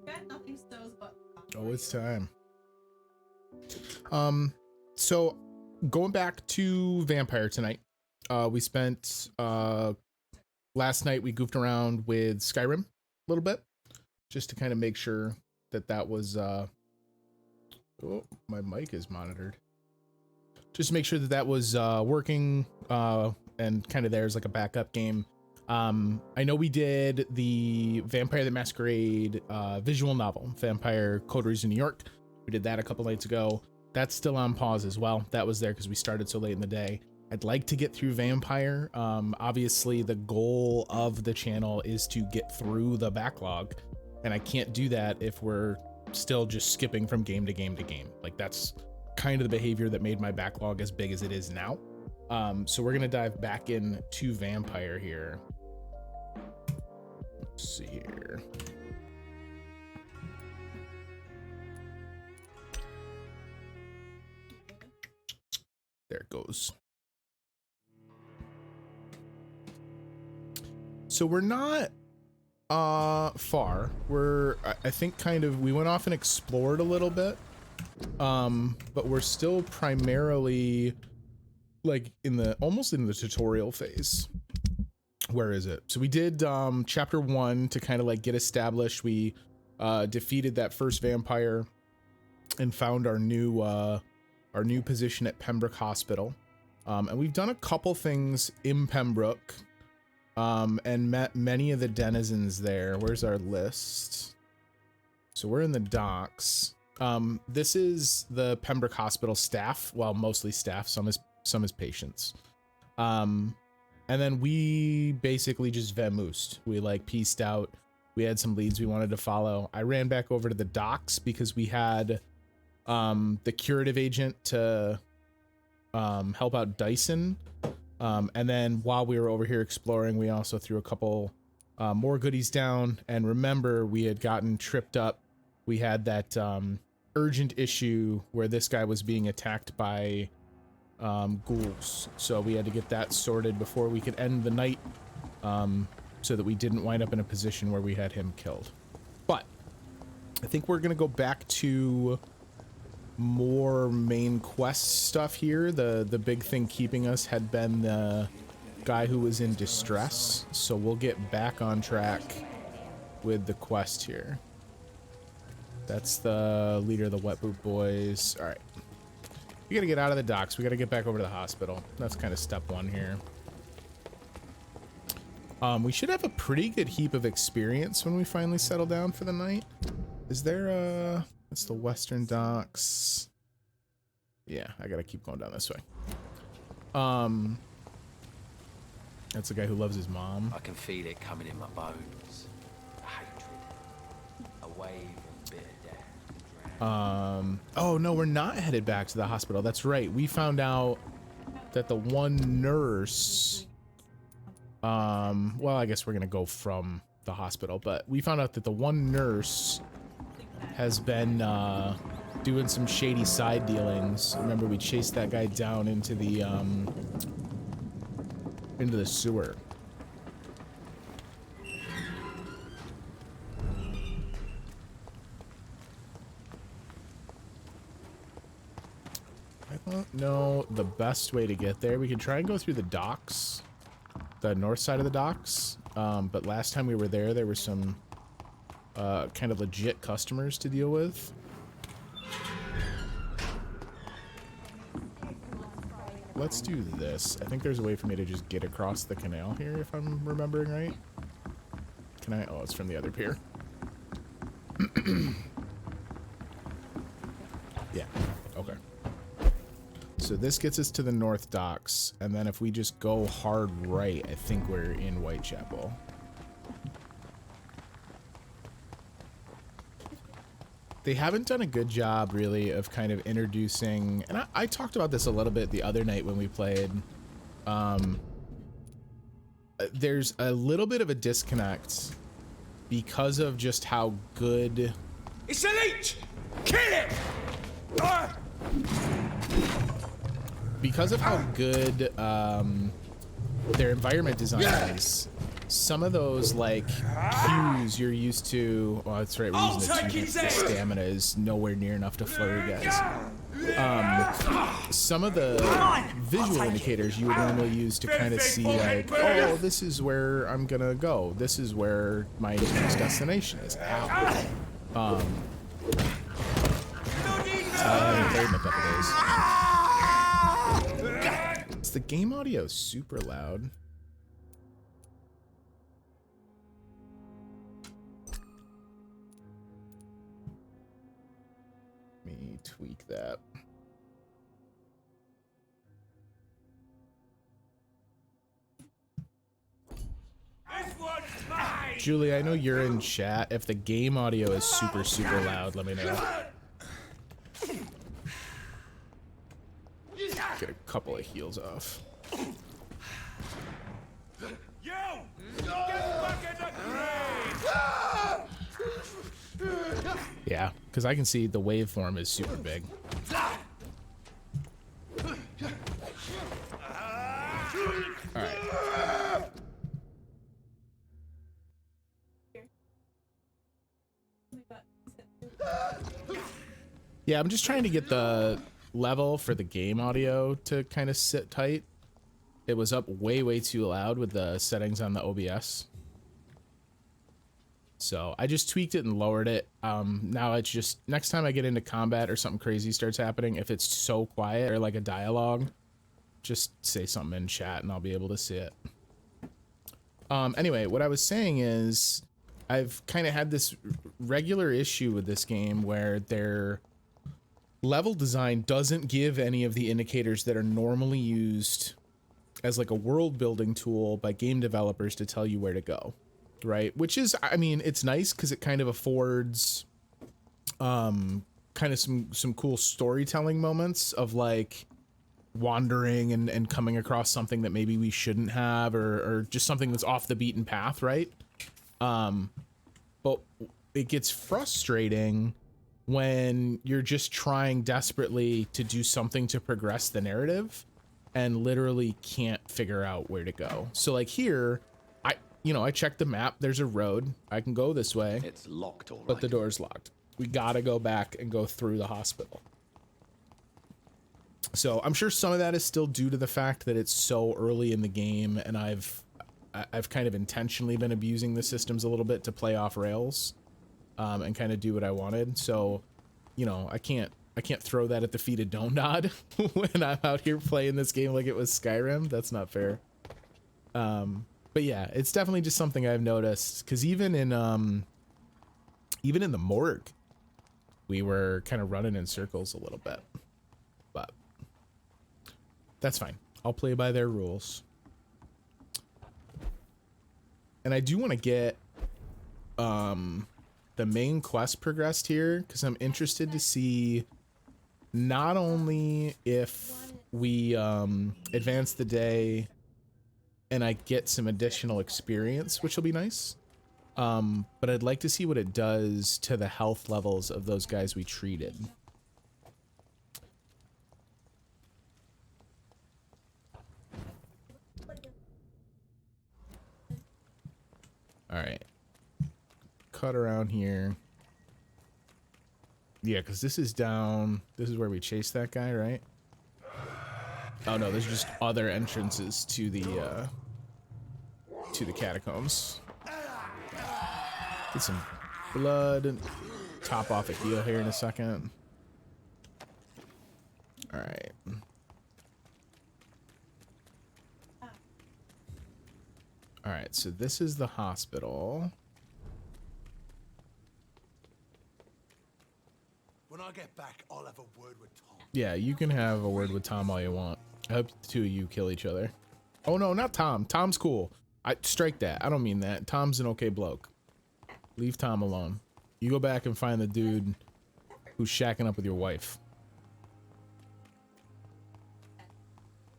Got nothing stows but. Oh, it's time. So going back to Vampyr tonight, we spent last night we goofed around with Skyrim a little bit, just to kind of make sure that that was oh, my mic is monitored. Just to make sure that that was working and kind of there's like a backup game. I know we did the Vampyr the Masquerade visual novel, Vampyr Coteries in New York. We did that a couple nights ago. That's still on pause as well. That was there because we started so late in the day. I'd like to get through Vampyr. Obviously, the goal of the channel is to get through the backlog, and I can't do that if we're still just skipping from game to game to game. Like, that's kind of the behavior that made my backlog as big as it is now. So we're gonna dive back into Vampyr here. Let's see here. There it goes. So we're not far. We're, I think, kind of, we went off and explored a little bit, but we're still primarily like in the almost in the tutorial phase. Where is it? So we did chapter 1 to kind of like get established. We defeated that first vampire and found our new position at Pembroke Hospital, and we've done a couple things in Pembroke. And met many of the denizens there. Where's our list? So we're in the docks. This is the Pembroke Hospital staff. Well, mostly staff, some is patients. And then we basically just vamoosed. We like pieced out. We had some leads we wanted to follow. I ran back over to the docks because we had the curative agent to help out Dyson. And then while we were over here exploring, we also threw a couple more goodies down. And remember, we had gotten tripped up. We had that urgent issue where this guy was being attacked by ghouls. So we had to get that sorted before we could end the night, so that we didn't wind up in a position where we had him killed. But I think we're going to go back to more main quest stuff here. The big thing keeping us had been the guy who was in distress, so we'll get back on track with the quest here. That's the leader of the Wet Boot Boys. All right, we gotta get out of the docks. We gotta get back over to the hospital. That's kind of step 1 here. We should have a pretty good heap of experience when we finally settle down for the night. Is there a... It's the Western Docks. Yeah, I gotta keep going down this way. That's the guy who loves his mom. I can feel it coming in my bones. Hatred. A wave of bitter death. Oh no, we're not headed back to the hospital. That's right. We found out that the one nurse, well, I guess we're gonna go from the hospital, but we found out that the one nurse has been doing some shady side dealings. Remember, we chased that guy down into the sewer. I don't know the best way to get there. We could try and go through the docks, the north side of the docks, but last time we were there, there were some kind of legit customers to deal with. Let's do this. I think there's a way for me to just get across the canal here, if I'm remembering right. Can I? Oh, it's from the other pier. Yeah, okay. So this gets us to the north docks, and then if we just go hard right, I think we're in Whitechapel. They haven't done a good job, really, of kind of introducing, and I talked about this a little bit the other night when we played. There's a little bit of a disconnect because of just how good... It's elite! Kill it! Because of how good their environment design is, some of those like cues you're used to. Well, that's right. We're using the stamina is nowhere near enough to flurry guys. Some of the visual indicators you would normally use to kind of see like, oh, this is where I'm gonna go. This is where my next destination is. Ow. I haven't played in a couple days. Is the game audio super loud? Let me tweak that. Julie, I know you're in chat. If the game audio is super, super loud, let me know. Get a couple of heals off. Yeah, because I can see the waveform is super big. All right. Yeah, I'm just trying to get the level for the game audio to kind of sit tight. It was up way, way too loud with the settings on the OBS. So I just tweaked it and lowered it. Now it's just, next time I get into combat or something crazy starts happening, if it's so quiet or like a dialogue, just say something in chat and I'll be able to see it. Anyway, what I was saying is I've kind of had this regular issue with this game where their level design doesn't give any of the indicators that are normally used as like a world building tool by game developers to tell you where to go, right? Which is, I mean, it's nice because it kind of affords kind of some cool storytelling moments of like wandering and coming across something that maybe we shouldn't have, or just something that's off the beaten path, right? But it gets frustrating when you're just trying desperately to do something to progress the narrative and literally can't figure out where to go. So like here, I checked the map, there's a road, I can go this way. It's locked, all right. But the door's locked. We gotta go back and go through the hospital. So I'm sure some of that is still due to the fact that it's so early in the game and I've kind of intentionally been abusing the systems a little bit to play off rails. And kind of do what I wanted. So, I can't throw that at the feet of Donod when I'm out here playing this game like it was Skyrim. That's not fair. But yeah, it's definitely just something I've noticed, because even in the morgue, we were kind of running in circles a little bit. But that's fine. I'll play by their rules. And I do want to get the main quest progressed here, because I'm interested to see not only if we advance the day and I get some additional experience, which will be nice, but I'd like to see what it does to the health levels of those guys we treated. All right. Cut around here. Yeah, because this is down. This is where we chase that guy, right? Oh no, there's just other entrances to the catacombs. Get some blood and top off a heal here in a second. All right. All right, so this is the hospital. When I get back, I'll have a word with Tom. Yeah, you can have a word with Tom all you want. I hope the two of you kill each other. Oh no, not Tom. Tom's cool. I strike that. I don't mean that. Tom's an okay bloke. Leave Tom alone. You go back and find the dude who's shacking up with your wife.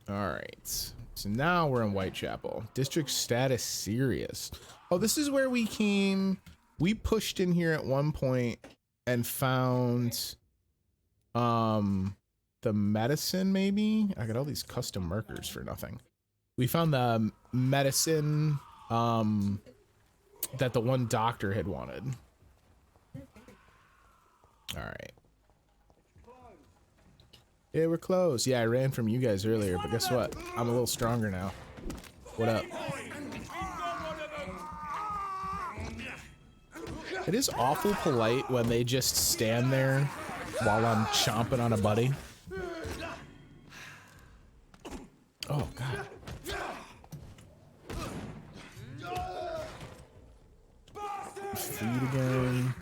All right. So now we're in Whitechapel. District status serious. Oh, this is where we came. We pushed in here at one point and found the medicine, maybe. I got all these custom markers for nothing. We found the medicine that the one doctor had wanted. All right. Yeah, we're close. Yeah, I ran from you guys earlier, but guess what? I'm a little stronger now. What up? It is awful polite when they just stand there while I'm chomping on a buddy. Oh, God. Feed again.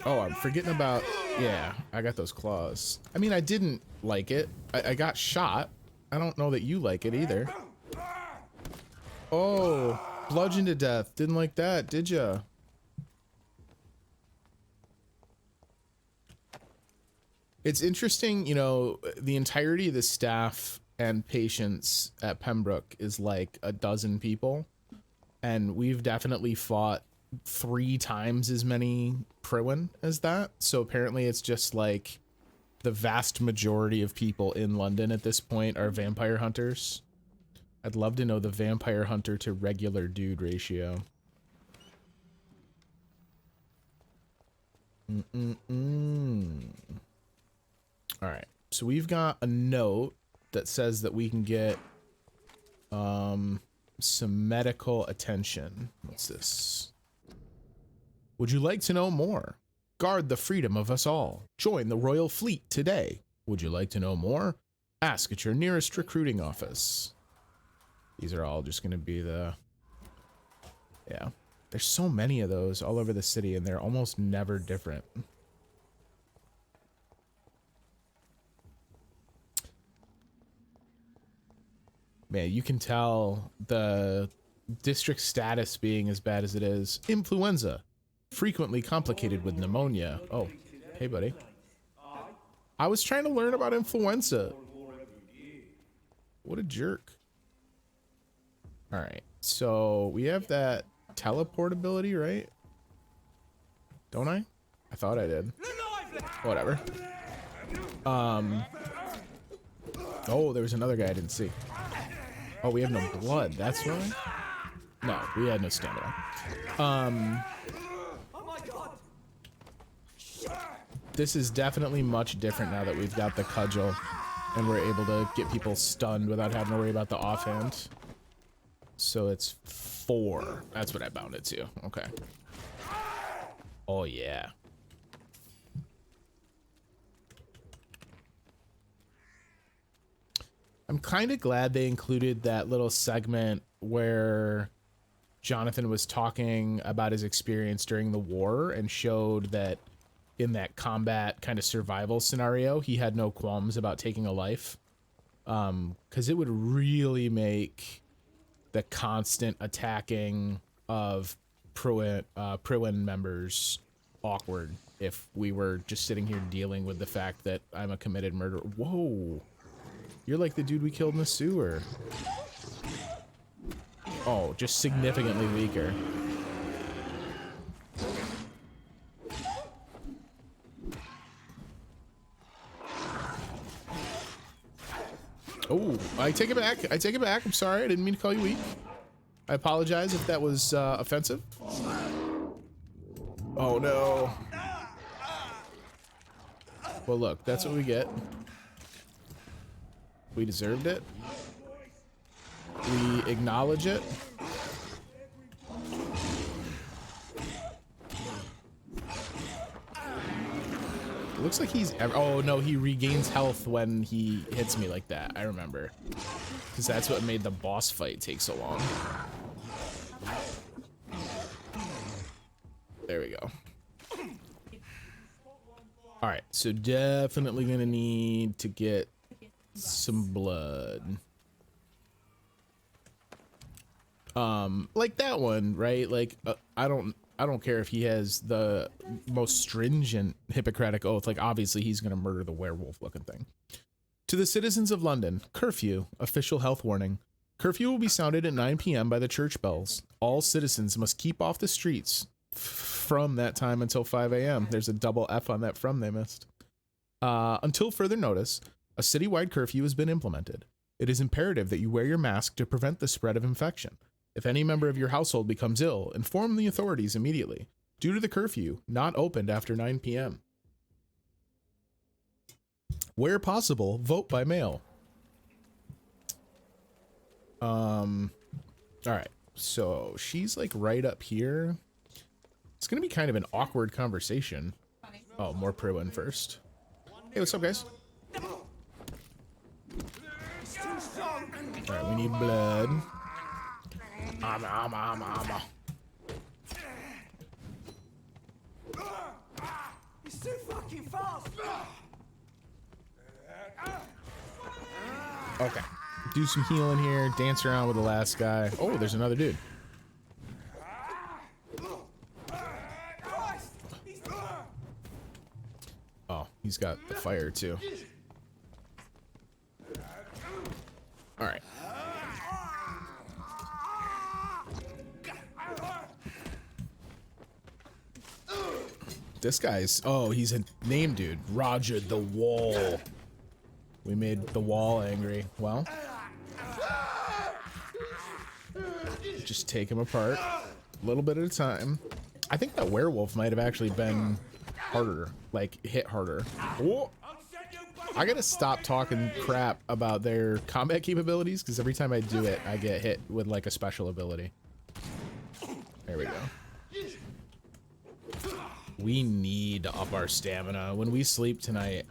Oh, I'm forgetting about... Yeah, I got those claws. I mean, I didn't like it. I got shot. I don't know that you like it either. Oh, bludgeoned to death. Didn't like that, did ya? It's interesting, you know, the entirety of the staff and patients at Pembroke is like a dozen people. And we've definitely fought 3 times as many Priwen as that. So apparently it's just like the vast majority of people in London at this point are vampire hunters. I'd love to know the vampire hunter to regular dude ratio. All right, so we've got a note that says that we can get some medical attention. What's this? Would you like to know more? Guard the freedom of us all. Join the Royal Fleet today. Would you like to know more? Ask at your nearest recruiting office. These are all just going to be the... Yeah. There's so many of those all over the city, and they're almost never different. Man, you can tell the district status being as bad as it is. Influenza. Frequently complicated with pneumonia. Oh, hey, buddy. I was trying to learn about influenza. What a jerk. All right, so we have that teleport ability, right? Don't I? I thought I did. Whatever. Oh, there was another guy I didn't see. Oh, we have no blood. That's why? No, we had no stamina. This is definitely much different now that we've got the cudgel and we're able to get people stunned without having to worry about the offhand. So it's 4. That's what I bound it to. Okay. Oh, yeah. I'm kind of glad they included that little segment where Jonathan was talking about his experience during the war and showed that in that combat kind of survival scenario, he had no qualms about taking a life. 'Cause it would really make the constant attacking of Priwen members awkward if we were just sitting here dealing with the fact that I'm a committed murderer. Whoa. You're like the dude we killed in the sewer. Oh, just significantly weaker. Oh, I take it back. I take it back. I'm sorry. I didn't mean to call you weak. I apologize if that was offensive. Oh, no. Well, look, that's what we get. We deserved it. We acknowledge it. It looks like he's... Oh, no, he regains health when he hits me like that. I remember. Because that's what made the boss fight take so long. There we go. Alright, so definitely gonna need to get some blood. Like that one, right? Like, I don't care if he has the most stringent Hippocratic oath. Like, obviously, he's going to murder the werewolf-looking thing. To the citizens of London, curfew, official health warning. Curfew will be sounded at 9 p.m. by the church bells. All citizens must keep off the streets from that time until 5 a.m. There's a double F on that from they missed. Until further notice, a citywide curfew has been implemented. It is imperative that you wear your mask to prevent the spread of infection. If any member of your household becomes ill, inform the authorities immediately. Due to the curfew, not opened after 9 p.m. Where possible, vote by mail. All right. So she's like right up here. It's gonna be kind of an awkward conversation. Oh, more Pruin first. Hey, what's up, guys? All right, we need blood. He's too fucking fast. Okay. Do some healing here. Dance around with the last guy. Oh, there's another dude. Oh, he's got the fire too. All right. This guy's, oh, he's a name dude. Roger the Wall. We made the wall angry. Well, just take him apart a little bit at a time. I think that werewolf might have actually been harder, like hit harder. Oh, I gotta stop talking crap about their combat capabilities because every time I do it, I get hit with like a special ability. There we go. We need to up our stamina. When we sleep tonight,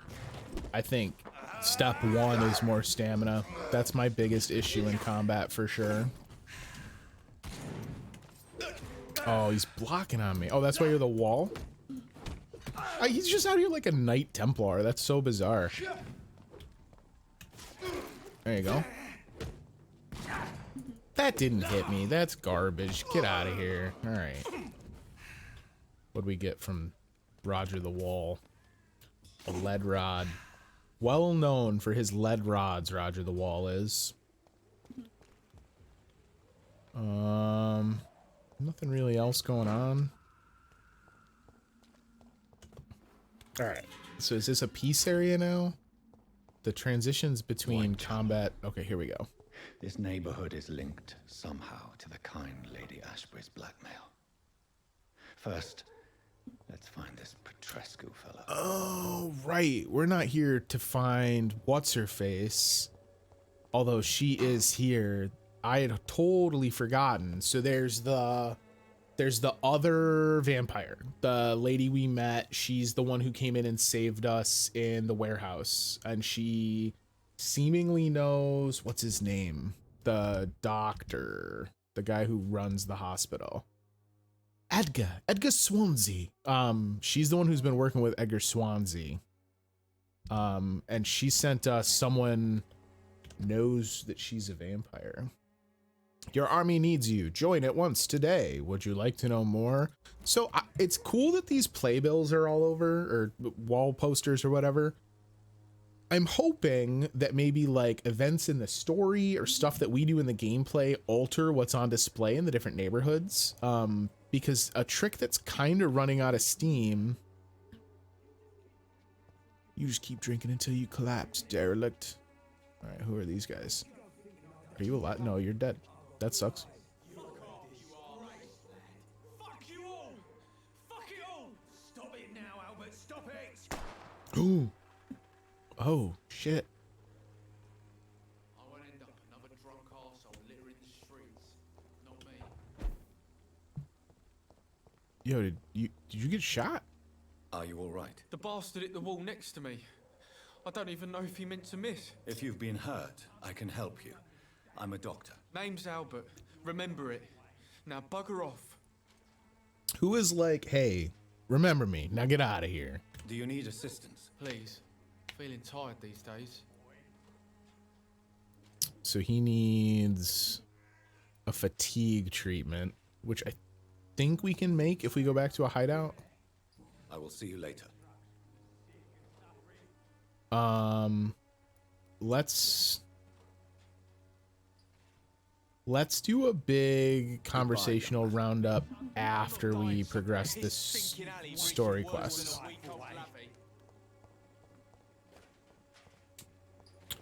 I think step one is more stamina. That's my biggest issue in combat for sure. Oh, he's blocking on me. Oh, that's why you're the wall? He's just out here like a Knight Templar. That's so bizarre. There you go. That didn't hit me. That's garbage. Get out of here. All right. What'd we get from Roger the Wall? A lead rod. Well known for his lead rods, Roger the Wall is. Nothing really else going on. All right. So is this a peace area now? The transitions between combat. Okay, here we go. This neighborhood is linked somehow to the kind Lady Ashbury's blackmail. First, let's find this Petrescu fella. Oh, right. We're not here to find what's-her-face. Although she is here. I had totally forgotten. So there's the other vampire. The lady we met, she's the one who came in and saved us in the warehouse. And she seemingly knows, what's his name? The doctor. The guy who runs the hospital. Edgar Swansea. She's the one who's been working with Edgar Swansea. And she sent us someone knows that she's a vampire. Your army needs you. Join at once today. Would you like to know more? So it's cool that these playbills are all over, or wall posters or whatever. I'm hoping that maybe like events in the story or stuff that we do in the gameplay alter what's on display in the different neighborhoods. Because a trick that's kind of running out of steam. You just keep drinking until you collapse, derelict. All right, who are these guys? Are you alive? No, you're dead. That sucks. Fuck you all! Fuck it all! Stop it now, Albert! Stop it! Ooh. Oh, shit. I won't end up another drunk arsehole littering the streets. Not me. Yo, did you get shot? Are you all right? The bastard hit the wall next to me. I don't even know if he meant to miss. If you've been hurt, I can help you. I'm a doctor. Name's Albert. Remember it. Now bugger off. Who is like, hey, remember me, now get out of here. Do you need assistance? Please. Feeling tired these days. So he needs a fatigue treatment, which I think we can make if we go back to a hideout. I will see you later. Let's do a big conversational roundup after we progress this story quest.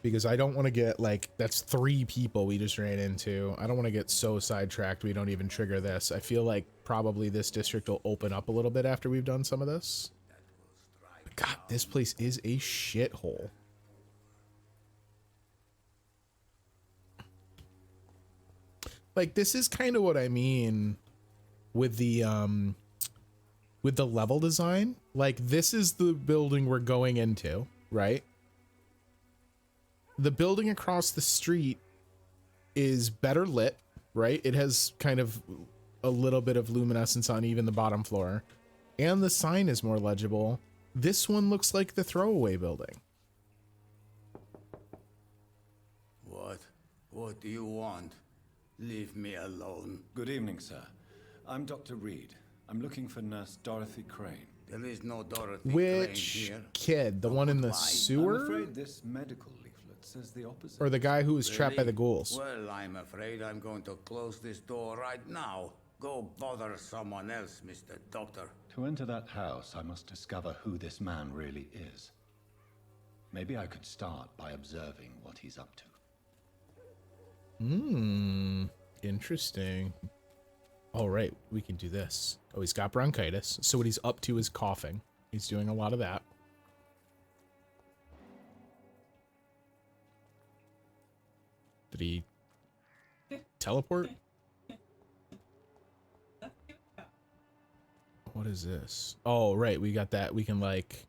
because I don't want to get like, that's 3 people we just ran into. I don't want to get so sidetracked we don't even trigger this. I feel like probably this district will open up a little bit after we've done some of this. But God, this place is a shithole. Like, this is kind of what I mean with the level design. Like, this is the building we're going into, right? The building across the street is better lit, right? It has kind of a little bit of luminescence on even the bottom floor. And the sign is more legible. This one looks like the throwaway building. What do you want? Leave me alone. Good evening, sir. I'm Dr. Reid. I'm looking for Nurse Dorothy Crane. There is no Dorothy Crane Which here. kid? The one in the lie. I'm sewer? afraid this medical leaflet says the opposite. Or the guy who was trapped by the ghouls? Well, I'm afraid I'm going to close this door right now. Go bother someone else, Mr. Doctor. To enter that house, I must discover who this man really is. Maybe I could start by observing what he's up to. Interesting. All right, we can do this. Oh, he's got bronchitis, so what he's up to is coughing. He's doing a lot of that. Did he teleport? What is this? Oh, right, we got that. We can, like,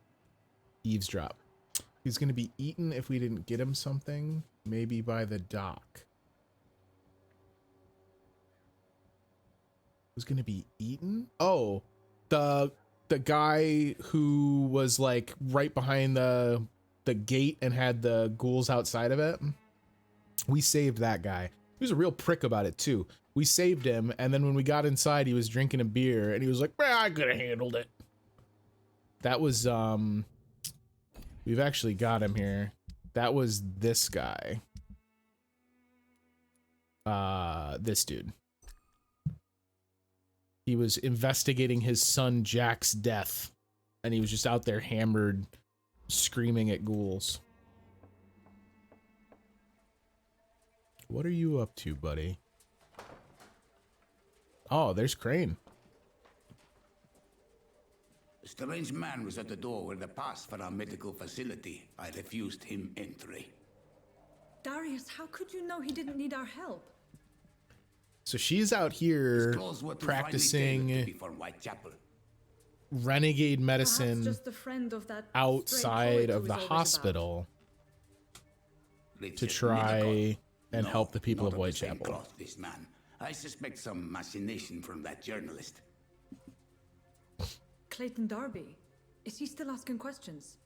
eavesdrop. He's gonna be eaten if we didn't get him something. Maybe by the dock. Who's gonna be eaten? Oh, the guy who was like right behind the gate and had the ghouls outside of it. We saved that guy. He was a real prick about it too. We saved him, and then when we got inside, he was drinking a beer, and he was like, "I could have handled it." That was we've actually got him here. That was this guy. This dude. He was investigating his son Jack's death, and he was just out there hammered, screaming at ghouls. What are you up to, buddy? Oh, there's Crane. A strange man was at the door with a pass for our medical facility. I refused him entry. Darius, how could you know he didn't need our help? So she's out here His clothes were too finely tailored to practicing be for Whitechapel. renegade Perhaps medicine just a friend of that stray outside poet of who the is always hospital to Richard try Medicott. and No, help the people not of of the same Whitechapel. cloth, this man. I suspect some machination from that journalist. about. Clayton Darby. Is he still asking questions?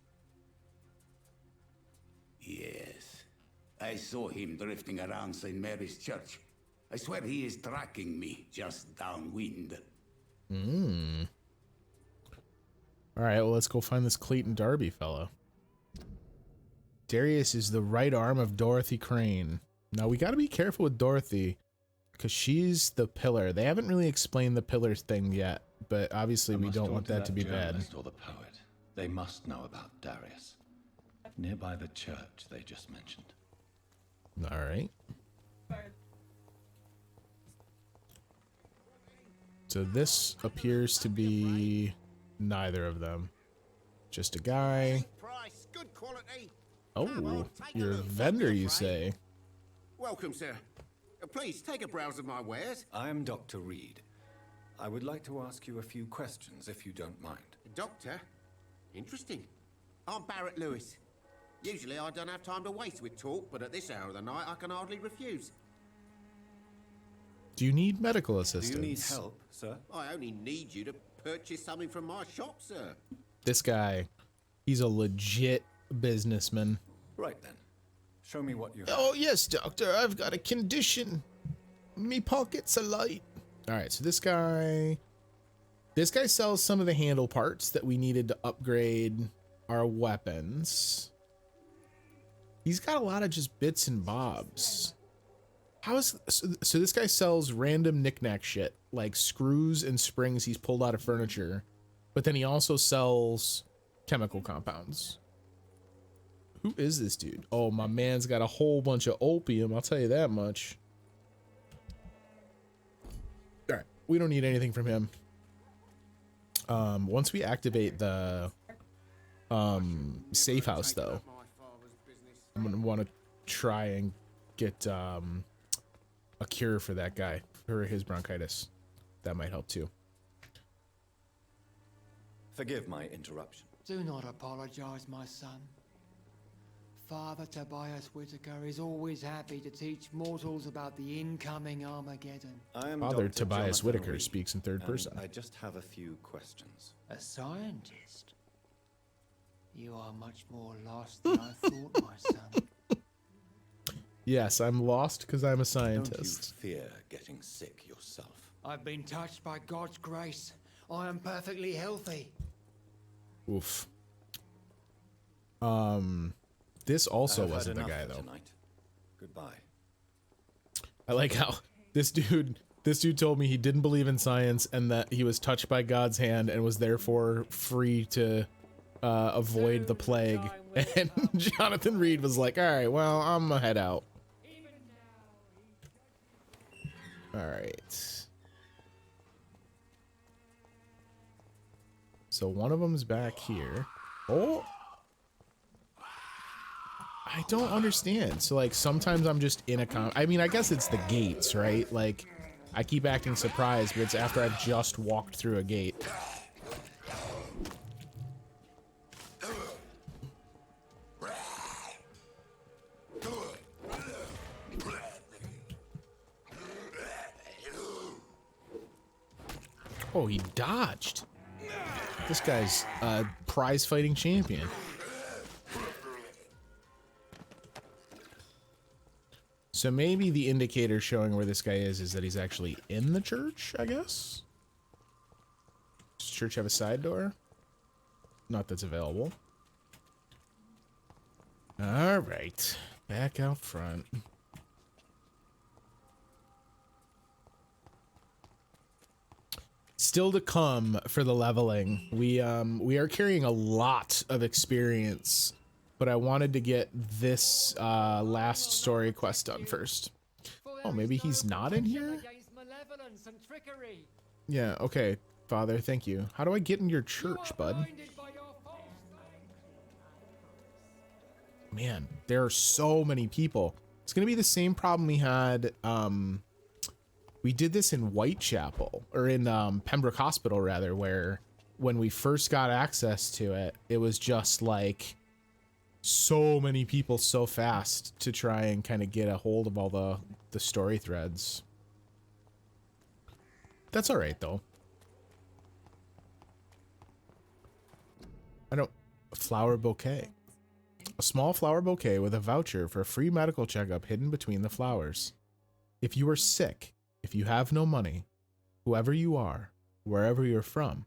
Yes. I saw him drifting around St. Mary's Church. I swear he is tracking me just downwind. All right, well, let's go find this Clayton Darby fellow. Darius is the right arm of Dorothy Crane. Now, we got to be careful with Dorothy, because she's the pillar. They haven't really explained the pillars thing yet, but obviously I we must don't talk want to that to be bad. journalist or the poet. They must know about Darius. Nearby the church they just mentioned. All right. So this appears to be neither of them. Just a guy. Price, good quality. Oh, you're a vendor, you say? Welcome, sir. Please take a browse of my wares. I am Dr. Reid. I would like to ask you a few questions, if you don't mind. Doctor? Interesting. I'm Barrett Lewis. Usually I don't have time to waste with talk, but at this hour of the night I can hardly refuse. Do you need medical Do assistance? you need help, sir? I only need you to purchase something from my shop, sir. This guy, he's a legit businessman. Right then. Show me what you have. Oh, yes, doctor, I've got a condition. Me pockets are light. All right, so this guy sells some of the handle parts that we needed to upgrade our weapons. He's got a lot of just bits and bobs. So this guy sells random knickknack shit, like screws and springs he's pulled out of furniture, but then he also sells chemical compounds. Who is this dude? Oh, my man's got a whole bunch of opium, I'll tell you that much. Alright, we don't need anything from him. Once we activate the safe house though, I'm gonna want to try and get a cure for that guy, for his bronchitis. That might help too. Forgive my interruption. Do not apologize, my son. Father Tobias Whitaker is always happy to teach mortals about the incoming Armageddon. I am Father Dr. Tobias Jonathan Whitaker Reid, speaks in third and person. I just have a few questions. A scientist? You are much more lost than I thought, my son. Yes, I'm lost because I'm a Don't you scientist. fear getting sick yourself? I've been touched by God's grace. I am perfectly healthy. Oof. This also I've had wasn't the enough guy for though. tonight. Goodbye. I like how this dude told me he didn't believe in science and that he was touched by God's hand and was therefore free to avoid the plague. And Jonathan Reid was like, all right, well, I'm gonna head out. All right. So one of them's back here. Oh. I don't understand. So like sometimes I'm just in a I mean, I guess it's the gates, right? Like I keep acting surprised, but it's after I've just walked through a gate. Oh, he dodged. This guy's a prize fighting champion. So maybe the indicator showing where this guy is that he's actually in the church, I guess? Does the church have a side door? Not that's available. All right, back out front. Still to come for the leveling. We are carrying a lot of experience, but I wanted to get this last story quest done first. Oh, maybe he's not in here? Yeah, okay, Father, thank you. How do I get in your church, bud? Man, there are so many people. It's gonna be the same problem we had, we did this in Whitechapel, or in Pembroke Hospital rather, where when we first got access to it, it was just like so many people so fast to try and kind of get a hold of all the story threads. That's all right though. A flower bouquet. A small flower bouquet with a voucher for a free medical checkup hidden between the flowers. If you are sick, if you have no money, whoever you are, wherever you're from,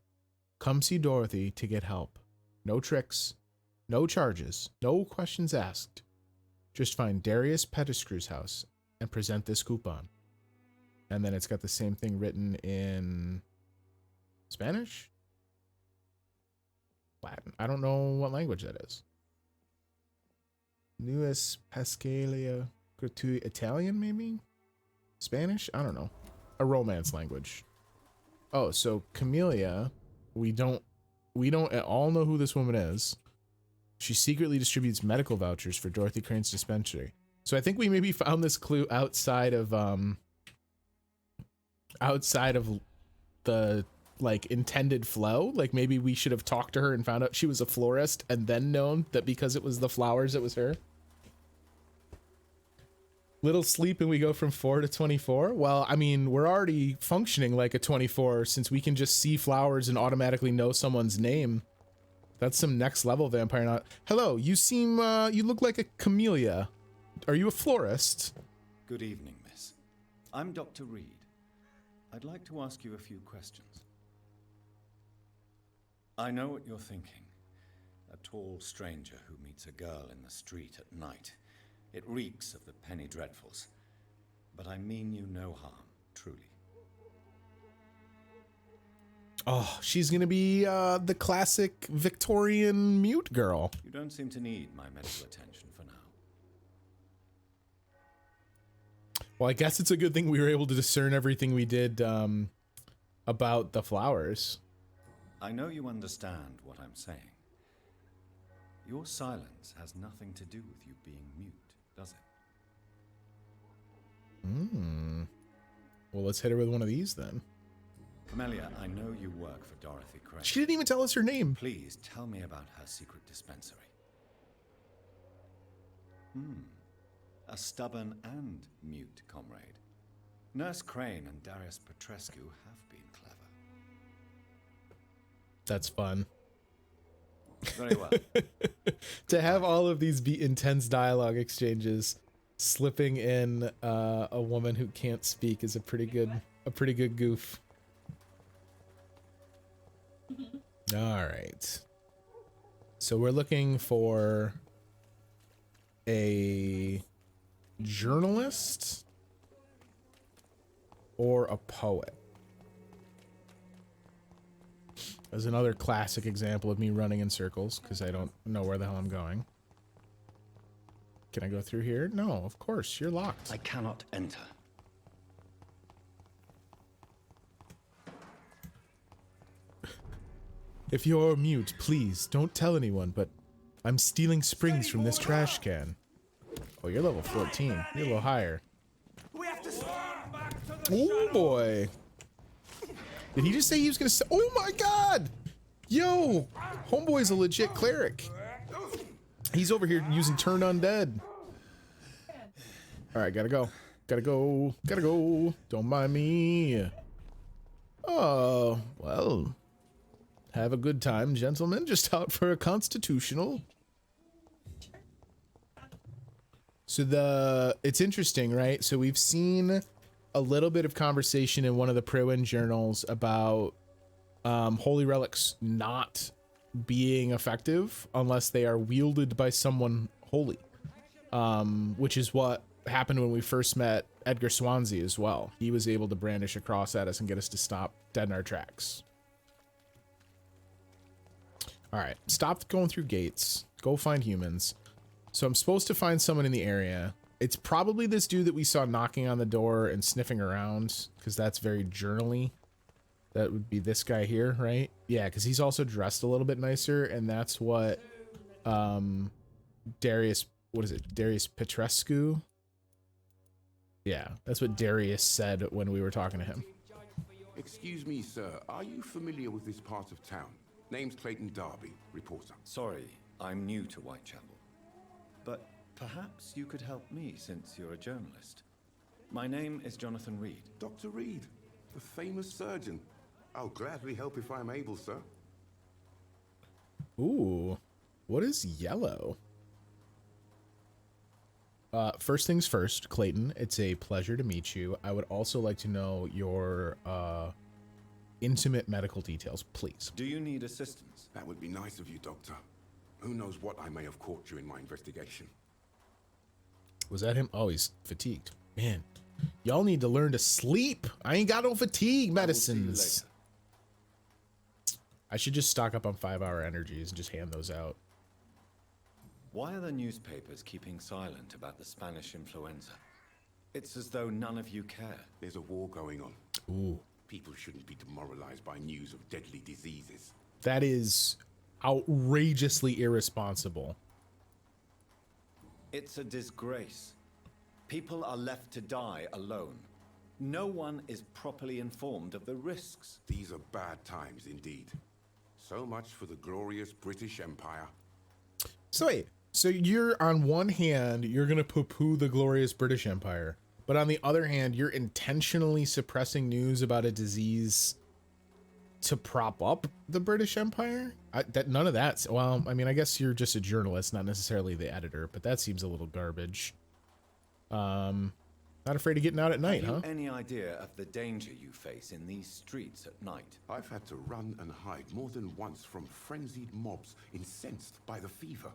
come see Dorothy to get help. No tricks, no charges, no questions asked. Just find Darius Pettiscrew's house and present this coupon. And then it's got the same thing written in Spanish? Latin. I don't know what language that is. Nuis Pascalia Gratuit Italian, maybe? Spanish? I don't know. A Romance language. Oh, so Camellia, we don't at all know who this woman is. She secretly distributes medical vouchers for Dorothy Crane's dispensary. So I think we maybe found this clue outside of the like intended flow. Like maybe we should have talked to her and found out she was a florist and then known that because it was the flowers it was her. Little sleep and we go from 4 to 24? Well, I mean, we're already functioning like a 24 since we can just see flowers and automatically know someone's name. That's some next level vampire not. Hello, you seem, you look like a camellia. Are you a florist? Good evening, miss. I'm Dr. Reid. I'd like to ask you a few questions. I know what you're thinking. A tall stranger who meets a girl in the street at night. It reeks of the penny dreadfuls. But I mean you no harm, truly. Oh, she's gonna be the classic Victorian mute girl. You don't seem to need my medical attention for now. Well, I guess it's a good thing we were able to discern everything we did about the flowers. I know you understand what I'm saying. Your silence has nothing to do with you being mute, does it? Hmm. Well, let's hit her with one of these then. Camellia, I know you work for Dorothy Crane. She didn't even tell us her name. Please tell me about her secret dispensary. A stubborn and mute comrade. Nurse Crane and Darius Petrescu have been clever. That's fun. Very well. To have all of these be intense dialogue exchanges, slipping in a woman who can't speak is a pretty good goof. All right. So we're looking for a journalist or a poet. As another classic example of me running in circles because I don't know where the hell I'm going. Can I go through here? No, of course, you're locked. I cannot enter. If you're mute, please don't tell anyone, but I'm stealing springs from this trash can. Oh, you're level 14. You're a little higher. Oh boy. Did he just say he was gonna say, oh my god! Yo! Homeboy's a legit cleric. He's over here using turn undead. Alright, gotta go. Gotta go. Gotta go. Don't mind me. Oh, well. Have a good time, gentlemen. Just out for a constitutional. So it's interesting, right? So we've seen a little bit of conversation in one of the pro-in journals about holy relics not being effective unless they are wielded by someone holy, which is what happened when we first met Edgar Swansea as well. He was able to brandish a cross at us and get us to stop dead in our tracks. All right, stop going through gates. Go find humans. So I'm supposed to find someone in the area. It's probably this dude that we saw knocking on the door and sniffing around, because that's very journal-y. That would be this guy here, right? Yeah, because he's also dressed a little bit nicer, and that's what Darius, what is it? Darius Petrescu? Yeah, that's what Darius said when we were talking to him. Excuse me, sir. Are you familiar with this part of town? Name's Clayton Darby, reporter. Sorry, I'm new to Whitechapel. But perhaps you could help me since you're a journalist. My name is Jonathan Reid. Dr. Reid, the famous surgeon. I'll gladly help if I'm able, sir. Ooh, what is yellow? First things first, Clayton, it's a pleasure to meet you. I would also like to know your intimate medical details, please. Do you need assistance? That would be nice of you, Doctor. Who knows what I may have caught during my investigation. Was that him? Oh, he's fatigued. Man, y'all need to learn to sleep. I ain't got no fatigue medicines. I should just stock up on 5-hour energies and just hand those out. Why are the newspapers keeping silent about the Spanish influenza? It's as though none of you care. There's a war going on. Ooh. People shouldn't be demoralized by news of deadly diseases. That is outrageously irresponsible. It's a disgrace. People are left to die alone. No one is properly informed of the risks. These are bad times indeed. So much for the glorious British Empire. So wait, so you're on one hand, you're gonna poo-poo the glorious British Empire, but on the other hand, you're intentionally suppressing news about a disease to prop up the British Empire? None of that. Well, I mean, I guess you're just a journalist, not necessarily the editor, but that seems a little garbage. Not afraid of getting out at night, huh? Have you any idea of the danger you face in these streets at night? I've had to run and hide more than once from frenzied mobs incensed by the fever.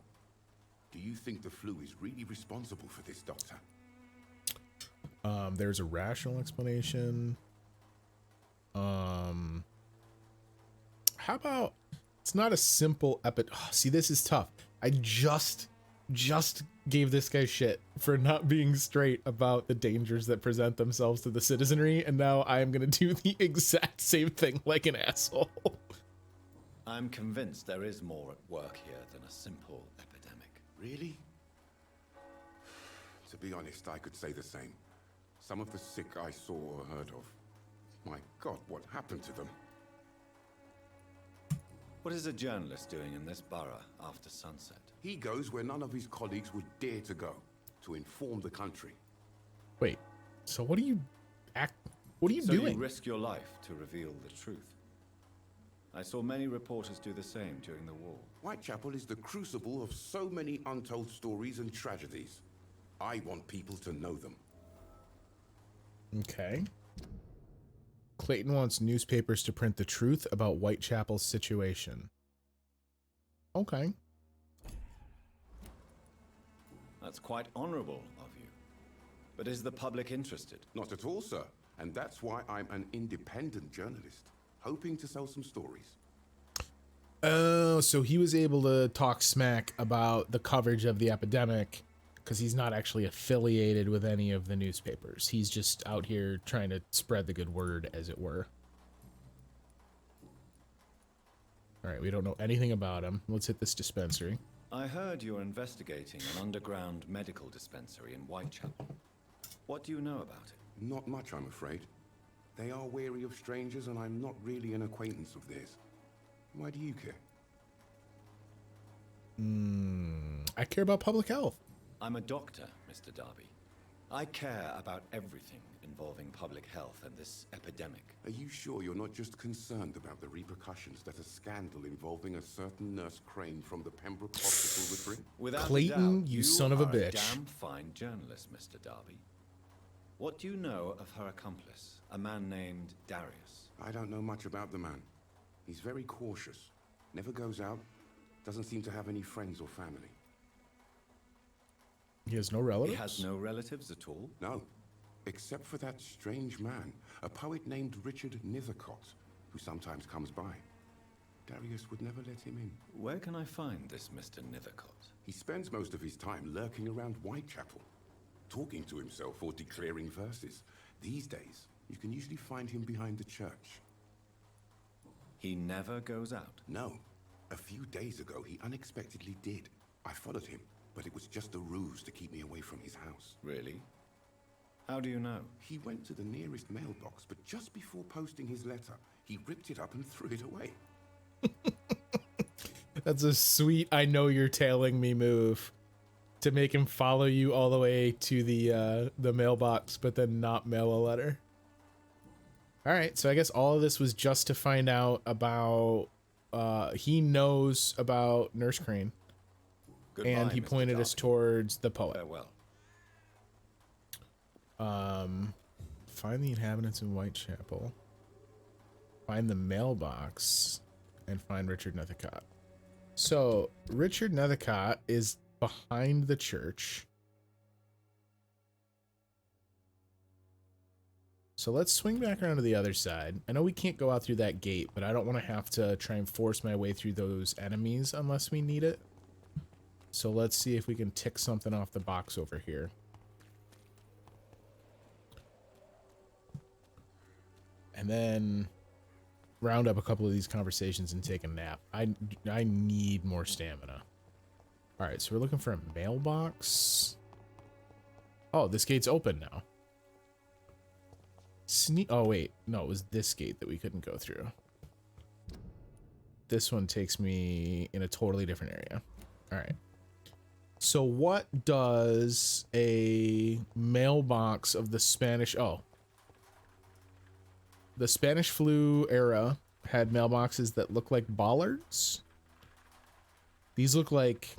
Do you think the flu is really responsible for this, Doctor? There's a rational explanation. how about it's not a simple see, this is tough. I just gave this guy shit for not being straight about the dangers that present themselves to the citizenry, and now I am gonna do the exact same thing like an asshole. I'm convinced there is more at work here than a simple epidemic. Really? To be honest, I could say the same. Some of the sick I saw or heard of. My God, what happened to them? What is a journalist doing in this borough after sunset? He goes where none of his colleagues would dare to go, to inform the country. Wait, so what are you So doing? you risk your life to reveal the truth. I saw many reporters do the same during the war. Whitechapel is the crucible of so many untold stories and tragedies. I want people to know them. Okay. Clayton wants newspapers to print the truth about Whitechapel's situation. Okay. That's quite honorable of you. But is the public interested? Not at all, sir. And that's why I'm an independent journalist, hoping to sell some stories. Oh, so he was able to talk smack about the coverage of the epidemic because he's not actually affiliated with any of the newspapers. He's just out here trying to spread the good word, as it were. All right, we don't know anything about him. Let's hit this dispensary. I heard you're investigating an underground medical dispensary in Whitechapel. What do you know about it? Not much, I'm afraid. They are wary of strangers, and I'm not really an acquaintance of theirs. Why do you care? I care about public health. I'm a doctor, Mr. Darby. I care about everything involving public health and this epidemic. Are you sure you're not just concerned about the repercussions that a scandal involving a certain Nurse Crane from the Pembroke Hospital would bring? Without Clayton, a doubt, you son of a are bitch. Damn fine journalist, Mr. Darby. What do you know of her accomplice, a man named Darius? I don't know much about the man. He's very cautious. Never goes out. Doesn't seem to have any friends or family. He has no relatives? He has no relatives at all? No. Except for that strange man, a poet named Richard Nethercott, who sometimes comes by. Darius would never let him in. Where can I find this Mr. Nethercott? He spends most of his time lurking around Whitechapel, talking to himself or declaring verses. These days, you can usually find him behind the church. He never goes out? No. A few days ago, he unexpectedly did. I followed him, but it was just a ruse to keep me away from his house. Really? How do you know? He went to the nearest mailbox, but just before posting his letter, he ripped it up and threw it away. That's a sweet I know you're tailing me move. To make him follow you all the way to the mailbox, but then not mail a letter. All right, so I guess all of this was just to find out about he knows about Nurse Crane. Goodbye, And he Mr. pointed us Darby. towards the poet. Farewell. Find the inhabitants in Whitechapel. Find the mailbox. And find Richard Nethercott. So, Richard Nethercott is behind the church. So let's swing back around to the other side. I know we can't go out through that gate, but I don't want to have to try and force my way through those enemies unless we need it. So let's see if we can tick something off the box over here. And then round up a couple of these conversations and take a nap. I need more stamina. All right, so we're looking for a mailbox. Oh, this gate's open now. Oh, wait. No, it was this gate that we couldn't go through. This one takes me in a totally different area. All right. So what does a mailbox of the Spanish... Oh. The Spanish flu era had mailboxes that look like bollards. These look like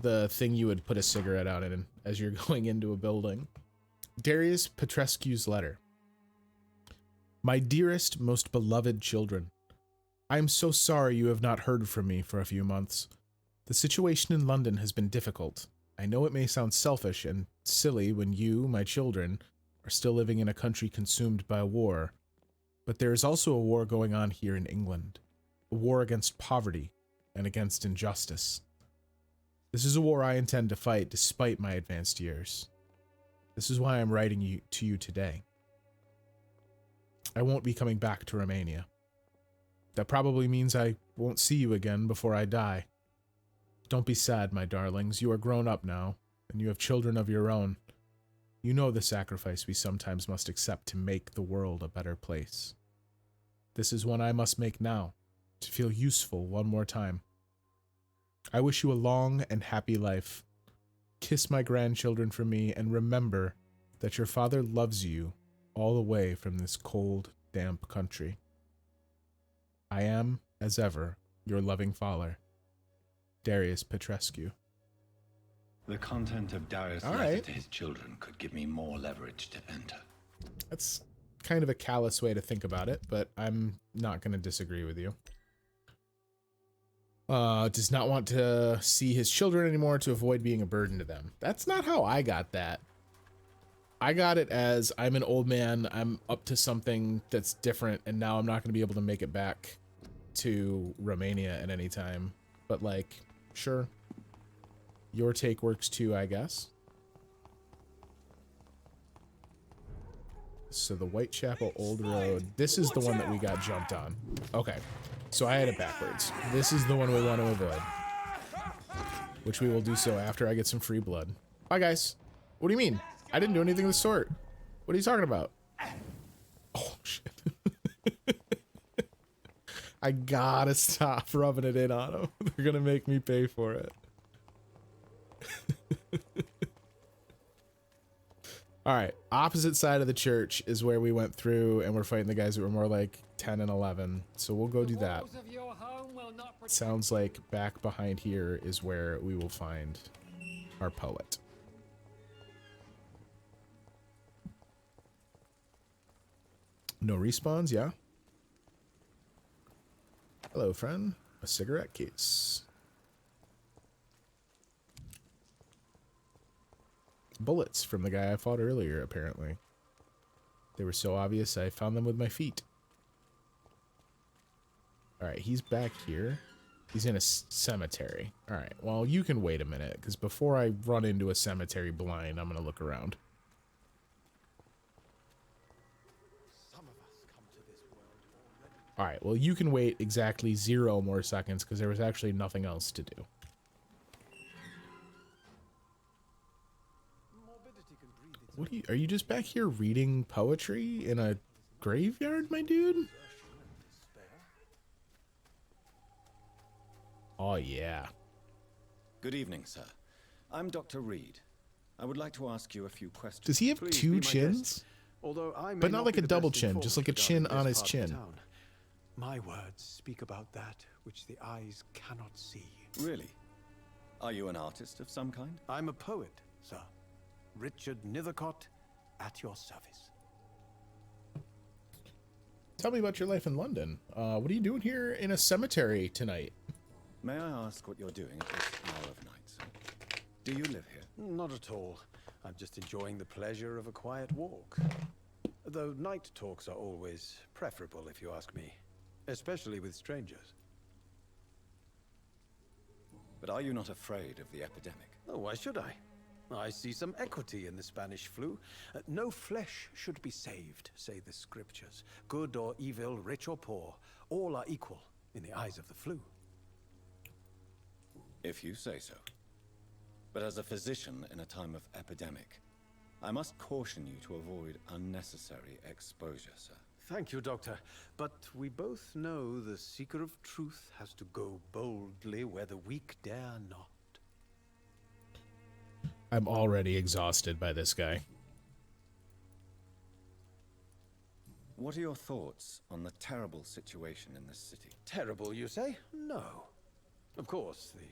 the thing you would put a cigarette out in as you're going into a building. Darius Petrescu's letter. My dearest, most beloved children, I am so sorry you have not heard from me for a few months. The situation in London has been difficult. I know it may sound selfish and silly when you, my children, are still living in a country consumed by war. But there is also a war going on here in England. A war against poverty and against injustice. This is a war I intend to fight despite my advanced years. This is why I'm writing to you today. I won't be coming back to Romania. That probably means I won't see you again before I die. Don't be sad, my darlings. You are grown up now, and you have children of your own. You know the sacrifice we sometimes must accept to make the world a better place. This is one I must make now, to feel useful one more time. I wish you a long and happy life. Kiss my grandchildren for me, and remember that your father loves you all the way from this cold, damp country. I am, as ever, your loving father, Darius Petrescu. The content of Darius' letter to his children could give me more leverage to enter. That's kind of a callous way to think about it, but I'm not going to disagree with you. Does not want to see his children anymore to avoid being a burden to them. That's not how I got that. I got it as I'm an old man, I'm up to something that's different, and now I'm not going to be able to make it back to Romania at any time. But, like, sure. Your take works too, I guess. So the Whitechapel Old Road. This is the one that we got jumped on. Okay. So I had it backwards. This is the one we want to avoid. Which we will do so after I get some free blood. Bye, guys. What do you mean? I didn't do anything of the sort. What are you talking about? Oh, shit. I gotta stop rubbing it in on them. They're gonna make me pay for it. Alright, opposite side of the church is where we went through, and we're fighting the guys that were more like 10 and 11. So we'll go do that. Sounds like back behind here is where we will find our poet. No respawns, yeah? Hello, friend. A cigarette case. Bullets from the guy I fought earlier, apparently. They were so obvious, I found them with my feet. Alright, he's back here. He's in a cemetery. Alright, well, you can wait a minute, because before I run into a cemetery blind, I'm going to look around. Alright, well, you can wait exactly 0 more seconds, because there was actually nothing else to do. What are you just back here reading poetry in a graveyard, my dude? Oh, yeah. Good evening, sir. I'm Dr. Reid. I would like to ask you a few questions. Does he have two chins? But not like a double chin, just like a chin on his chin. My words speak about that which the eyes cannot see. Really? Are you an artist of some kind? I'm a poet, sir. Richard Nethercott, at your service. Tell me about your life in London. What are you doing here in a cemetery tonight? May I ask what you're doing at this hour of night, sir? Do you live here? Not at all. I'm just enjoying the pleasure of a quiet walk. Though night talks are always preferable, if you ask me. Especially with strangers. But are you not afraid of the epidemic? Oh, why should I? I see some equity in the Spanish flu. No flesh should be saved, say the scriptures. Good or evil, rich or poor, all are equal in the eyes of the flu. If you say so. But as a physician in a time of epidemic, I must caution you to avoid unnecessary exposure, sir. Thank you, Doctor. But we both know the seeker of truth has to go boldly where the weak dare not. I'm already exhausted by this guy. What are your thoughts on the terrible situation in this city? Terrible, you say? No. Of course, the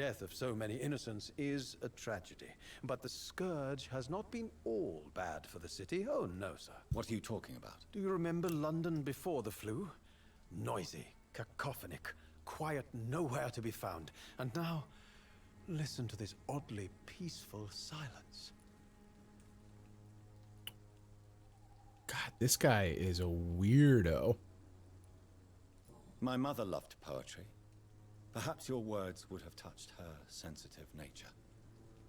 death of so many innocents is a tragedy. But the scourge has not been all bad for the city. Oh, no, sir. What are you talking about? Do you remember London before the flu? Noisy, cacophonic, quiet nowhere to be found. And now, listen to this oddly peaceful silence. God, this guy is a weirdo. My mother loved poetry. Perhaps your words would have touched her sensitive nature.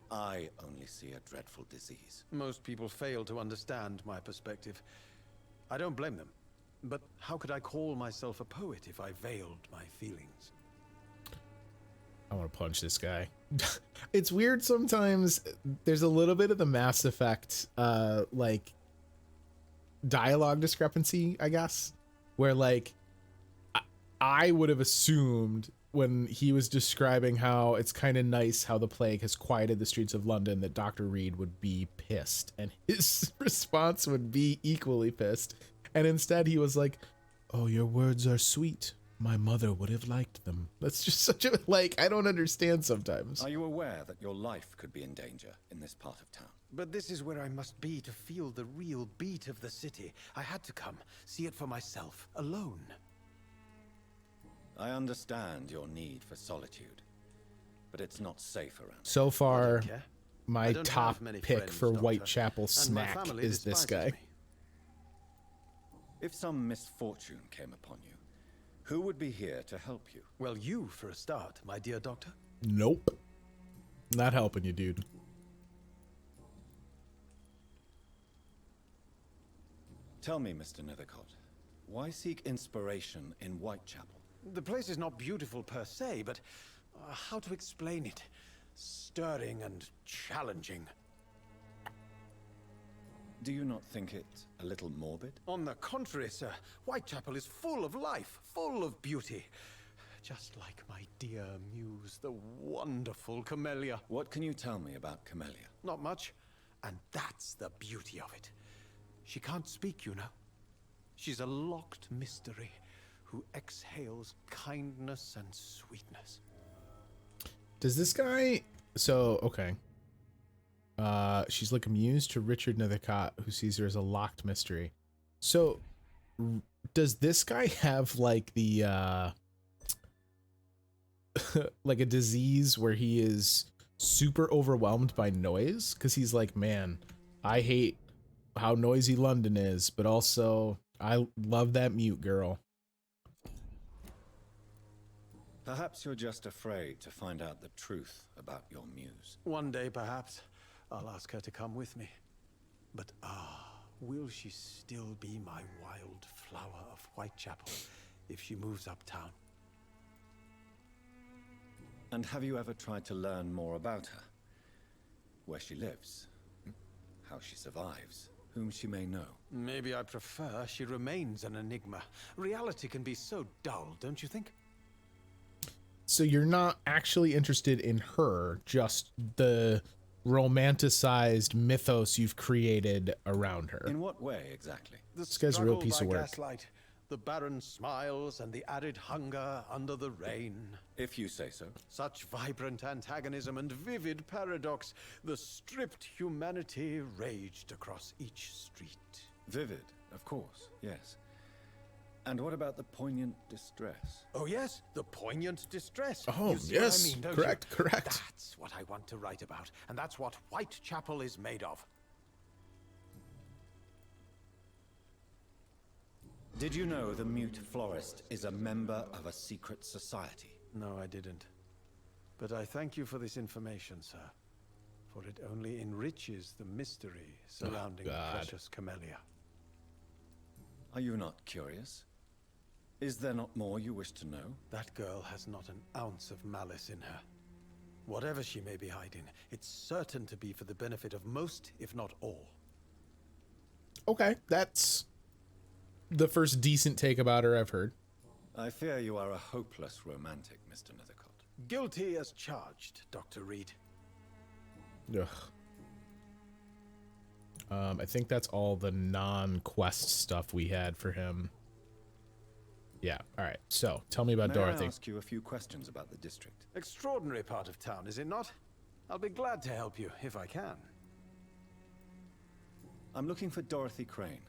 I only see a dreadful disease. Most people fail to understand my perspective. I don't blame them. But how could I call myself a poet if I veiled my feelings? I want to punch this guy. It's weird sometimes. There's a little bit of the Mass Effect, like, dialogue discrepancy, I guess, where, like, I would have assumed when he was describing how it's kind of nice how the plague has quieted the streets of London that Dr. Reid would be pissed, and his response would be equally pissed. And instead he was like, "Oh, your words are sweet. My mother would have liked them." That's just such a, like, I don't understand sometimes. Are you aware that your life could be in danger in this part of town? But this is where I must be to feel the real beat of the city. I had to come, see it for myself, alone. I understand your need for solitude, but it's not safe around. So far, care. my I don't top have many pick friends, for Doctor, Whitechapel and my snack family is this despises guy. me. If some misfortune came upon you, who would be here to help you? Well, you for a start, my dear doctor. Nope. Not helping you, dude. Tell me, Mr. Nethercott, why seek inspiration in Whitechapel? The place is not beautiful per se, but how to explain it? Stirring and challenging. Do you not think it a little morbid? On the contrary, sir, Whitechapel is full of life, full of beauty. Just like my dear muse, the wonderful Camellia. What can you tell me about Camellia? Not much, and that's the beauty of it. She can't speak, you know. She's a locked mystery who exhales kindness and sweetness. Does this guy... So, okay. She's like a muse to Richard Nethercott, who sees her as a locked mystery. So, does this guy have, like, the, like a disease where he is super overwhelmed by noise? Because he's like, man, I hate how noisy London is, but also I love that mute girl. Perhaps you're just afraid to find out the truth about your muse. One day, perhaps, I'll ask her to come with me. But will she still be my wild flower of Whitechapel if she moves uptown? And have you ever tried to learn more about her? Where she lives? How she survives? Whom she may know? Maybe I prefer she remains an enigma. Reality can be so dull, don't you think? So you're not actually interested in her, just the romanticized mythos you've created around her. In what way, exactly? This guy's a real piece of work. Gaslight, the barren smiles and the added hunger under the rain. If you say so. Such vibrant antagonism and vivid paradox. The stripped humanity raged across each street. Vivid, of course, yes. And what about the poignant distress? Oh yes, the poignant distress. Oh, You see yes, what I mean, don't correct, you? correct. That's what I want to write about, and that's what Whitechapel is made of. Did you know the mute florist is a member of a secret society? No, I didn't. But I thank you for this information, sir. For it only enriches the mystery surrounding the precious Camellia. Are you not curious? Is there not more you wish to know? That girl has not an ounce of malice in her. Whatever she may be hiding, it's certain to be for the benefit of most, if not all. Okay, that's the first decent take about her I've heard. I fear you are a hopeless romantic, Mr. Nethercott. Guilty as charged, Dr. Reid. Ugh. I think that's all the non-quest stuff we had for him. Yeah, all right. So, tell me about Dorothy. May I ask you a few questions about the district? Extraordinary part of town, is it not? I'll be glad to help you, if I can. I'm looking for Dorothy Crane,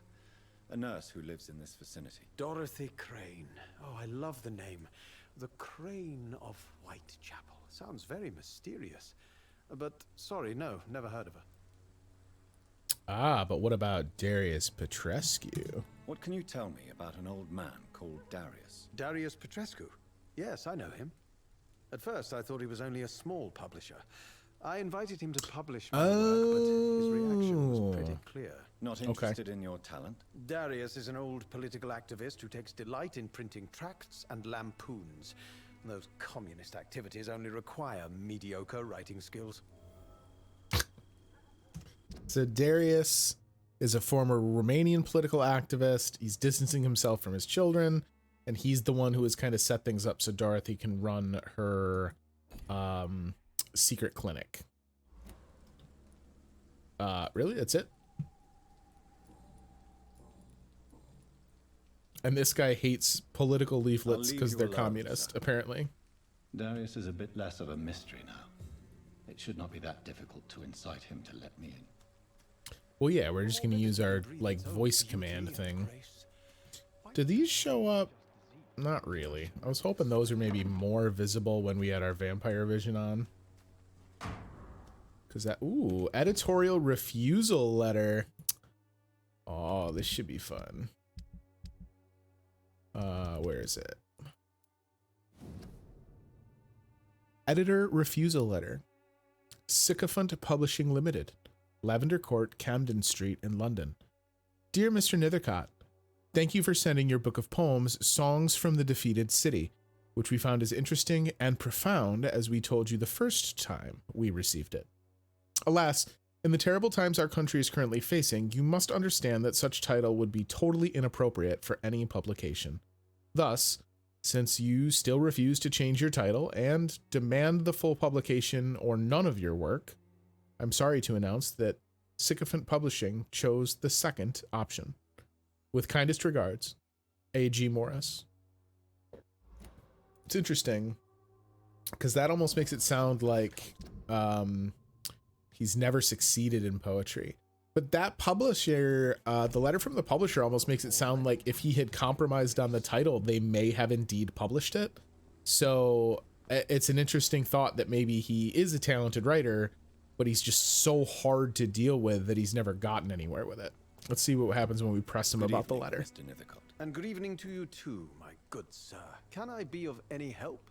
a nurse who lives in this vicinity. Dorothy Crane. Oh, I love the name. The Crane of Whitechapel. Sounds very mysterious. But, sorry, no, never heard of her. Ah, but what about Darius Petrescu? What can you tell me about an old man called Darius? Darius Petrescu. Yes, I know him. At first, I thought he was only a small publisher. I invited him to publish my work, but his reaction was pretty clear. Not interested in your talent? Darius is an old political activist who takes delight in printing tracts and lampoons. Those communist activities only require mediocre writing skills. So Darius is a former Romanian political activist. He's distancing himself from his children, and he's the one who has kind of set things up so Dorothy can run her secret clinic. Really? That's it? And this guy hates political leaflets because they're communist, apparently. Darius is a bit less of a mystery now. It should not be that difficult to incite him to let me in. Well, yeah, we're just going to use our, like, voice command thing. Do these show up? Not really. I was hoping those were maybe more visible when we had our vampire vision on. Because that... Ooh, editorial refusal letter. Oh, this should be fun. Where is it? Editor refusal letter. Sycophant Publishing Limited. Lavender Court, Camden Street in London. Dear Mr. Nethercott, thank you for sending your book of poems, Songs from the Defeated City, which we found as interesting and profound as we told you the first time we received it. Alas, in the terrible times our country is currently facing, you must understand that such title would be totally inappropriate for any publication. Thus, since you still refuse to change your title and demand the full publication or none of your work, I'm sorry to announce that Sycophant Publishing chose the second option. With kindest regards, A.G. Morris. It's interesting, because that almost makes it sound like he's never succeeded in poetry. But that publisher, the letter from the publisher almost makes it sound like if he had compromised on the title, they may have indeed published it. So it's an interesting thought that maybe he is a talented writer, but he's just so hard to deal with that he's never gotten anywhere with it. Let's see what happens when we press him about the letter. Mr. Nethercott. And good evening to you too, my good sir. Can I be of any help?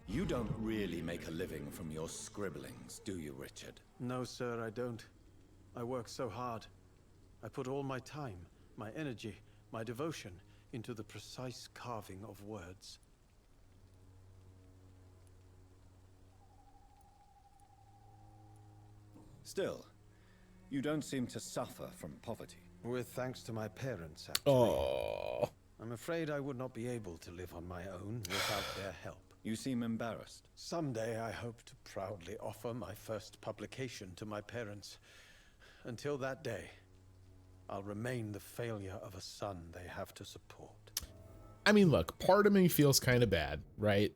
You don't really make a living from your scribblings, do you, Richard? No, sir, I don't. I work so hard. I put all my time, my energy, my devotion into the precise carving of words. Still, you don't seem to suffer from poverty. With thanks to my parents, actually. Oh. I'm afraid I would not be able to live on my own without their help. You seem embarrassed. Someday I hope to proudly offer my first publication to my parents. Until that day, I'll remain the failure of a son they have to support. I mean, look, part of me feels kind of bad, right?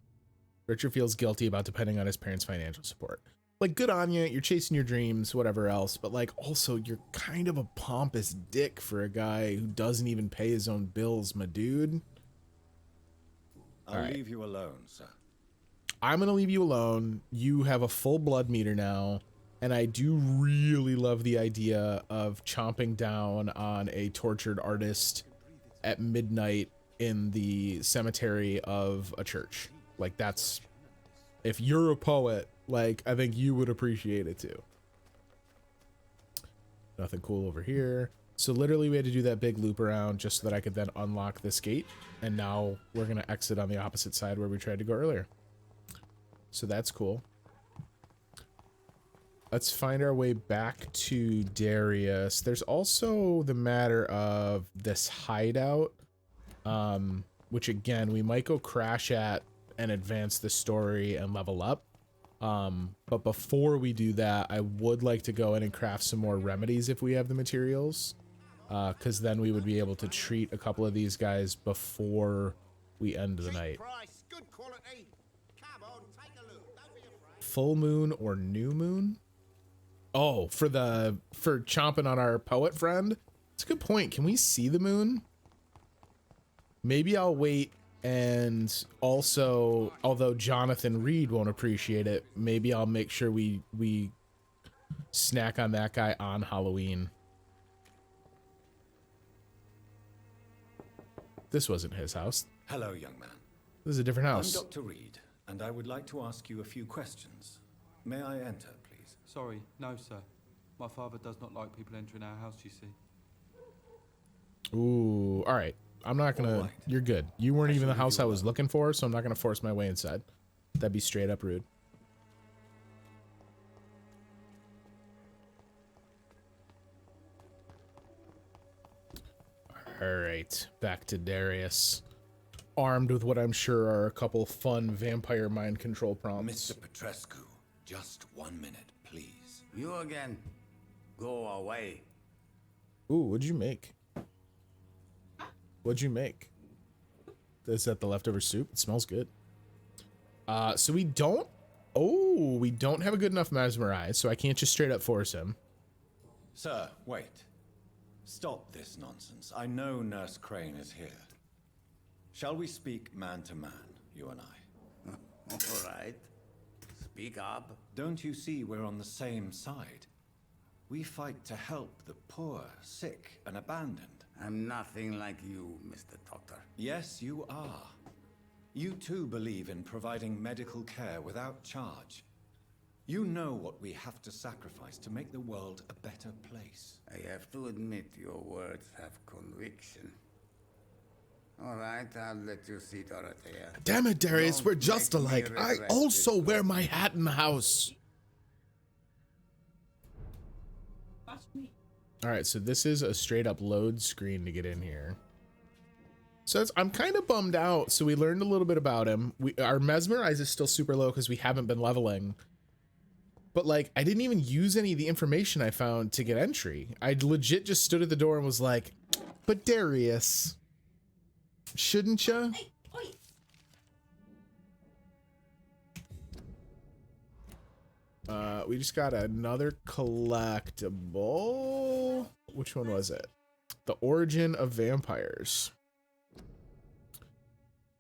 Richard feels guilty about depending on his parents' financial support. Like, good on you, you're chasing your dreams, whatever else, but like, also, you're kind of a pompous dick for a guy who doesn't even pay his own bills, my dude. I'll leave you alone, sir. I'm gonna leave you alone. You have a full blood meter now, and I do really love the idea of chomping down on a tortured artist at midnight in the cemetery of a church. Like, that's... If you're a poet, like, I think you would appreciate it too. Nothing cool over here. So literally we had to do that big loop around just so that I could then unlock this gate. And now we're going to exit on the opposite side where we tried to go earlier. So that's cool. Let's find our way back to Darius. There's also the matter of this hideout, which again, we might go crash at and advance the story and level up. But before we do that, I would like to go in and craft some more remedies if we have the materials. Because then we would be able to treat a couple of these guys before we end the night. Good quality. Come on, take a look. Don't be afraid. Full moon or new moon? Oh, for chomping on our poet friend? It's a good point. Can we see the moon? Maybe I'll wait And also, although Jonathan Reid won't appreciate it, maybe I'll make sure we snack on that guy on Halloween. This wasn't his house. Hello, young man. This is a different house. I'm Dr. Reid, and I would like to ask you a few questions. May I enter, please? Sorry, no, sir. My father does not like people entering our house, you see. Ooh, all right. I'm not gonna. Right. You're good. You weren't I even the shall house leave you I was alone. looking for, so I'm not gonna force my way inside. That'd be straight up rude. All right, back to Darius, armed with what I'm sure are a couple fun vampire mind control prompts. Mr. Petrescu, just 1 minute, please. You again. Go away. Ooh, what'd you make? What'd you make? Is that the leftover soup? It smells good. So we don't... Oh, we don't have a good enough mesmerize, so I can't just straight up force him. Sir, wait. Stop this nonsense. I know Nurse Crane is here. Shall we speak man to man, you and I? All right. Speak up. Don't you see we're on the same side? We fight to help the poor, sick, and abandoned. I'm nothing like you, Mr. Doctor. Yes, you are. You too believe in providing medical care without charge. You know what we have to sacrifice to make the world a better place. I have to admit your words have conviction. All right, I'll let you see Dorothea. Damn it, Darius, Don't we're just make me alike. I regret also this. wear my hat in the house. All right, so this is a straight up load screen to get in here. So I'm kind of bummed out. So we learned a little bit about him. Our mesmerize is still super low because we haven't been leveling. But like, I didn't even use any of the information I found to get entry. I legit just stood at the door and was like, but Darius, shouldn't ya? We just got another collectible. Which one was it? The Origin of Vampires.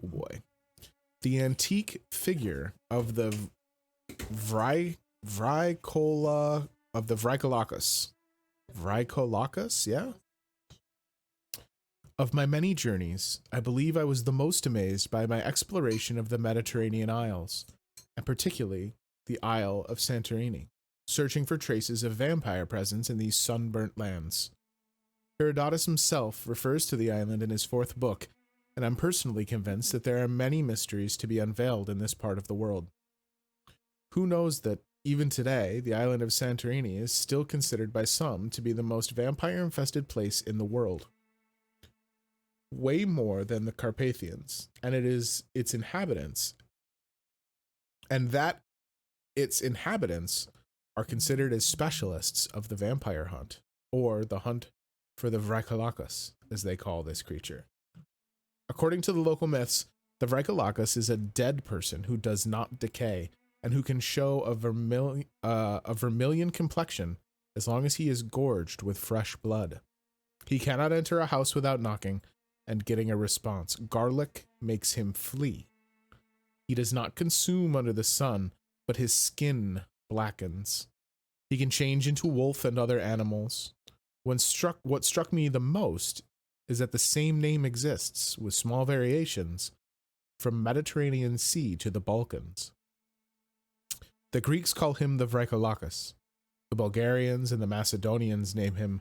Oh boy. The antique figure of the Vricola of the Vricolacus. Vricolacus, yeah? Of my many journeys, I believe I was the most amazed by my exploration of the Mediterranean Isles, and particularly the Isle of Santorini, searching for traces of vampire presence in these sunburnt lands. Herodotus himself refers to the island in his 4th book, and I'm personally convinced that there are many mysteries to be unveiled in this part of the world. Who knows that, even today, the island of Santorini is still considered by some to be the most vampire-infested place in the world. Way more than the Carpathians, and it is its inhabitants, and that its inhabitants are considered as specialists of the vampire hunt, or the hunt for the Vricolacus, as they call this creature. According to the local myths, the Vricolacus is a dead person who does not decay, and who can show a vermilion complexion as long as he is gorged with fresh blood. He cannot enter a house without knocking and getting a response. Garlic makes him flee. He does not consume under the sun, but his skin blackens. He can change into wolf and other animals. What struck me the most is that the same name exists, with small variations, from Mediterranean Sea to the Balkans. The Greeks call him the Vricolacus. The Bulgarians and the Macedonians name him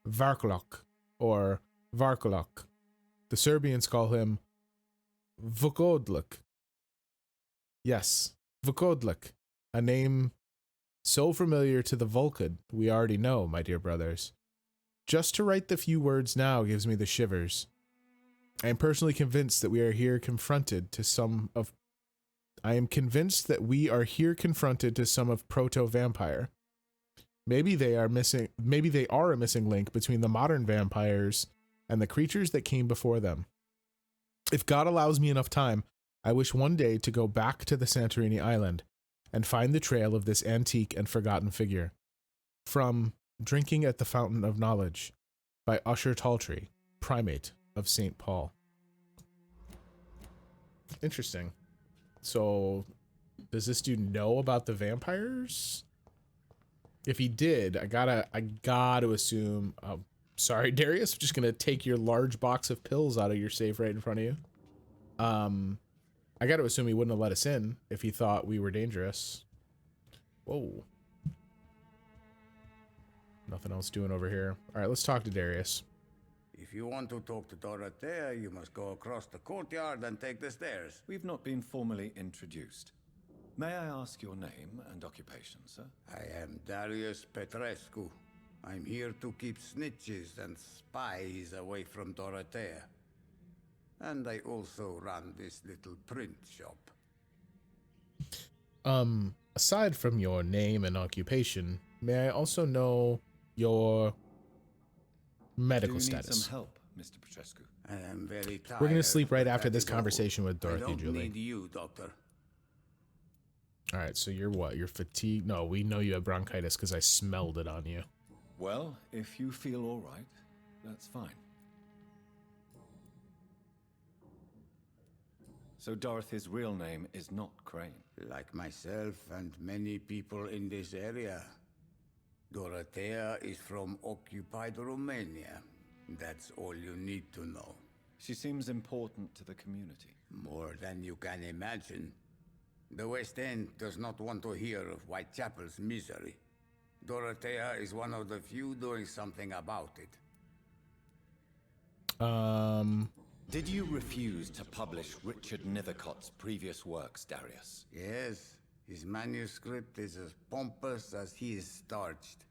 Varklok or Varkolok. The Serbians call him Vukodlik. Yes, Vukodlik, a name so familiar to the Vulkid we already know, my dear brothers. Just to write the few words now gives me the shivers. I am personally convinced that we are here confronted to some of proto-vampire. Maybe they are a missing link between the modern vampires and the creatures that came before them. If God allows me enough time, I wish one day to go back to the Santorini island and find the trail of this antique and forgotten figure. From Drinking at the Fountain of Knowledge by Usher Taltrey, Primate of St. Paul. Interesting. So, does this dude know about the vampires? If he did, I gotta assume. Sorry, Darius. I'm just gonna take your large box of pills out of your safe right in front of you. I gotta assume he wouldn't have let us in if he thought we were dangerous. Whoa. Nothing else doing over here. All right, let's talk to Darius. If you want to talk to Dorothea, you must go across the courtyard and take the stairs. We've not been formally introduced. May I ask your name and occupation, sir? I am Darius Petrescu. I'm here to keep snitches and spies away from Dorothea. And I also run this little print shop. Aside from your name and occupation, may I also know your medical status? Do you need some help, Mr. Petrescu? I am very tired. We're gonna sleep right after this conversation with Dorothy, I don't Julie. need you, Doctor. All right, so you're what? You're fatigued? No, we know you have bronchitis because I smelled it on you. Well, if you feel all right, that's fine. So Dorothy's real name is not Crane. Like myself and many people in this area, Dorothea is from occupied Romania. That's all you need to know. She seems important to the community. More than you can imagine. The West End does not want to hear of Whitechapel's misery. Dorothea is one of the few doing something about it. Did you refuse to publish Richard Nethercott's previous works, Darius? Yes, his manuscript is as pompous as he is starched.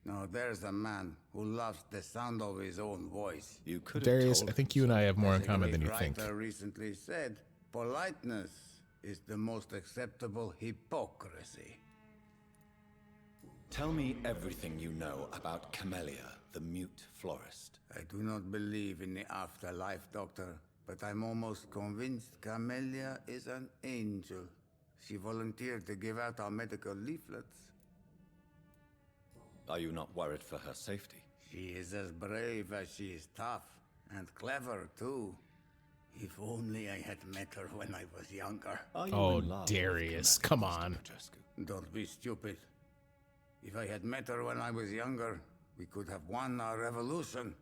Now there's a man who loves the sound of his own voice. You could Darius, have told I think you and I have more in As a common great than you think. writer recently said, politeness is the most acceptable hypocrisy. Tell me everything you know about Camellia, the mute florist. I do not believe in the afterlife, Doctor, but I'm almost convinced Camellia is an angel. She volunteered to give out our medical leaflets. Are you not worried for her safety? She is as brave as she is tough, and clever, too. If only I had met her when I was younger. Oh, Darius, come on. Don't be stupid. If I had met her when I was younger, we could have won our revolution.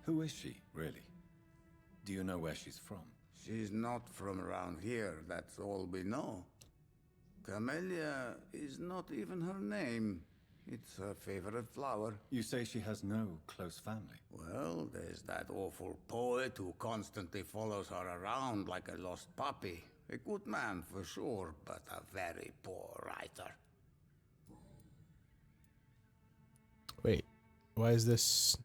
Who is she, really? Do you know where she's from? She's not from around here, that's all we know. Camellia is not even her name. It's her favorite flower. You say she has no close family. Well, there's that awful poet who constantly follows her around like a lost puppy. A good man for sure, but a very poor writer. Wait, why is this?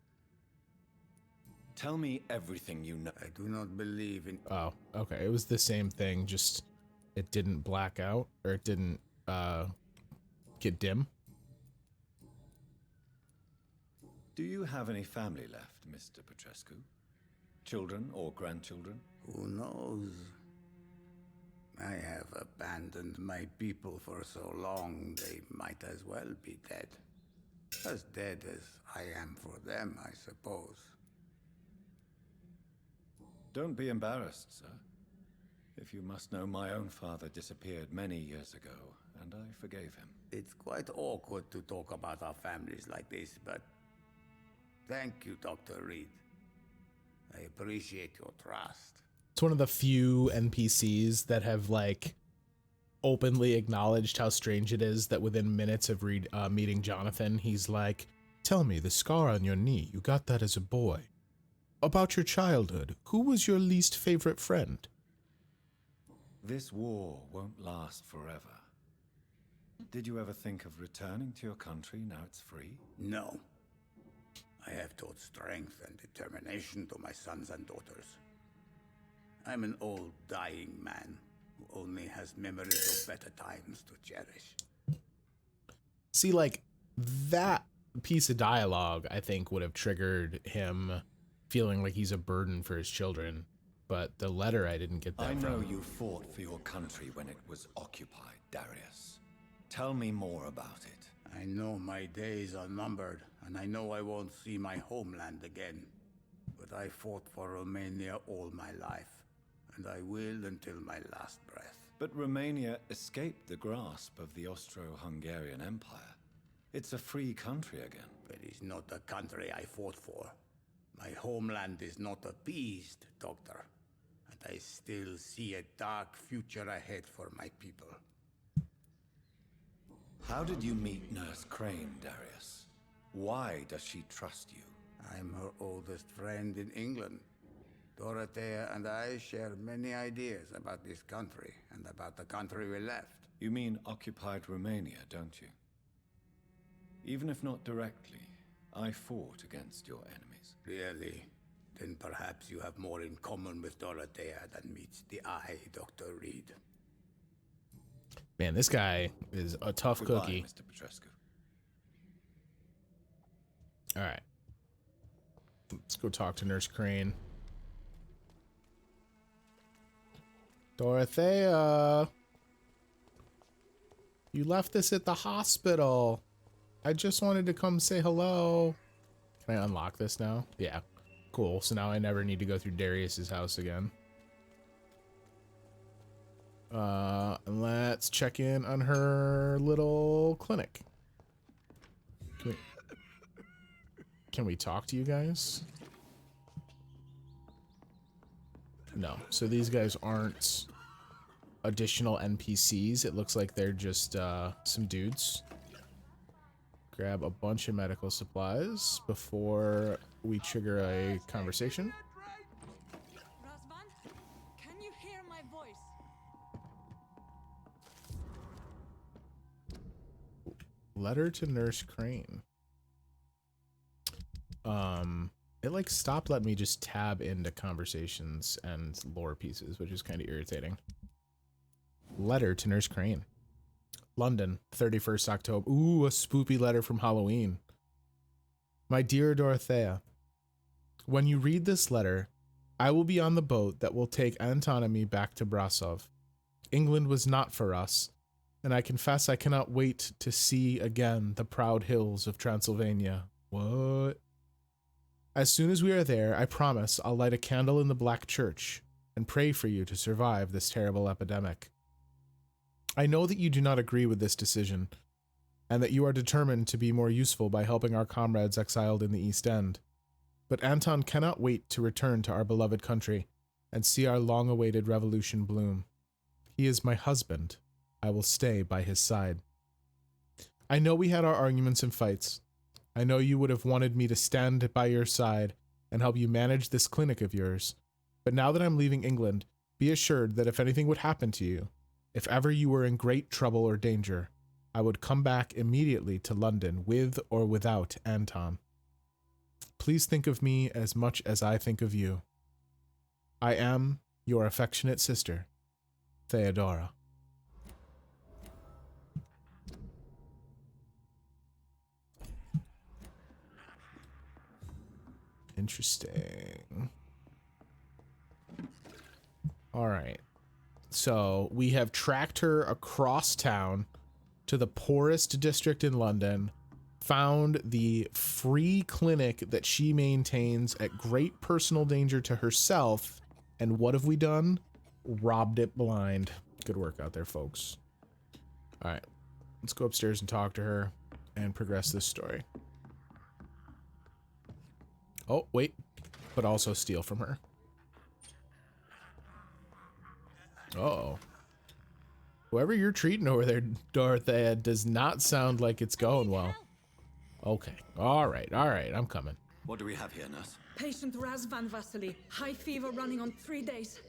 Tell me everything you know. I do not believe in... Oh, okay. It was the same thing, just it didn't black out, or it didn't get dim. Do you have any family left, Mr. Petrescu? Children or grandchildren? Who knows? I have abandoned my people for so long, they might as well be dead. As dead as I am for them, I suppose. Don't be embarrassed, sir. If you must know, my own father disappeared many years ago, and I forgave him. It's quite awkward to talk about our families like this, but thank you, Dr. Reid. I appreciate your trust. It's one of the few NPCs that have, like, openly acknowledged how strange it is that within minutes of meeting Jonathan, he's like, tell me, the scar on your knee, you got that as a boy. About your childhood, who was your least favorite friend? This war won't last forever. Did you ever think of returning to your country now it's free? No. I have taught strength and determination to my sons and daughters. I'm an old, dying man who only has memories of better times to cherish. See, like, that piece of dialogue, I think, would have triggered him feeling like he's a burden for his children. But the letter, I didn't get that I from. know you fought for your country when it was occupied, Darius. Tell me more about it. I know my days are numbered, and I know I won't see my homeland again. But I fought for Romania all my life, and I will until my last breath. But Romania escaped the grasp of the Austro-Hungarian Empire. It's a free country again. It is not a country I fought for. My homeland is not appeased, Doctor. And I still see a dark future ahead for my people. How did you meet Nurse Crane, Darius? Why does she trust you? I'm her oldest friend in England. Dorothea and I share many ideas about this country and about the country we left. You mean occupied Romania, don't you? Even if not directly, I fought against your enemies. Really? Then perhaps you have more in common with Dorothea than meets the eye, Dr. Reid. Man, this guy is a tough Goodbye, cookie. Mr. Petrescu. All right. Let's go talk to Nurse Crane. Dorothea, you left this at the hospital. I just wanted to come say hello. Can I unlock this now? Yeah. Cool. So now I never need to go through Darius's house again. And let's check in on her little clinic. Can we talk to you guys? No. So these guys aren't additional NPCs. It looks like they're just some dudes. Grab a bunch of medical supplies before we trigger a conversation. Razvan, can you hear my voice? Letter to Nurse Crane. It like stopped letting me just tab into conversations and lore pieces, which is kind of irritating. Letter to Nurse Crane. London, 31st October. Ooh, a spoopy letter from Halloween. My dear Dorothea, when you read this letter, I will be on the boat that will take Anton and me back to Brasov. England was not for us, and I confess I cannot wait to see again the proud hills of Transylvania. What? As soon as we are there, I promise I'll light a candle in the Black Church and pray for you to survive this terrible epidemic. I know that you do not agree with this decision, and that you are determined to be more useful by helping our comrades exiled in the East End. But Anton cannot wait to return to our beloved country and see our long-awaited revolution bloom. He is my husband. I will stay by his side. I know we had our arguments and fights. I know you would have wanted me to stand by your side and help you manage this clinic of yours. But now that I'm leaving England, be assured that if anything would happen to you, if ever you were in great trouble or danger, I would come back immediately to London with or without Anton. Please think of me as much as I think of you. I am your affectionate sister, Theodora. Interesting. All right. So we have tracked her across town to the poorest district in London, found the free clinic that she maintains at great personal danger to herself, and what have we done? Robbed it blind. Good work out there, folks. All right. Let's go upstairs and talk to her and progress this story. Oh, wait. But also steal from her. Uh-oh. Whoever you're treating over there, Dorothea, does not sound like it's going well. Okay. All right. I'm coming. What do we have here, nurse? Patient Razvan Vasily, high fever running on 3 days.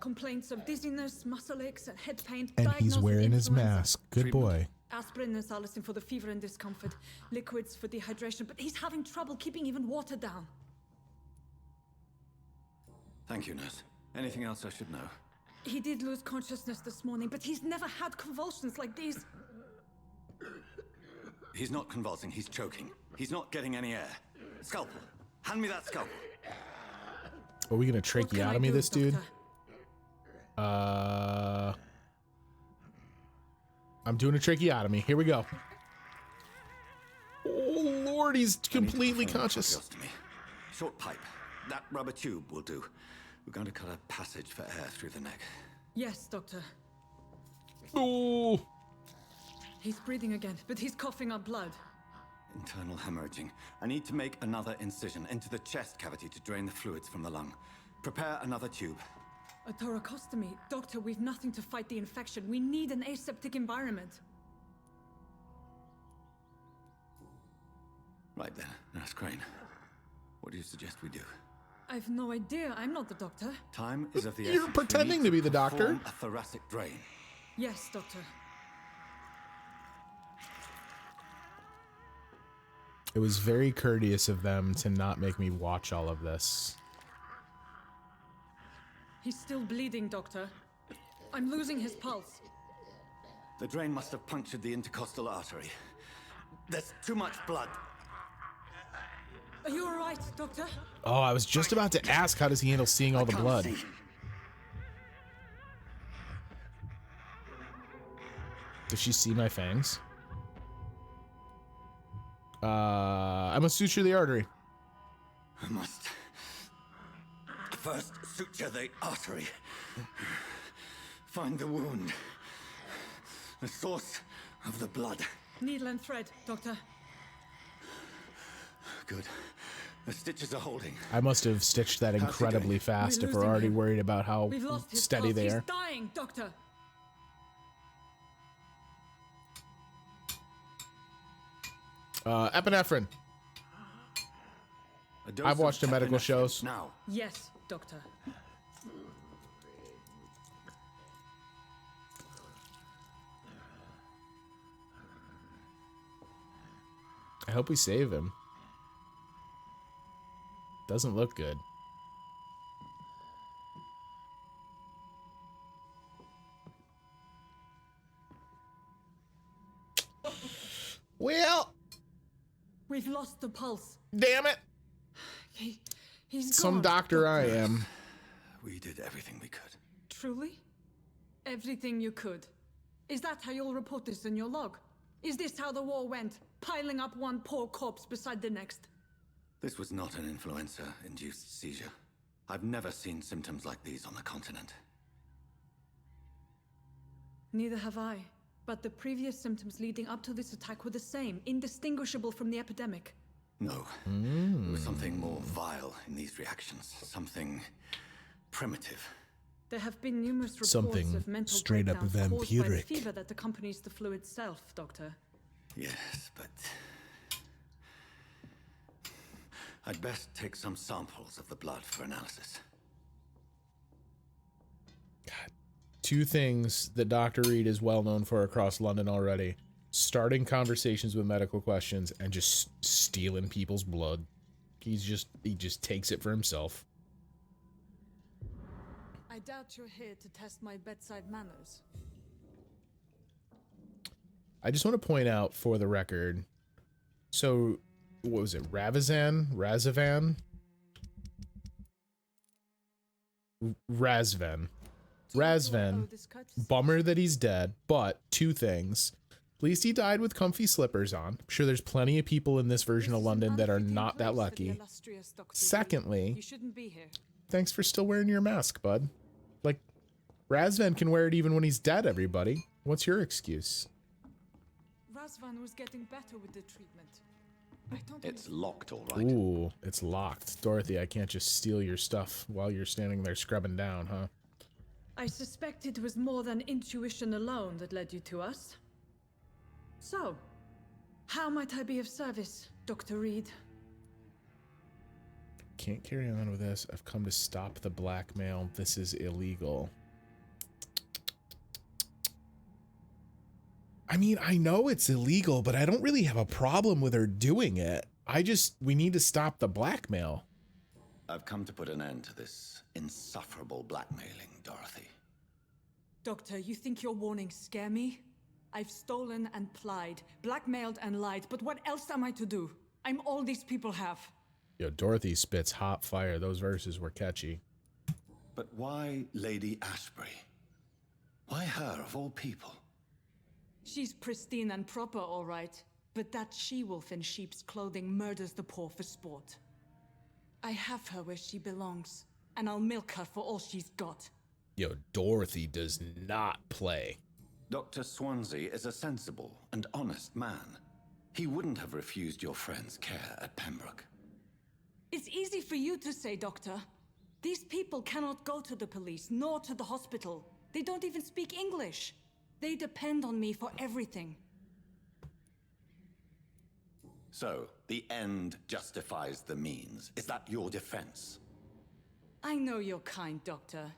Complaints of dizziness, muscle aches, and head pain. And he's Diagnosis wearing his influenza. mask. Good boy. Aspirin and salicin for the fever and discomfort. Liquids for dehydration, but he's having trouble keeping even water down. Thank you, nurse. Anything else I should know? He did lose consciousness this morning, but he's never had convulsions like these. He's not convulsing, he's choking. He's not getting any air. Scalpel. Hand me that scalpel. Are we gonna tracheotomy this dude? Doctor? I'm doing a tracheotomy. Here we go. Oh Lord, he's completely conscious. Short pipe. That rubber tube will do. We're going to cut a passage for air through the neck. Yes, Doctor. Oh. He's breathing again, but he's coughing up blood. Internal hemorrhaging. I need to make another incision into the chest cavity to drain the fluids from the lung. Prepare another tube. A thoracostomy. Doctor, we've nothing to fight the infection. We need an aseptic environment. Right then, Nurse Crane. What do you suggest we do? I've no idea. I'm not the doctor. Time is of the You're essence. pretending to be the doctor. A thoracic drain. Yes, Doctor. It was very courteous of them to not make me watch all of this. He's still bleeding, Doctor. I'm losing his pulse. The drain must have punctured the intercostal artery. There's too much blood. Are you all right, Doctor? Oh, I was just about to ask, how does he handle seeing all the blood? See. Does she see my fangs? I must suture the artery. I must first suture the artery. Find the wound. The source of the blood. Needle and thread, Doctor. Good. The stitches are holding. I must have stitched that incredibly fast if we're already worried about how We've lost his steady pulse. they are. He's dying, Doctor. Epinephrine. I've watched the medical shows. Now. Yes, Doctor. I hope we save him. Doesn't look good. Well, we've lost the pulse. Damn it. He's some gone, doctor I am. We did everything we could. Truly? Everything you could. Is that how you'll report this in your log? Is this how the war went? Piling up one poor corpse beside the next? This was not an influenza-induced seizure. I've never seen symptoms like these on the continent. Neither have I. But the previous symptoms leading up to this attack were the same, indistinguishable from the epidemic. No. There was something more vile in these reactions. Something primitive. There have been numerous reports Something of mental straight up breakdowns caused by the vampiric. fever that accompanies the flu itself, Doctor. Yes, but I'd best take some samples of the blood for analysis. Two things that Dr. Reid is well known for across London already. Starting conversations with medical questions and just stealing people's blood. He just takes it for himself. I doubt you're here to test my bedside manners. I just want to point out for the record. So, what was it? Razvan? Razvan. Bummer that he's dead, but two things. At least he died with comfy slippers on. I'm sure there's plenty of people in this version of London that are not that lucky. Secondly, you shouldn't be here. Thanks for still wearing your mask, bud. Like, Razvan can wear it even when he's dead, everybody. What's your excuse? Razvan was getting better with the treatment. It's locked, all right. Ooh, it's locked. Dorothy, I can't just steal your stuff while you're standing there scrubbing down, huh? I suspect it was more than intuition alone that led you to us. So, how might I be of service, Dr. Reid? Can't carry on with this. I've come to stop the blackmail. This is illegal. I mean, I know it's illegal, but I don't really have a problem with her doing it. We need to stop the blackmail. I've come to put an end to this insufferable blackmailing, Dorothy. Doctor, you think your warnings scare me? I've stolen and plied, blackmailed and lied, but what else am I to do? I'm all these people have. Yo, Dorothy spits hot fire. Those verses were catchy. But why Lady Ashbury? Why her, of all people? She's pristine and proper, all right. But that she-wolf in sheep's clothing murders the poor for sport. I have her where she belongs. and I'll milk her for all she's got. Yo, Dorothy does not play. Dr. Swansea is a sensible and honest man. He wouldn't have refused your friend's care at Pembroke. It's easy for you to say, Doctor. These people cannot go to the police, nor to the hospital. They don't even speak English. They depend on me for everything. So, the end justifies the means. Is that your defense? I know you're kind, Doctor.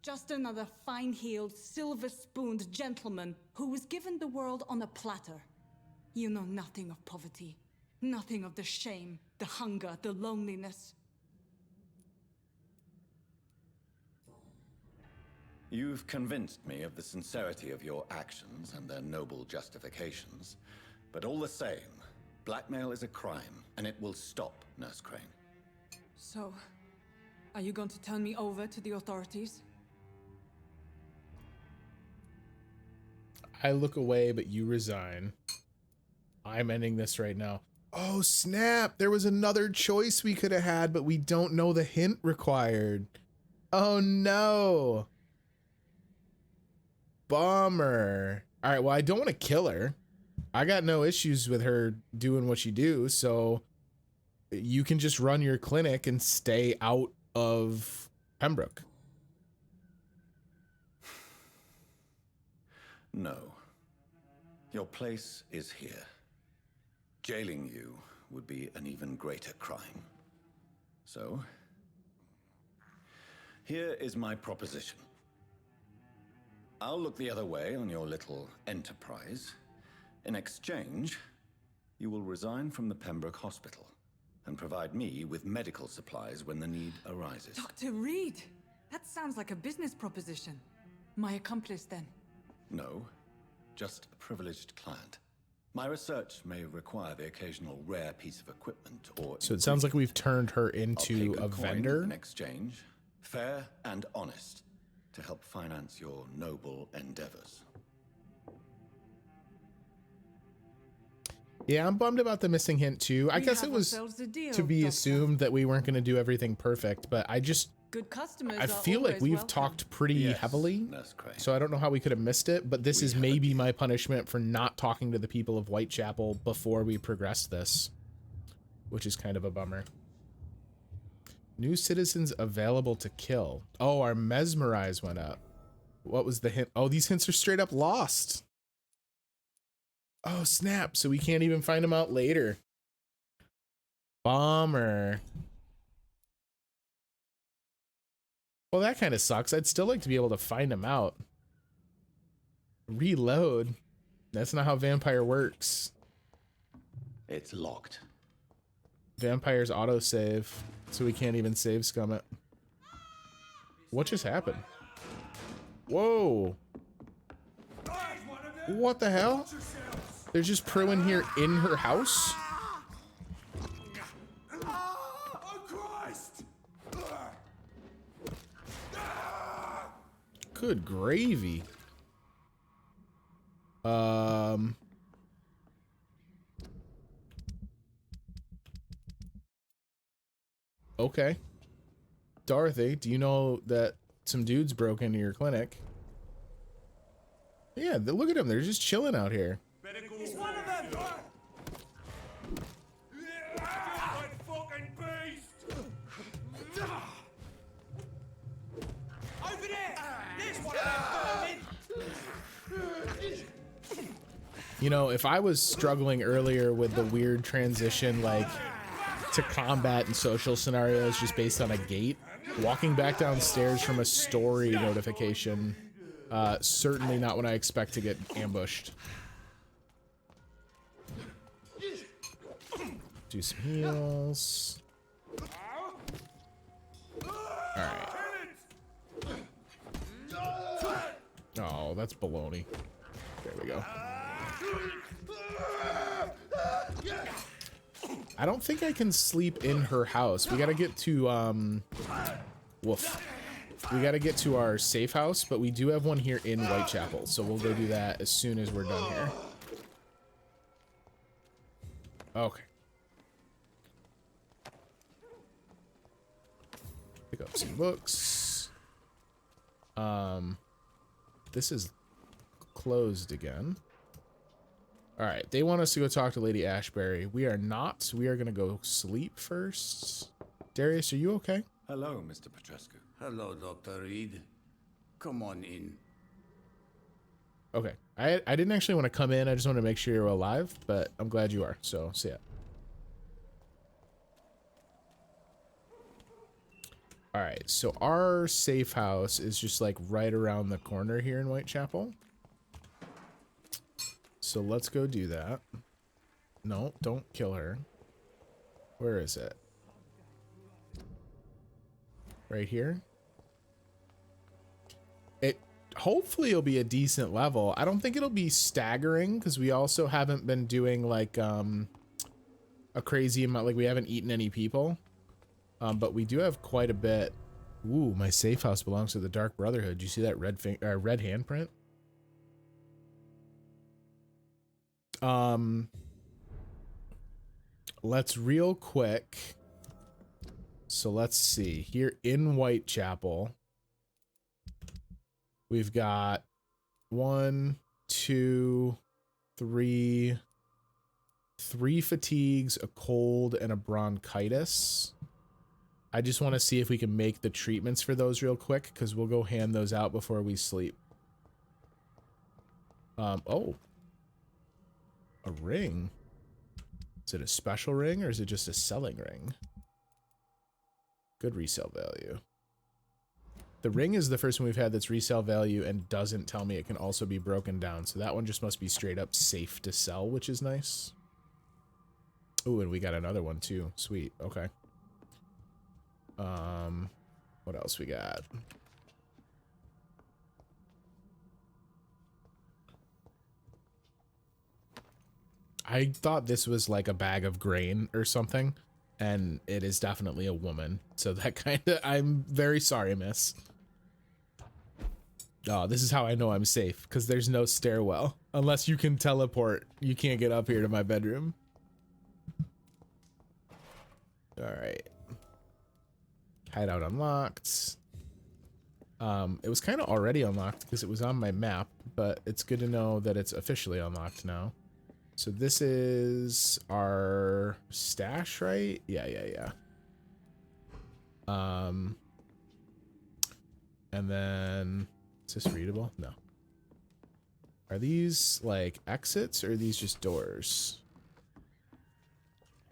Just another fine-heeled, silver-spooned gentleman who was given the world on a platter. You know nothing of poverty. Nothing of the shame, the hunger, the loneliness. You've convinced me of the sincerity of your actions and their noble justifications. But all the same, blackmail is a crime, and it will stop, Nurse Crane. So, are you going to turn me over to the authorities? I look away, but you resign. I'm ending this right now. Oh, snap. There was another choice we could have had, but we don't know the hint required. Oh, no. Bummer. All right, well, I don't want to kill her. I got no issues with her doing what she do, so you can just run your clinic and stay out of Pembroke. No. Your place is here. Jailing you would be an even greater crime. So, here is my proposition. I'll look the other way on your little enterprise. In exchange, you will resign from the Pembroke Hospital and provide me with medical supplies when the need arises. Dr. Reid! That sounds like a business proposition. My accomplice, then? No, just a privileged client. My research may require the occasional rare piece of equipment or... So it sounds like we've turned her into a vendor. In exchange, fair and honest, to help finance your noble endeavors. Yeah, I'm bummed about the missing hint too. I guess it was to be assumed that we weren't going to do everything perfect, but I just... Good customers I feel like we've talked pretty heavily, so I don't know how we could have missed it, but this is maybe my punishment for not talking to the people of Whitechapel before we progress this, which is kind of a bummer. New citizens available to kill. Oh, our mesmerize went up. What was the hint? Oh, these hints are straight up lost. Oh, snap. So we can't even find them out later. Bummer. Well, that kind of sucks. I'd still like to be able to find them out. Reload. That's not how Vampyr works. It's locked. Vampyr's autosave, so we can't even save scum it. What just happened? Whoa. What the hell? There's just Pro in here in her house? Good gravy. Okay. Dorothy, do you know that some dudes broke into your clinic? Yeah, look at them. They're just chilling out here. It's one of them! Over there! There's one of them! You know, if I was struggling earlier with the weird transition, like, to combat and social scenarios just based on a gate, walking back downstairs from a story notification, certainly not when I expect to get ambushed. Do some heals. Alright. Oh, that's baloney. There we go. I don't think I can sleep in her house. We gotta get to, woof. We gotta get to our safe house, but we do have one here in Whitechapel, so we'll go do that as soon as we're done here. Okay. Pick up some books. This is closed again. All right, they want us to go talk to Lady Ashbury. We are not. We are going to go sleep first. Darius, are you okay? Hello, Mr. Petrescu. Hello, Dr. Reid. Come on in. Okay. I didn't actually want to come in. I just want to make sure you're alive, but I'm glad you are. So, see ya. All right. So our safe house is just like right around the corner here in Whitechapel. So let's go do that. No, don't kill her. Where is it? Right here? Hopefully it'll be a decent level. I don't think it'll be staggering because we also haven't been doing like a crazy amount, like we haven't eaten any people. But we do have quite a bit. Ooh, my safe house belongs to the Dark Brotherhood. Do you see that red handprint? Let's real quick. So let's see here in Whitechapel. We've got 1, 2, 3 fatigues, a cold, and a bronchitis. I just want to see if we can make the treatments for those real quick, because we'll go hand those out before we sleep. Oh. A ring. Is it a special ring, or is it just a selling ring? Good resale value. The ring is the first one we've had that's resale value and doesn't tell me it can also be broken down. So that one just must be straight up safe to sell, which is nice. Ooh, and we got another one too. Sweet. Okay. What else we got? I thought this was like a bag of grain or something, and it is definitely a woman. So that kind of, I'm very sorry, miss. Oh, this is how I know I'm safe, because there's no stairwell. Unless you can teleport, you can't get up here to my bedroom. All right. Hideout unlocked. It was kind of already unlocked because it was on my map, but it's good to know that it's officially unlocked now. So this is our stash, right? Yeah. And then, is this readable? No. Are these like exits or are these just doors?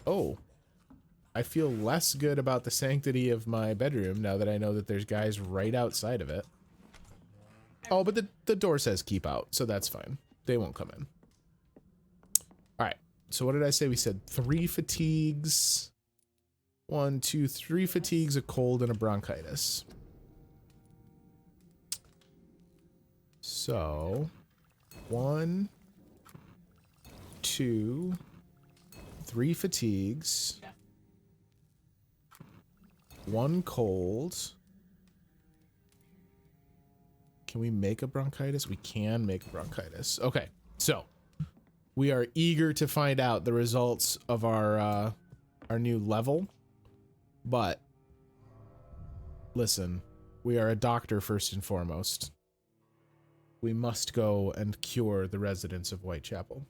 Oh. I feel less good about the sanctity of my bedroom now that I know that there's guys right outside of it. Oh, but the door says keep out, so that's fine. They won't come in. All right. So what did I say? We said 3 fatigues. 1, 2, 3 fatigues, a cold, and a bronchitis. So 1, 2, 3 fatigues. 1 cold. Can we make a bronchitis? We can make bronchitis. Okay, so we are eager to find out the results of our new level. But listen, we are a doctor first and foremost. We must go and cure the residents of Whitechapel.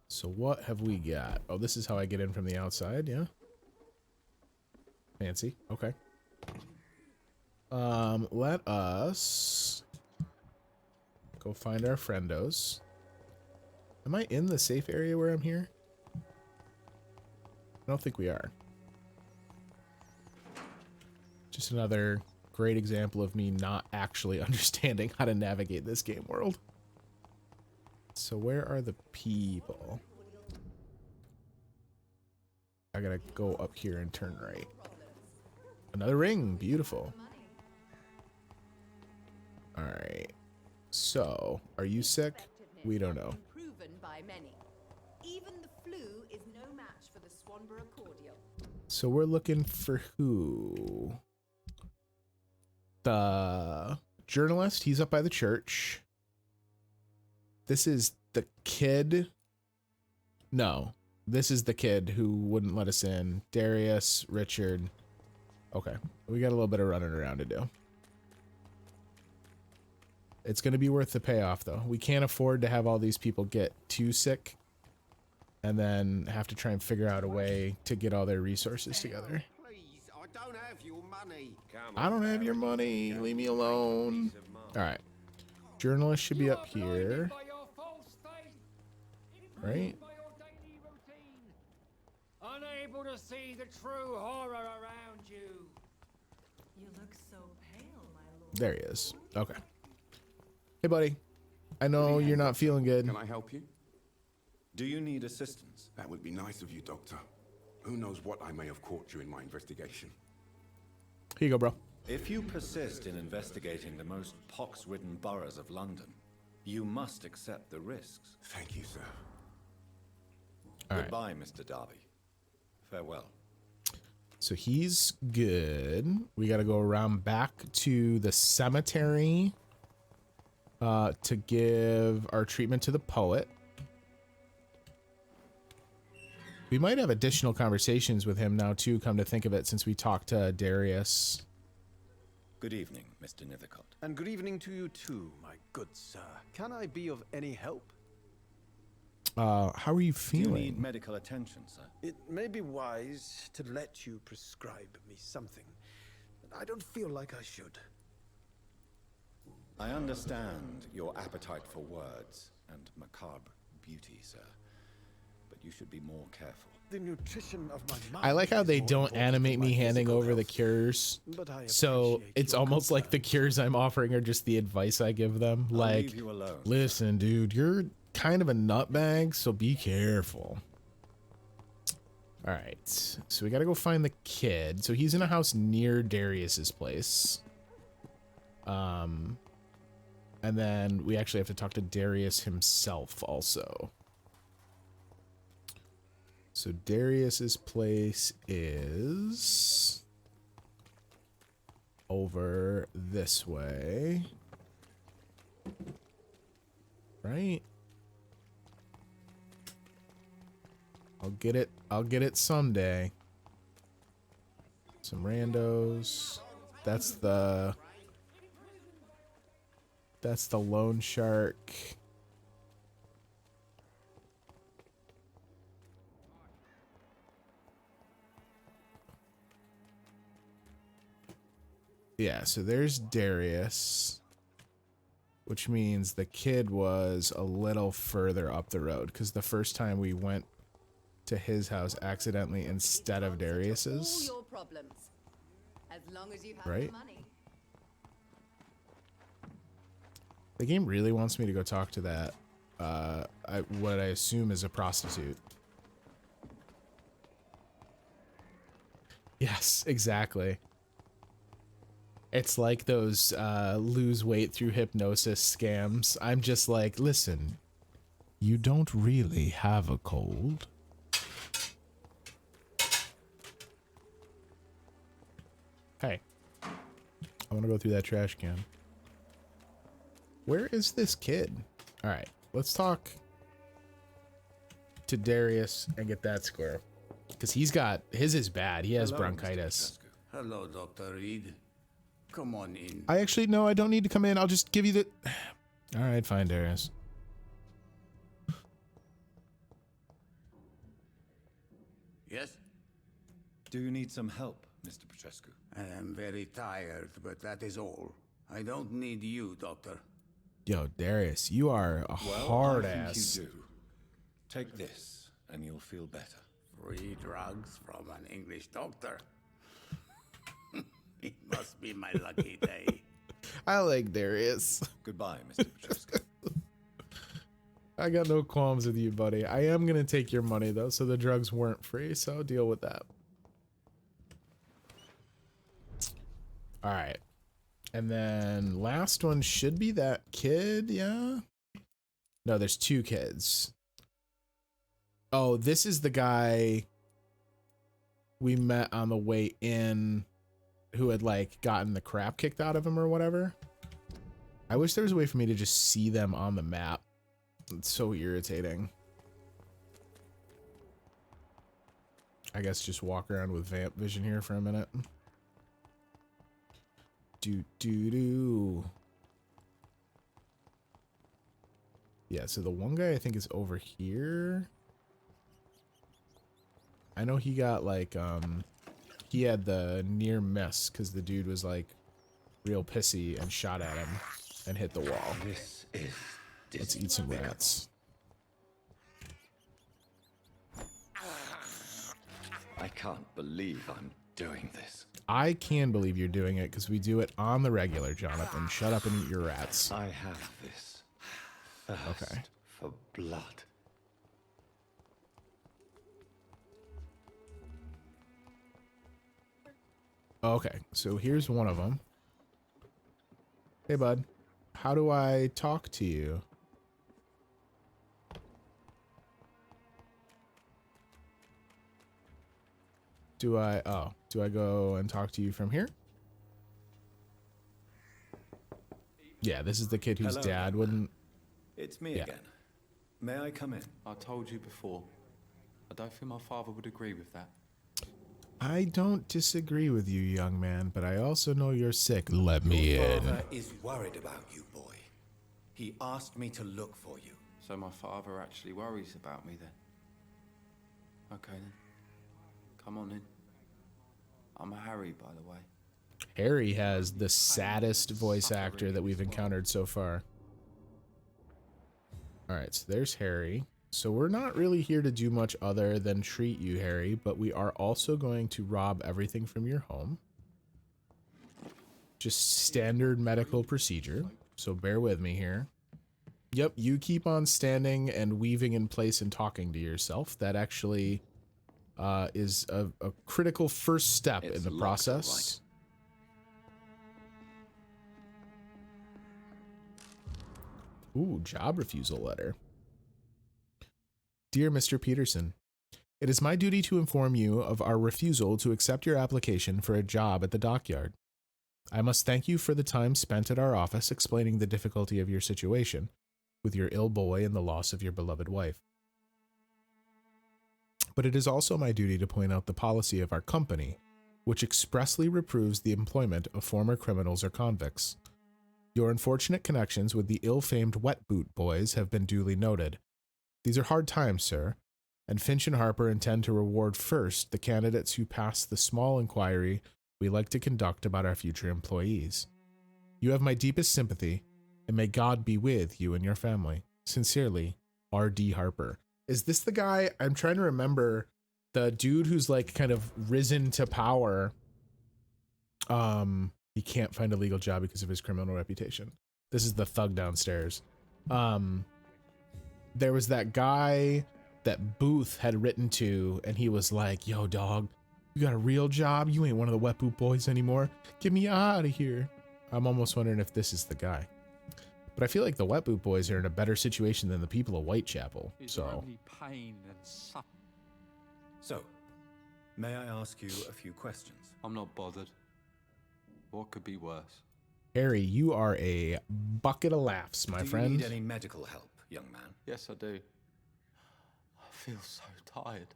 So what have we got? Oh, this is how I get in from the outside, yeah? Fancy. Okay. Let us go find our friendos. Am I in the safe area where I'm here? I don't think we are. Just another great example of me not actually understanding how to navigate this game world. So where are the people? I gotta go up here and turn right. Another ring. Beautiful. All right. So, are you sick? We don't know. Proven by many. Even the flu is no match for the Swanborough cordial. So we're looking for who? The journalist. He's up by the church. This is the kid. No, this is the kid who wouldn't let us in. Darius, Richard. Okay, we got a little bit of running around to do. It's going to be worth the payoff, though. We can't afford to have all these people get too sick and then have to try and figure out a way to get all their resources together. Please, I don't have your money. I don't have your money. Leave me alone. All right. Journalist should be up here. Right? Unable to see the true horror around you. You look so pale, my lord. There he is. Okay. Hey, buddy. I know you're not feeling good. Can I help you? Do you need assistance? That would be nice of you, Doctor. Who knows what I may have caught during my investigation. Here you go, bro. If you persist in investigating the most pox-ridden boroughs of London, you must accept the risks. Thank you, sir. All right. Goodbye, Mr. Darby. Farewell. So he's good. We got to go around back to the cemetery to give our treatment to the poet. We might have additional conversations with him now, too, come to think of it, since we talked to Darius. Good evening, Mr. Nethercott. And good evening to you too, my good sir. Can I be of any help? How are you Do feeling? you need medical attention, sir? It may be wise to let you prescribe me something. I don't feel like I should. I understand your appetite for words and macabre beauty, sir. But you should be more careful. The nutrition of my mind. I like how is they more don't important animate to my me handing physical over the health. cures. But I So appreciate it's your almost like the concern. cures I'm offering are just the advice I give them. I'll Like, leave you alone. listen, dude, you're kind of a nutbag, so be careful. All right, so we got to go find the kid. So he's in a house near Darius's place. And then we actually have to talk to Darius himself also. So Darius's place is over this way. Right? I'll get it someday. Some randos. That's the loan shark. Yeah, so there's Darius, which means the kid was a little further up the road because the first time we went to his house accidentally instead of Darius's. All your problems. As long as you have Right? the money. The game really wants me to go talk to that, what I assume is a prostitute. Yes, exactly. It's like those lose weight through hypnosis scams. I'm just like, listen, you don't really have a cold. Hey, I want to go through that trash can. Where is this kid? All right, let's talk to Darius and get that square. Because his is bad. He has Hello, Mr. bronchitis. Hello, Dr. Reid. Come on in. I actually, no, I don't need to come in. I'll just give you the... All right, fine, Darius. Yes? Do you need some help, Mr. Petrescu? I am very tired, but that is all. I don't need you, Doctor. Yo, Darius, you are a Well, hard I think ass. you do. Take this, and you'll feel better. Free drugs from an English doctor. It must be my lucky day. I like Darius. Goodbye, Mr. Petrescu. I got no qualms with you, buddy. I am going to take your money, though, so the drugs weren't free, so deal with that. All right. And then last one should be that kid, yeah? No, there's two kids. Oh, this is the guy we met on the way in who had, like, gotten the crap kicked out of him or whatever. I wish there was a way for me to just see them on the map. It's so irritating. I guess just walk around with vamp vision here for a minute. Do. Yeah, so the one guy I think is over here. I know he got like, he had the near miss because the dude was like real pissy and shot at him and hit the wall. This is Let's eat some rats. I can't believe I'm doing this. I can believe you're doing it because we do it on the regular, Jonathan. Shut up and eat your rats. I have this thirst for blood. Okay, so here's one of them. Hey, bud. How do I talk to you? Do I go and talk to you from here? Yeah, this is the kid whose Hello, dad wouldn't... It's me Yeah. again. May I come in? I told you before. I don't think my father would agree with that. I don't disagree with you, young man, but I also know you're sick. Let me Your in. father is worried about you, boy. He asked me to look for you. So my father actually worries about me then? Okay then. Come on in. I'm Harry, by the way. Harry has the saddest voice actor that we've encountered so far. Alright, so there's Harry. So we're not really here to do much other than treat you, Harry, but we are also going to rob everything from your home. Just standard medical procedure, so bear with me here. Yep, you keep on standing and weaving in place and talking to yourself. That actually is a critical first step in the process. Ooh, job refusal letter. Dear Mr. Peterson, it is my duty to inform you of our refusal to accept your application for a job at the dockyard. I must thank you for the time spent at our office explaining the difficulty of your situation, with your ill boy and the loss of your beloved wife. But it is also my duty to point out the policy of our company, which expressly reproves the employment of former criminals or convicts. Your unfortunate connections with the ill-famed Wet Boot boys have been duly noted. These are hard times, sir, and Finch and Harper intend to reward first the candidates who pass the small inquiry we like to conduct about our future employees. You have my deepest sympathy, and may God be with you and your family. Sincerely, R.D. Harper. Is this the guy? I'm trying to remember the dude who's like kind of risen to power. He can't find a legal job because of his criminal reputation. This is the thug downstairs. There was that guy that Booth had written to, and he was like, yo, dog, you got a real job? You ain't one of the Wet Boot boys anymore. Get me out of here. I'm almost wondering if this is the guy. But I feel like the Wet Boot boys are in a better situation than the people of Whitechapel. So, Pain and suffering. So, may I ask you a few questions? I'm not bothered. What could be worse? Harry, you are a bucket of laughs, my friend. Do you need any medical help, young man? Yes, I do. I feel so tired.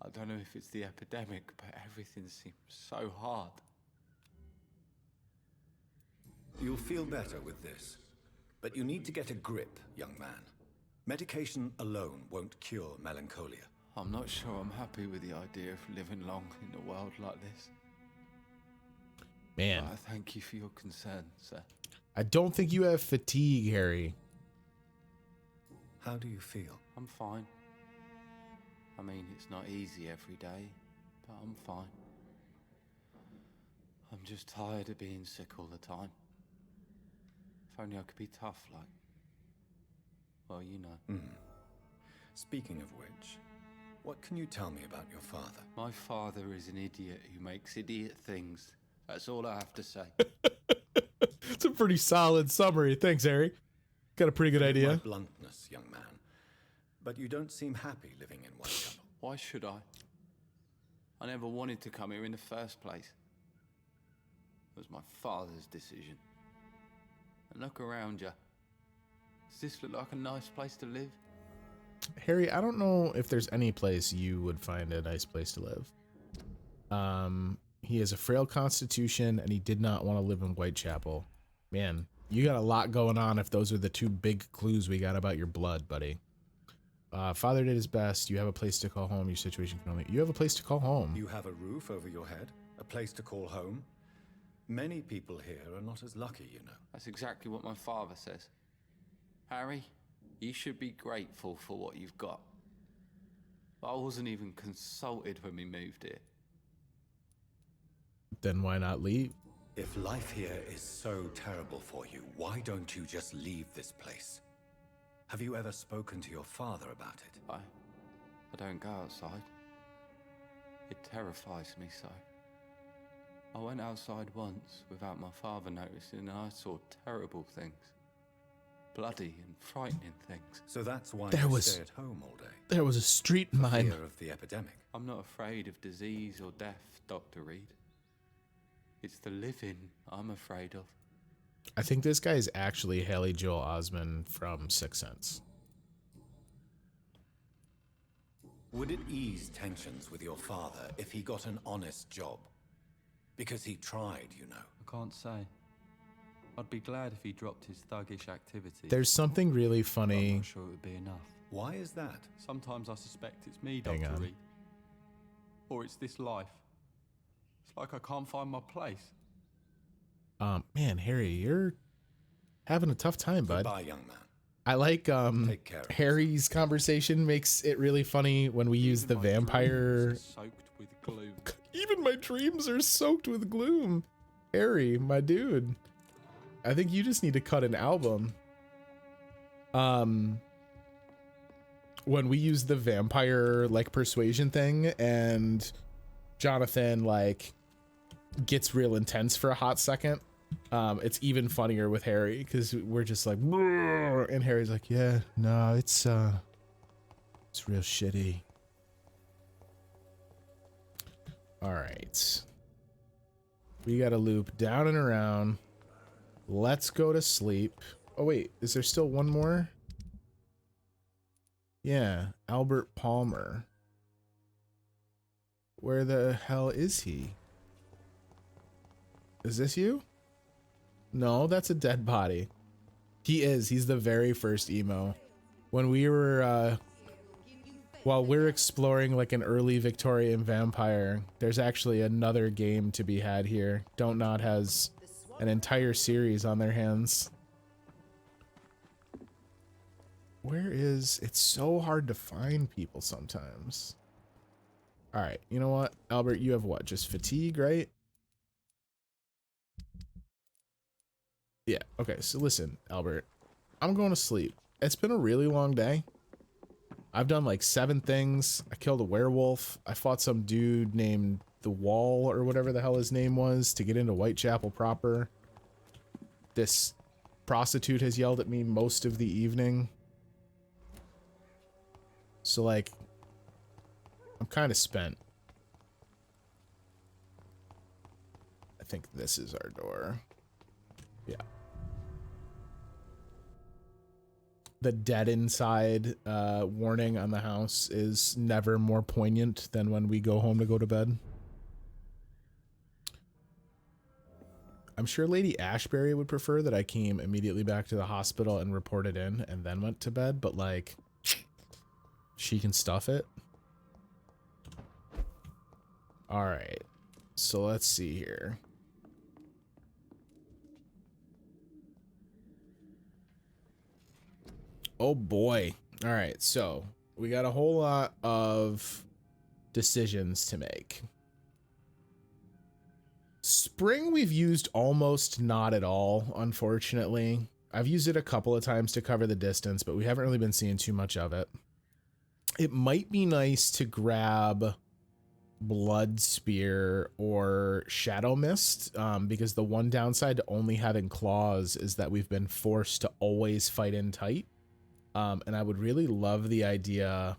I don't know if it's the epidemic, but everything seems so hard. You'll feel better with this. But you need to get a grip, young man. Medication alone won't cure melancholia. I'm not sure I'm happy with the idea of living long in a world like this. Man. But I thank you for your concern, sir. I don't think you have fatigue, Harry. How do you feel? I'm fine. I mean, it's not easy every day, but I'm fine. I'm just tired of being sick all the time. If only I could be tough, like... Well, you know. Speaking of which, what can you tell me about your father? My father is an idiot who makes idiot things. That's all I have to say. It's a pretty solid summary. Thanks, Harry. Got a pretty good idea. My bluntness, young man. But you don't seem happy living in Whitechapel. Why should I? I never wanted to come here in the first place. It was my father's decision. And look around you. Does this look like a nice place to live? Harry, I don't know if there's any place you would find a nice place to live. He has a frail constitution and he did not want to live in Whitechapel. Man, you got a lot going on if those are the two big clues we got about your blood, buddy. Father did his best. You have a place to call home. Your situation can only... You have a place to call home. You have a roof over your head, a place to call home. Many people here are not as lucky, you know. That's exactly what my father says. Harry, you should be grateful for what you've got. I wasn't even consulted when we moved here. Then why not leave? If life here is so terrible for you, why don't you just leave this place? Have you ever spoken to your father about it? I don't go outside. It terrifies me so. I went outside once without my father noticing and I saw terrible things. Bloody and frightening things. So that's why There you was- stay at home all day? There was a street mine. Fear of the epidemic? I'm not afraid of disease or death, Dr. Reid. It's the living I'm afraid of. I think this guy is actually Haley Joel Osment from Sixth Sense. Would it ease tensions with your father if he got an honest job? Because he tried, you know. I can't say. I'd be glad if he dropped his thuggish activity. There's something really I'm funny. not sure it would be enough. Why is that? Sometimes I suspect it's me, Hang Dr. on. Reid. Or it's this life. It's like I can't find my place. Man, Harry, you're having a tough time, bud. Goodbye, young man. I like Take care of Harry's conversation makes it really funny when we use the vampire. Soaked with glue. Even my dreams are soaked with gloom. Harry, my dude. I think you just need to cut an album. When we use the vampire like persuasion thing and Jonathan like gets real intense for a hot second. It's even funnier with Harry because we're just like, "Brr," and Harry's like, yeah, no, it's real shitty. All right. We got to loop down and around. Let's go to sleep. Oh, wait, is there still one more? Yeah, Albert Palmer. Where the hell is he? Is this you? No, that's a dead body. He is. He's the very first emo. When we were, while we're exploring like an early Victorian vampire, there's actually another game to be had here. Don't Nod has an entire series on their hands. Where is... It's so hard to find people sometimes. All right, you know what? Albert, you have what? Just fatigue, right? Yeah, okay, so listen, Albert. I'm going to sleep. It's been a really long day. I've done like 7 things. I killed a werewolf. I fought some dude named The Wall or whatever the hell his name was to get into Whitechapel proper. This prostitute has yelled at me most of the evening. So like, I'm kind of spent. I think this is our door. Yeah. The dead inside warning on the house is never more poignant than when we go home to go to bed. I'm sure Lady Ashbury would prefer that I came immediately back to the hospital and reported in and then went to bed, but like, she can stuff it. All right, so let's see here. Oh boy. All right, so we got a whole lot of decisions to make. Spring we've used almost not at all, unfortunately. I've used it a couple of times to cover the distance, but we haven't really been seeing too much of it. It might be nice to grab Blood Spear or Shadow Mist, because the one downside to only having claws is that we've been forced to always fight in tight. And I would really love the idea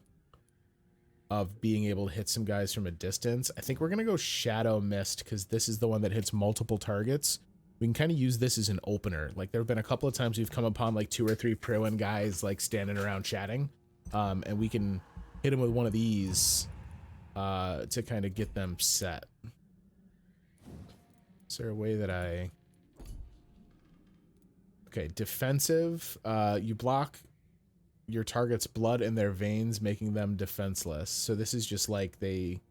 of being able to hit some guys from a distance. I think we're going to go Shadow Mist because this is the one that hits multiple targets. we can kind of use this as an opener. Like, there have been a couple of times we've come upon like 2 or 3 Priwen guys like standing around chatting, and we can hit them with one of these to kind of get them set. Is there a way that I... Okay, defensive. You block your target's blood in their veins, making them defenseless. So this is just like they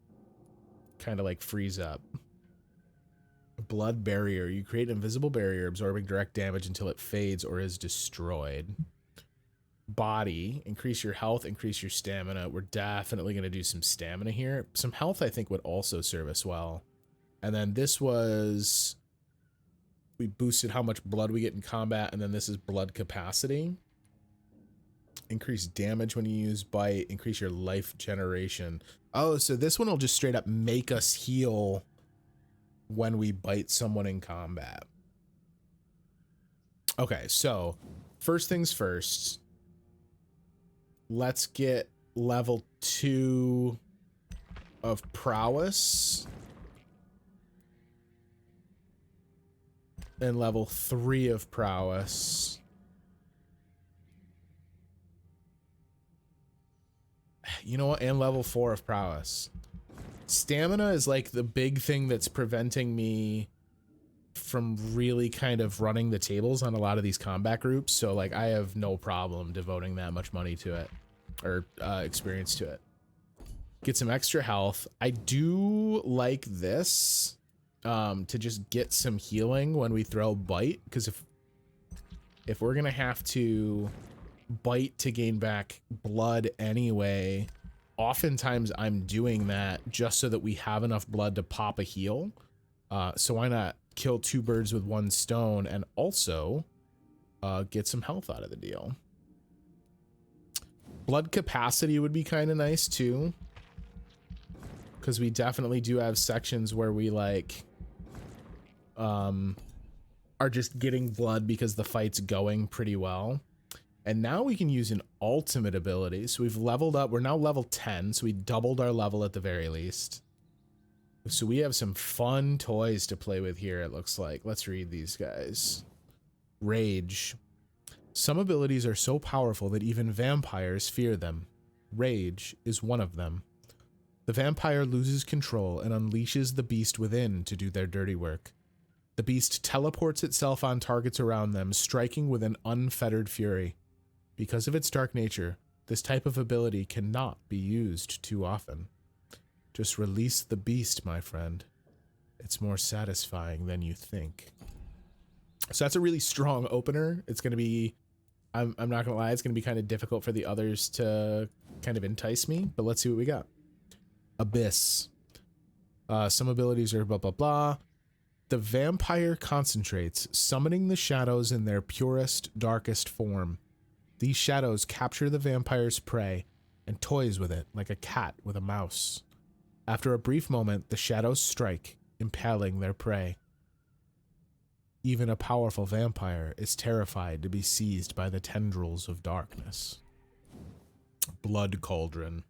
kind of like freeze up. Blood barrier. You create an invisible barrier absorbing direct damage until it fades or is destroyed. Body. Increase your health, increase your stamina. We're definitely going to do some stamina here. Some health I think would also serve us well. And then this was... We boosted how much blood we get in combat, and then this is blood capacity. Increase damage when you use bite. Increase your life generation. Oh, so this one will just straight up make us heal when we bite someone in combat. Okay, so first things first. Let's get level 2 of prowess. And level 3 of prowess. You know what? And level 4 of prowess. Stamina is like the big thing that's preventing me from really kind of running the tables on a lot of these combat groups. So like I have no problem devoting that much money to it, or experience to it. Get some extra health. I do like this. To just get some healing when we throw bite, because if we're gonna have to bite to gain back blood anyway, oftentimes I'm doing that just so that we have enough blood to pop a heal. So why not kill 2 birds with 1 stone and also get some health out of the deal. Blood capacity would be kind of nice too, because we definitely do have sections where we like are just getting blood because the fight's going pretty well. And now we can use an ultimate ability. So we've leveled up. We're now level 10, so we doubled our level at the very least. So we have some fun toys to play with here, it looks like. Let's read these guys. Rage. Some abilities are so powerful that even vampires fear them. Rage is one of them. The vampire loses control and unleashes the beast within to do their dirty work. The beast teleports itself on targets around them, striking with an unfettered fury. Because of its dark nature, this type of ability cannot be used too often. Just release the beast, my friend. It's more satisfying than you think. So that's a really strong opener. It's going to be, I'm not going to lie, it's going to be kind of difficult for the others to kind of entice me, but let's see what we got. Abyss. Some abilities are blah, blah, blah. The vampire concentrates, summoning the shadows in their purest, darkest form. These shadows capture the vampire's prey and toys with it like a cat with a mouse. After a brief moment, the shadows strike, impaling their prey. Even a powerful vampire is terrified to be seized by the tendrils of darkness. Blood Cauldron.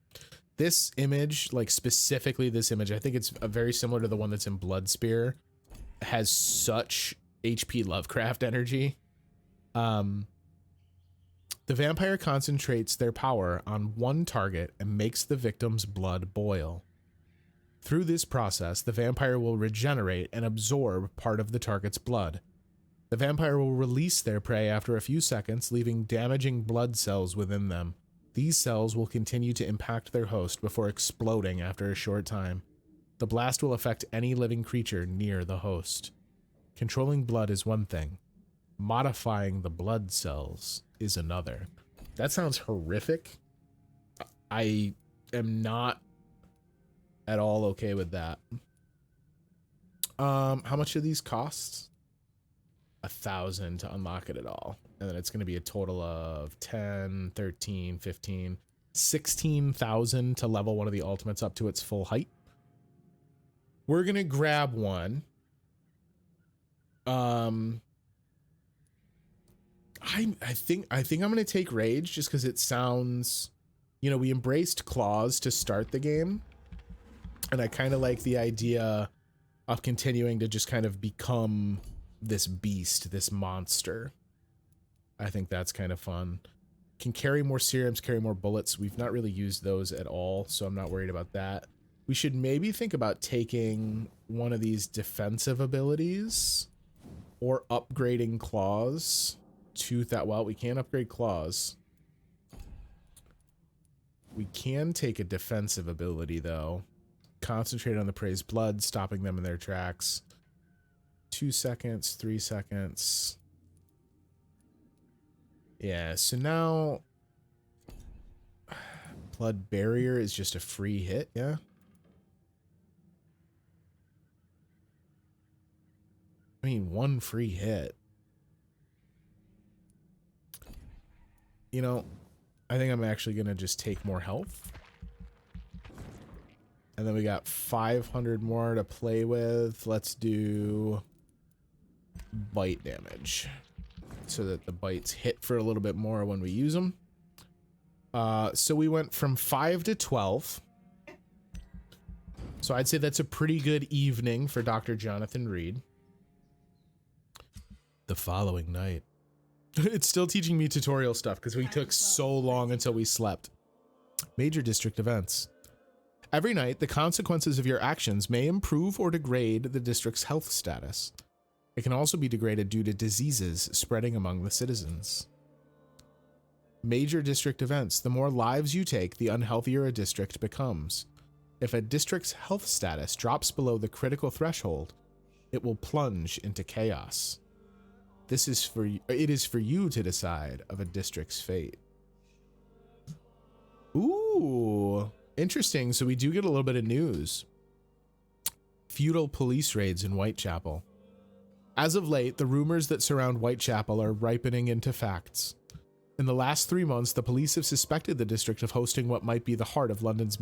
This image, like specifically this image, I think it's very similar to the one that's in Blood Spear, has such HP Lovecraft energy. The vampire concentrates their power on one target and makes the victim's blood boil. Through this process, the vampire will regenerate and absorb part of the target's blood. The vampire will release their prey after a few seconds, leaving damaging blood cells within them. These cells will continue to impact their host before exploding after a short time. The blast will affect any living creature near the host. Controlling blood is one thing. Modifying the blood cells is another. That sounds horrific. I am not at all okay with that. How much do these cost? 1,000 to unlock it at all. And then it's going to be a total of 10, 13, 15, 16,000 to level one of the ultimates up to its full height. We're going to grab one. I think I'm going to take Rage just because it sounds, you know, we embraced claws to start the game. And I kind of like the idea of continuing to just kind of become this beast, this monster. I think that's kind of fun. Can carry more serums, carry more bullets. We've not really used those at all, so I'm not worried about that. We should maybe think about taking one of these defensive abilities or upgrading claws to that. Well, we can't upgrade claws. We can take a defensive ability, though. Concentrate on the prey's blood, stopping them in their tracks. 2 seconds, 3 seconds. Yeah, so now blood barrier is just a free hit, yeah? I mean, one free hit. You know, I think I'm actually going to just take more health. And then we got 500 more to play with. Let's do bite damage so that the bites hit for a little bit more when we use them. So we went from 5 to 12. So I'd say that's a pretty good evening for Dr. Jonathan Reid. The following night. It's still teaching me tutorial stuff because we took so long until we slept. Major district events. Every night, the consequences of your actions may improve or degrade the district's health status. It can also be degraded due to diseases spreading among the citizens. Major district events. The more lives you take, the unhealthier a district becomes. If a district's health status drops below the critical threshold, it will plunge into chaos. It is for you to decide of a district's fate. Ooh, interesting. So we do get a little bit of news. Feudal police raids in Whitechapel. As of late, the rumors that surround Whitechapel are ripening into facts. In the last 3 months, the police have suspected the district of hosting what might be the heart of London's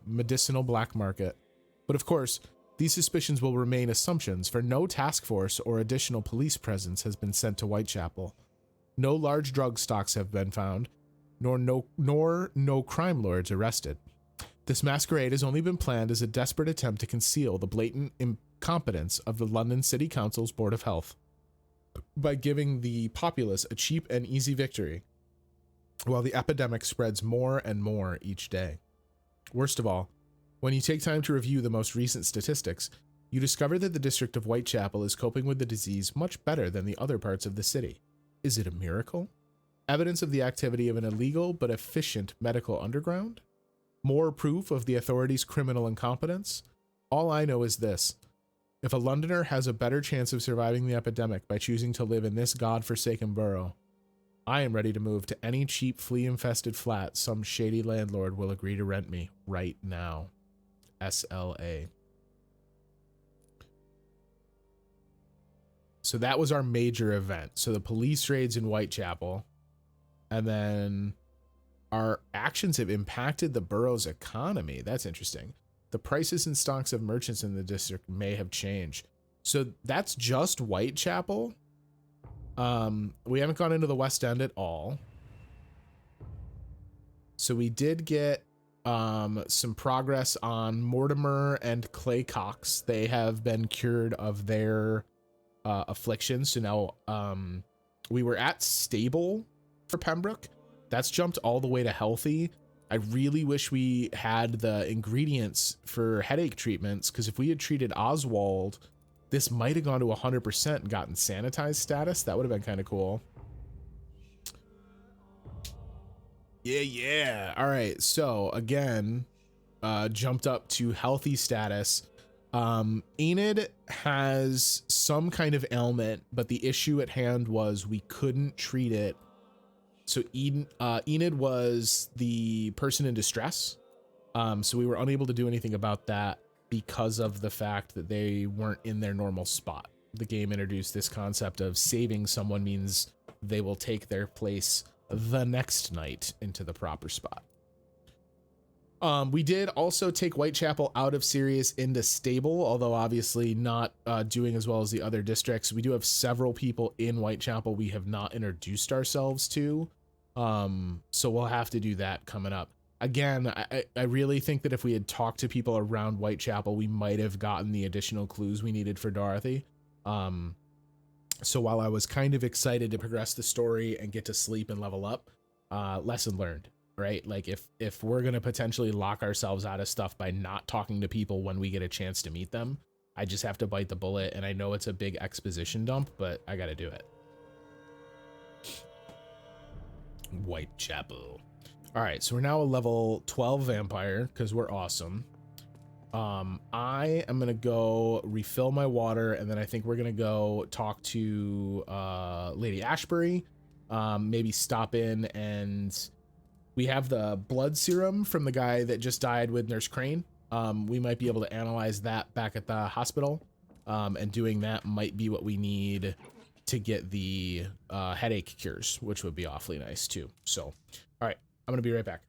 medicinal black market. But of course, these suspicions will remain assumptions, for no task force or additional police presence has been sent to Whitechapel. No large drug stocks have been found, nor no crime lords arrested. This masquerade has only been planned as a desperate attempt to conceal the blatant incompetence of the London City Council's Board of Health by giving the populace a cheap and easy victory, while the epidemic spreads more and more each day. Worst of all, when you take time to review the most recent statistics, you discover that the district of Whitechapel is coping with the disease much better than the other parts of the city. Is it a miracle? Evidence of the activity of an illegal but efficient medical underground? More proof of the authorities' criminal incompetence? All I know is this. If a Londoner has a better chance of surviving the epidemic by choosing to live in this god-forsaken borough, I am ready to move to any cheap flea-infested flat some shady landlord will agree to rent me right now. SLA. So that was our major event. So the police raids in Whitechapel, and then our actions have impacted the borough's economy. That's interesting. The prices and stocks of merchants in the district may have changed. So that's just Whitechapel. We haven't gone into the West End at all. So we did get some progress on Mortimer and Clay Cox. They have been cured of their affliction. So now we were at stable for Pembroke. That's jumped all the way to healthy. I really wish we had the ingredients for headache treatments, because if we had treated Oswald, this might have gone to 100% and gotten sanitized status. That would have been kind of cool. Yeah. All right. So again, jumped up to healthy status. Enid has some kind of ailment, but the issue at hand was we couldn't treat it. So Enid was the person in distress. So we were unable to do anything about that because of the fact that they weren't in their normal spot. The game introduced this concept of saving someone means they will take their place the next night into the proper spot. We did also take Whitechapel out of serious into stable, although obviously not doing as well as the other districts. We do have several people in Whitechapel we have not introduced ourselves to. So we'll have to do that coming up. Again, I really think that if we had talked to people around Whitechapel, we might have gotten the additional clues we needed for Dorothy. So while I was kind of excited to progress the story and get to sleep and level up, lesson learned, right? Like if we're going to potentially lock ourselves out of stuff by not talking to people when we get a chance to meet them, I just have to bite the bullet. And I know it's a big exposition dump, but I got to do it. Whitechapel. All right, so we're now a level 12 vampire because we're awesome. I am gonna go refill my water, and then I think we're gonna go talk to Lady Ashbury. Maybe stop in, and we have the blood serum from the guy that just died with Nurse Crane. We might be able to analyze that back at the hospital, and doing that might be what we need to get the headache cures, which would be awfully nice too. So, all right, I'm gonna be right back.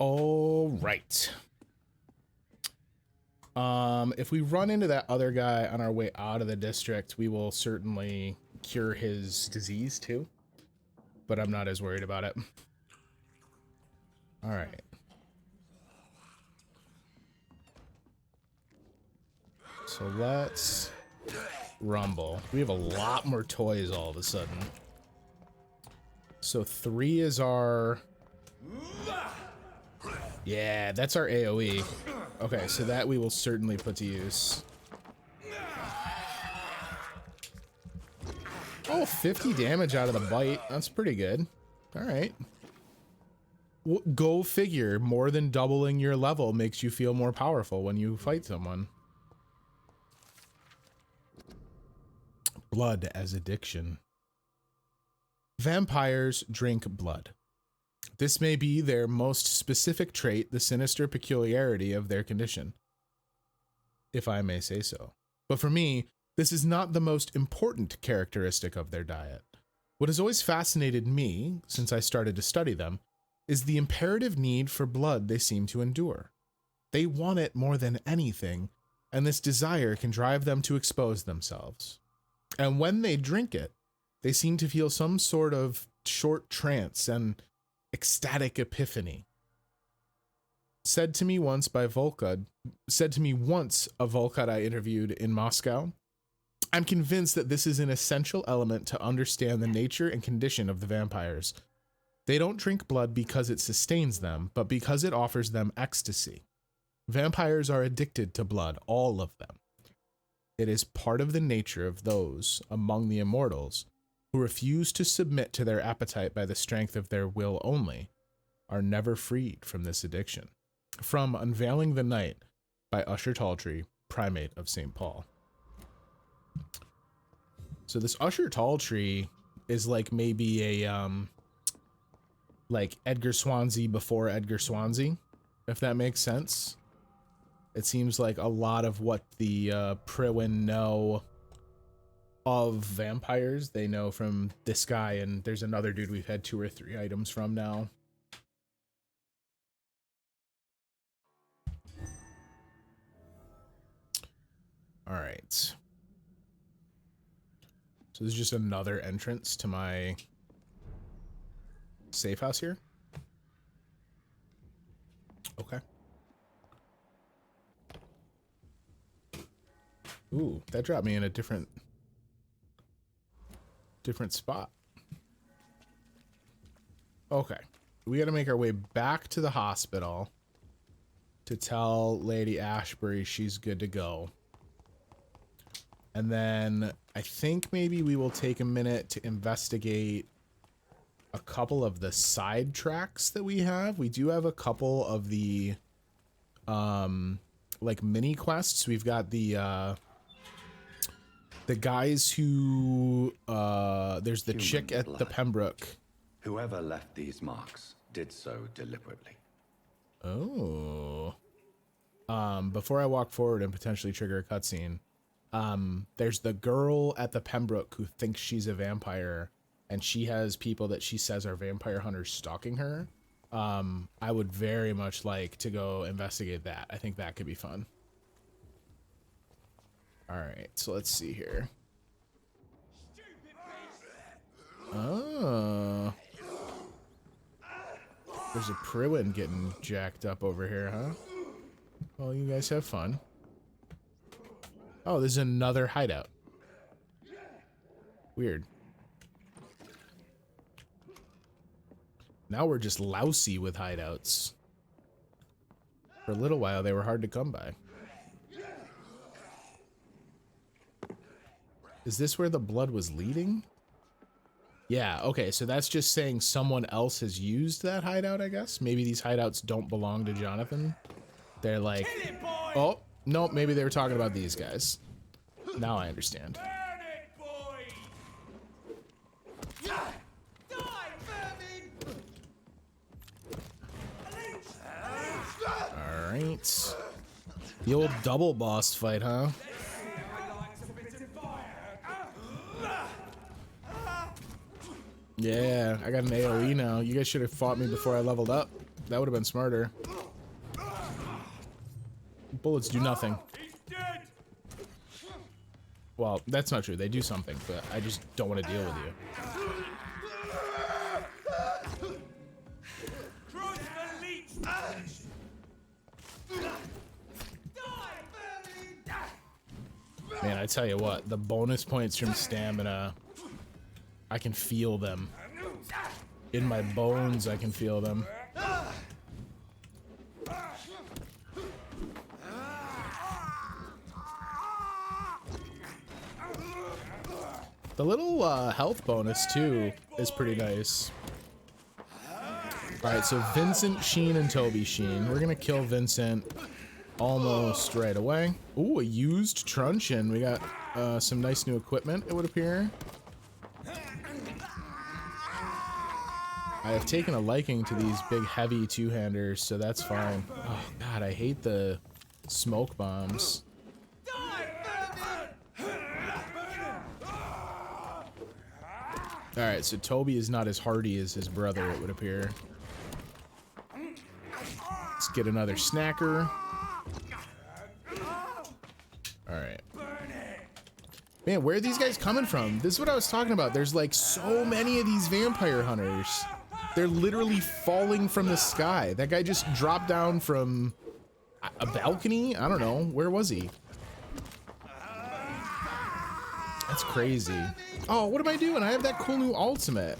All right. If we run into that other guy on our way out of the district, we will certainly cure his disease too. But I'm not as worried about it. All right. So let's rumble. We have a lot more toys all of a sudden. So 3 is our... Yeah, that's our AoE. Okay, so that we will certainly put to use. Oh, 50 damage out of the bite. That's pretty good. All right. Go figure. More than doubling your level makes you feel more powerful when you fight someone. Blood as addiction. Vampires drink blood. This may be their most specific trait, the sinister peculiarity of their condition, if I may say so. But for me, This is not the most important characteristic of their diet. What has always fascinated me, since I started to study them, is the imperative need for blood they seem to endure. They want it more than anything, and this desire can drive them to expose themselves. And when they drink it, they seem to feel some sort of short trance and ecstatic epiphany. Said to me once a Volkad I interviewed in Moscow, I'm convinced that this is an essential element to understand the nature and condition of the vampires. They don't drink blood because it sustains them, but because it offers them ecstasy. Vampires are addicted to blood, all of them. It is part of the nature of those among the immortals who refuse to submit to their appetite by the strength of their will only, are never freed from this addiction. From Unveiling the Night by Usher Talltree, Primate of St. Paul. So this Usher Talltree is like maybe a like Edgar Swansea before Edgar Swansea, if that makes sense. It seems like a lot of what the Priwen know of vampires, they know from this guy, and there's another dude we've had 2 or 3 items from now. All right. So this is just another entrance to my safe house here. Okay. Ooh, that dropped me in a different spot. Okay. We got to make our way back to the hospital to tell Lady Ashbury she's good to go. And then I think maybe we will take a minute to investigate a couple of the side tracks that we have. We do have a couple of the like mini quests. We've got the guys who there's the Human chick at the blood. Pembroke. Whoever left these marks did so deliberately. Oh. Before I walk forward and potentially trigger a cutscene, there's the girl at the Pembroke who thinks she's a vampire, and she has people that she says are vampire hunters stalking her. I would very much like to go investigate that. I think that could be fun. All right, so let's see here. Oh. There's a Priwen getting jacked up over here, huh? Well, you guys have fun. Oh, there's another hideout. Weird. Now we're just lousy with hideouts. For a little while, they were hard to come by. Is this where the blood was leading? Yeah, okay, so that's just saying someone else has used that hideout, I guess? Maybe these hideouts don't belong to Jonathan. They're like, oh, no, maybe they were talking about these guys. Now I understand. Alright. The old double boss fight, huh? Yeah, I got an AoE now. You guys should have fought me before I leveled up. That would have been smarter. Bullets do nothing. Well, that's not true. They do something, but I just don't want to deal with you. Man, I tell you what, the bonus points from stamina, I can feel them. In my bones, I can feel them. The little health bonus, too, is pretty nice. Alright, so Vincent, Sheen, and Toby Sheen. We're gonna kill Vincent almost right away. Ooh, a used truncheon. We got some nice new equipment, it would appear. I have taken a liking to these big, heavy two-handers, so that's fine. Oh, God, I hate the smoke bombs. All right, so Toby is not as hardy as his brother, it would appear. Let's get another snacker. All right. Man, where are these guys coming from? This is what I was talking about. There's like so many of these vampire hunters. They're literally falling from the sky. That guy just dropped down from a balcony? I don't know. Where was he? That's crazy. Oh, what am I doing? I have that cool new ultimate.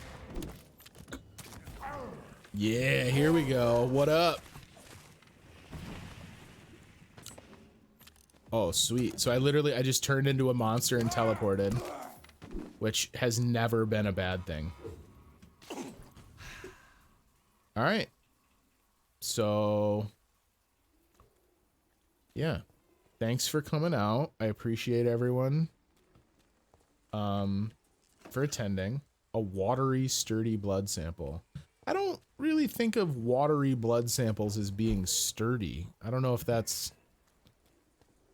Yeah, here we go. What up? Oh, sweet. So I just turned into a monster and teleported, which has never been a bad thing. All right. So, yeah. Thanks for coming out. I appreciate everyone for attending. A watery, sturdy blood sample. I don't really think of watery blood samples as being sturdy. I don't know if that's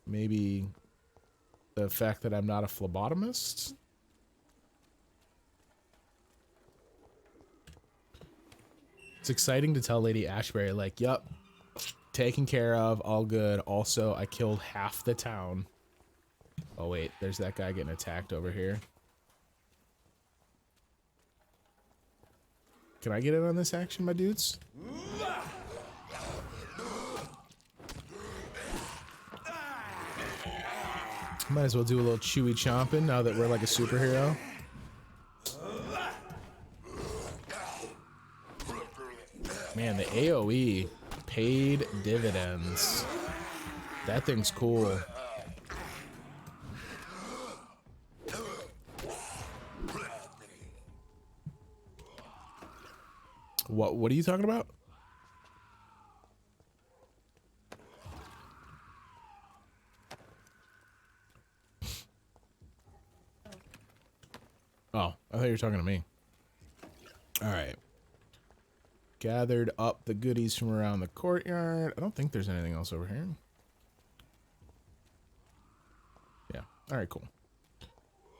maybe the fact that I'm not a phlebotomist. It's exciting to tell Lady Ashbury, like, yup, taken care of, all good. Also, I killed half the town. Oh, wait, there's that guy getting attacked over here. Can I get in on this action, my dudes? Might as well do a little chewy chomping now that we're like a superhero. Man, the AoE paid dividends. That thing's cool. What are you talking about? Oh, I thought you were talking to me. All right. Gathered up the goodies from around the courtyard. I don't think there's anything else over here. Yeah. All right, cool.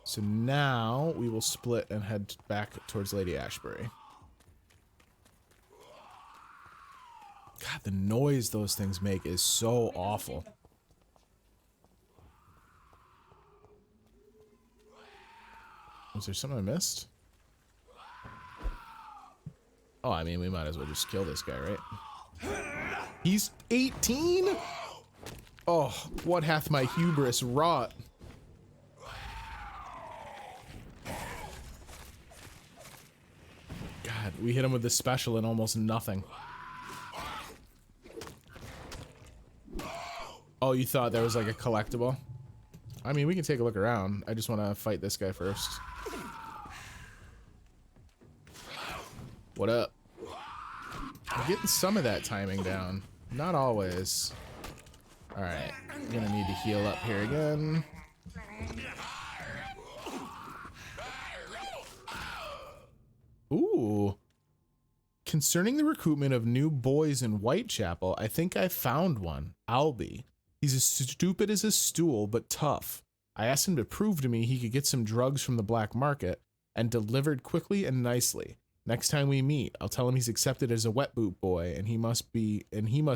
So now we will split and head back towards Lady Ashbury. God, the noise those things make is so awful. Was there something I missed? Oh, I mean, we might as well just kill this guy, right? He's 18? Oh, what hath my hubris wrought? God, we hit him with the special and almost nothing. Oh, you thought there was like a collectible? I mean, we can take a look around. I just want to fight this guy first. What up? I'm getting some of that timing down. Not always. Alright. I'm gonna need to heal up here again. Ooh. Concerning the recruitment of new boys in Whitechapel, I think I found one. Albie. He's as stupid as a stool, but tough. I asked him to prove to me he could get some drugs from the black market and delivered quickly and nicely. Next time we meet, I'll tell him he's accepted as a wet boot boy and he must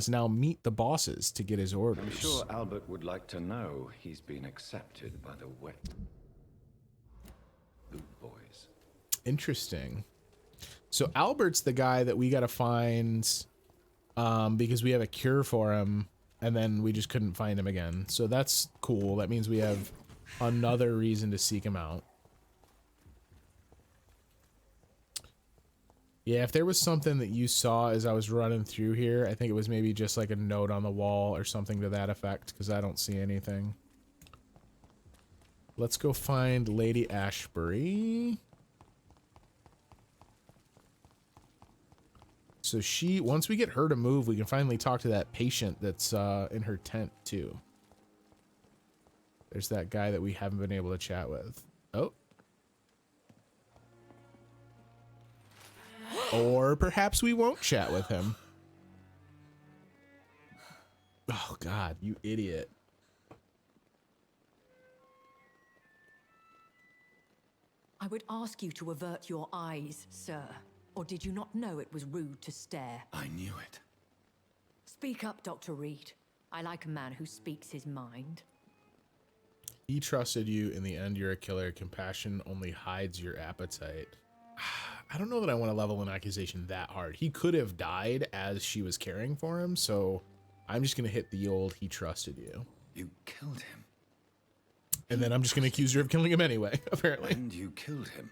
now meet the bosses to get his orders. I'm sure Albert would like to know he's been accepted by the wet boot boys. Interesting. So Albert's the guy that we got to find because we have a cure for him and then we just couldn't find him again. So that's cool. That means we have another reason to seek him out. Yeah, if there was something that you saw as I was running through here, I think it was maybe just like a note on the wall or something to that effect, because I don't see anything. Let's go find Lady Ashbury. So once we get her to move, we can finally talk to that patient that's in her tent too. There's that guy that we haven't been able to chat with. Oh. Or perhaps we won't chat with him. Oh, God, you idiot. I would ask you to avert your eyes, sir. Or did you not know it was rude to stare? I knew it. Speak up, Dr. Reid. I like a man who speaks his mind. He trusted you. In the end, you're a killer. Compassion only hides your appetite. I don't know that I want to level an accusation that hard. He could have died as she was caring for him, so I'm just going to hit the old he trusted you. You killed him. And then I'm just going to accuse her of killing him anyway, apparently. And you killed him.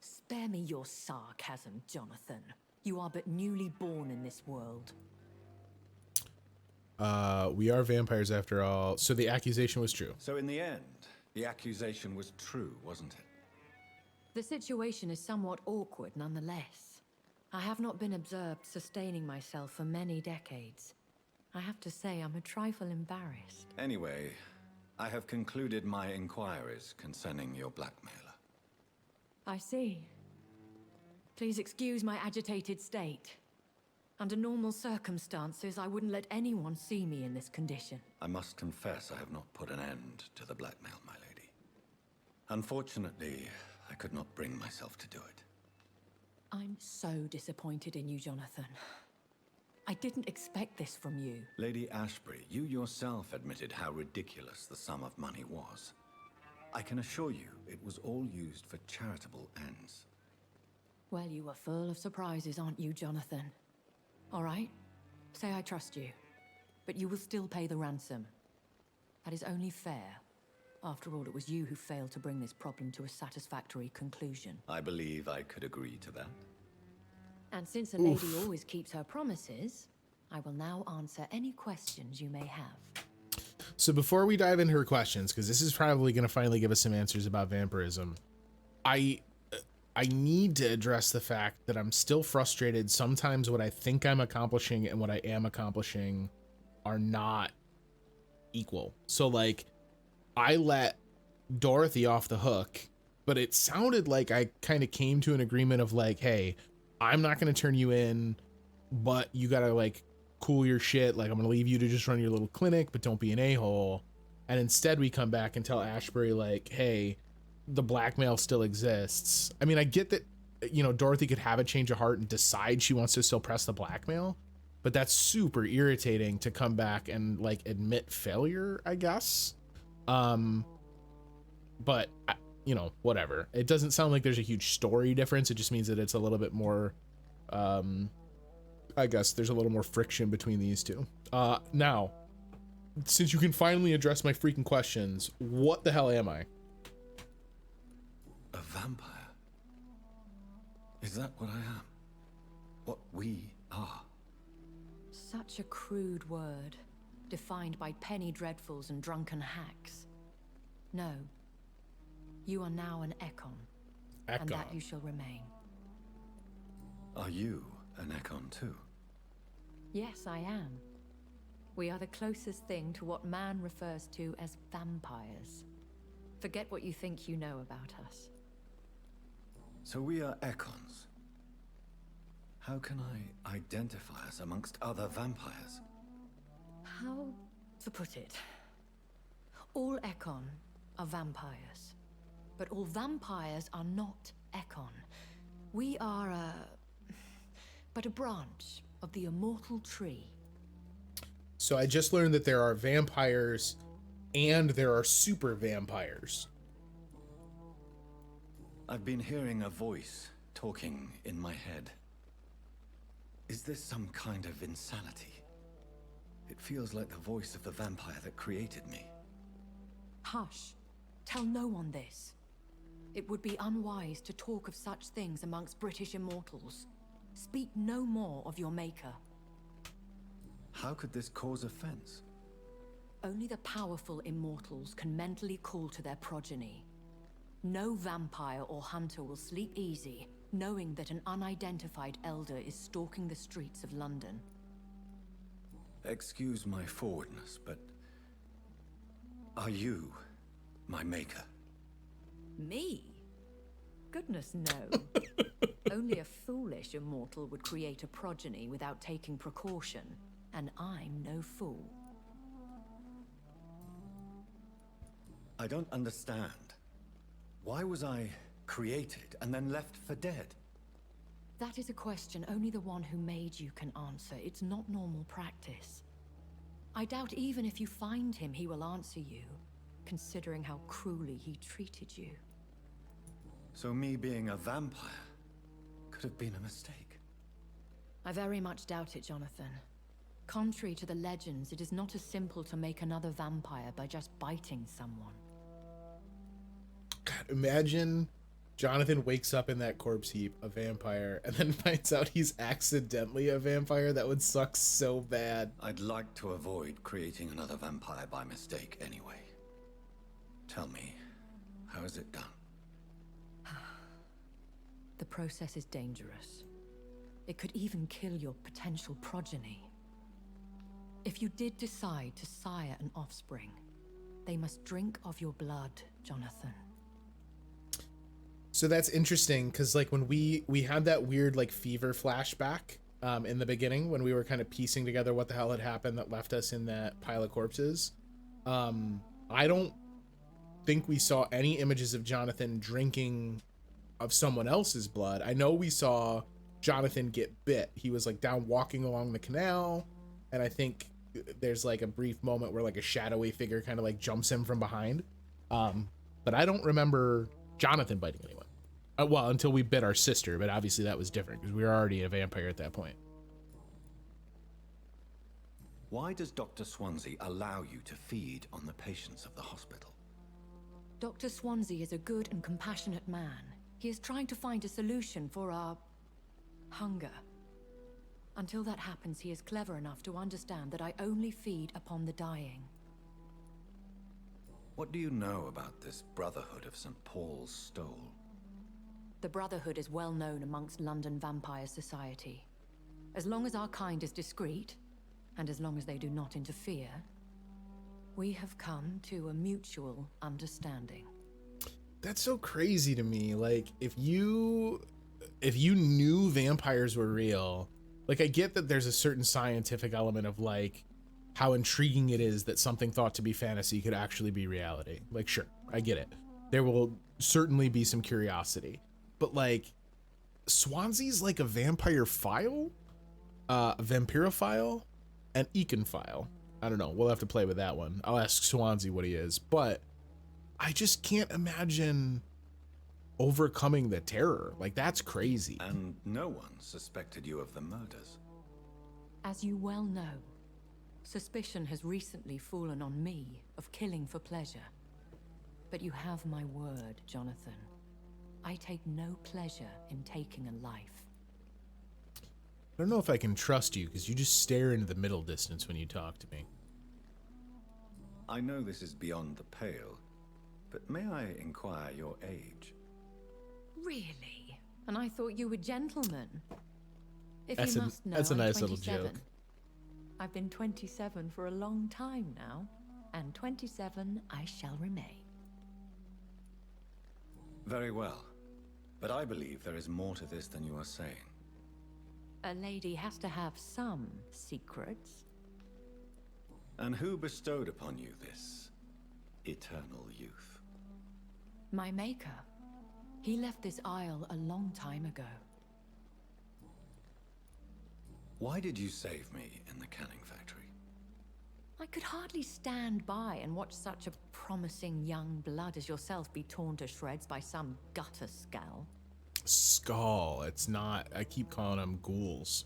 Spare me your sarcasm, Jonathan. You are but newly born in this world. We are vampires after all. So the accusation was true. So in the end, the accusation was true, wasn't it? The situation is somewhat awkward nonetheless. I have not been observed sustaining myself for many decades. I have to say I'm a trifle embarrassed. Anyway, I have concluded my inquiries concerning your blackmailer. I see. Please excuse my agitated state. Under normal circumstances, I wouldn't let anyone see me in this condition. I must confess I have not put an end to the blackmail, my lady. Unfortunately, I could not bring myself to do it. I'm so disappointed in you, Jonathan. I didn't expect this from you. Lady Ashbury, you yourself admitted how ridiculous the sum of money was. I can assure you it was all used for charitable ends. Well, you were full of surprises, aren't you, Jonathan? All right, say I trust you, but you will still pay the ransom. That is only fair. After all, it was you who failed to bring this problem to a satisfactory conclusion. I believe I could agree to that. And since a lady always keeps her promises, I will now answer any questions you may have. So before we dive into her questions, because this is probably going to finally give us some answers about vampirism, I need to address the fact that I'm still frustrated. Sometimes what I think I'm accomplishing and what I am accomplishing are not equal. So like, I let Dorothy off the hook, but it sounded like I kind of came to an agreement of like, hey, I'm not going to turn you in, but you got to like cool your shit. Like, I'm going to leave you to just run your little clinic, but don't be an a-hole. And instead we come back and tell Ashbury like, hey, the blackmail still exists. I mean, I get that, you know, Dorothy could have a change of heart and decide she wants to still press the blackmail, but that's super irritating to come back and like admit failure, I guess. But you know, whatever. It doesn't sound like there's a huge story difference. It just means that it's a little bit more, I guess there's a little more friction between these two. Now, since you can finally address my freaking questions, what the hell am I? A vampire? Is that what I am? What we are? Such a crude word, defined by penny dreadfuls and drunken hacks. No. You are now an Ekon. And that you shall remain. Are you an Ekon too? Yes, I am. We are the closest thing to what man refers to as vampires. Forget what you think you know about us. So we are Ekons. How can I identify us amongst other vampires? How to put it? All Ekon are vampires. But all vampires are not Ekon. We are but a branch of the immortal tree. So I just learned that there are vampires and there are super vampires. I've been hearing a voice talking in my head. Is this some kind of insanity? It feels like the voice of the vampire that created me. Hush. Tell no one this. It would be unwise to talk of such things amongst British immortals. Speak no more of your maker. How could this cause offense? Only the powerful immortals can mentally call to their progeny. No vampire or hunter will sleep easy, knowing that an unidentified elder is stalking the streets of London. Excuse my forwardness, but are you my maker? Me? Goodness, no. Only a foolish immortal would create a progeny without taking precaution, and I'm no fool. I don't understand. Why was I created and then left for dead? That is a question only the one who made you can answer. It's not normal practice. I doubt even if you find him, he will answer you, considering how cruelly he treated you. So me being a vampire could have been a mistake. I very much doubt it, Jonathan. Contrary to the legends, it is not as simple to make another vampire by just biting someone. God, imagine Jonathan wakes up in that corpse heap, a vampire, and then finds out he's accidentally a vampire. That would suck so bad. I'd like to avoid creating another vampire by mistake anyway. Tell me, how is it done? The process is dangerous. It could even kill your potential progeny. If you did decide to sire an offspring, they must drink of your blood, Jonathan. So that's interesting, because like when we had that weird like fever flashback in the beginning when we were kind of piecing together what the hell had happened that left us in that pile of corpses. I don't think we saw any images of Jonathan drinking of someone else's blood. I know we saw Jonathan get bit. He was like down walking along the canal, and I think there's like a brief moment where like a shadowy figure kind of like jumps him from behind. But I don't remember Jonathan biting anyone. Well, until we bit our sister, but obviously that was different because we were already a vampire at that point. Why does Dr. Swansea allow you to feed on the patients of the hospital? Dr. Swansea is a good and compassionate man. He is trying to find a solution for our hunger. Until that happens, he is clever enough to understand that I only feed upon the dying. What do you know about this Brotherhood of St. Paul's Stole? The Brotherhood is well known amongst London Vampire Society. As long as our kind is discreet, and as long as they do not interfere, we have come to a mutual understanding. That's so crazy to me. Like, if you knew vampires were real, like, I get that there's a certain scientific element of like how intriguing it is that something thought to be fantasy could actually be reality. Like, sure, I get it. There will certainly be some curiosity, but like, Swansea's like a vampire file, a vampirophile, an econophile. I don't know. We'll have to play with that one. I'll ask Swansea what he is, but I just can't imagine overcoming the terror. Like, that's crazy. And no one suspected you of the murders. As you well know, suspicion has recently fallen on me of killing for pleasure. But you have my word, Jonathan. I take no pleasure in taking a life. I don't know if I can trust you because you just stare into the middle distance when you talk to me. I know this is beyond the pale, but may I inquire your age? Really? And I thought you were gentlemen. If That's you a- must know, that's a I'm nice little 27. joke. I've been 27 for a long time now, and 27 I shall remain. Very well, but I believe there is more to this than you are saying. A lady has to have some secrets. And who bestowed upon you this eternal youth? My maker. He left this isle a long time ago. Why did you save me in the canning factory? I could hardly stand by and watch such a promising young blood as yourself be torn to shreds by some gutter skull. Skull. It's not. I keep calling them ghouls.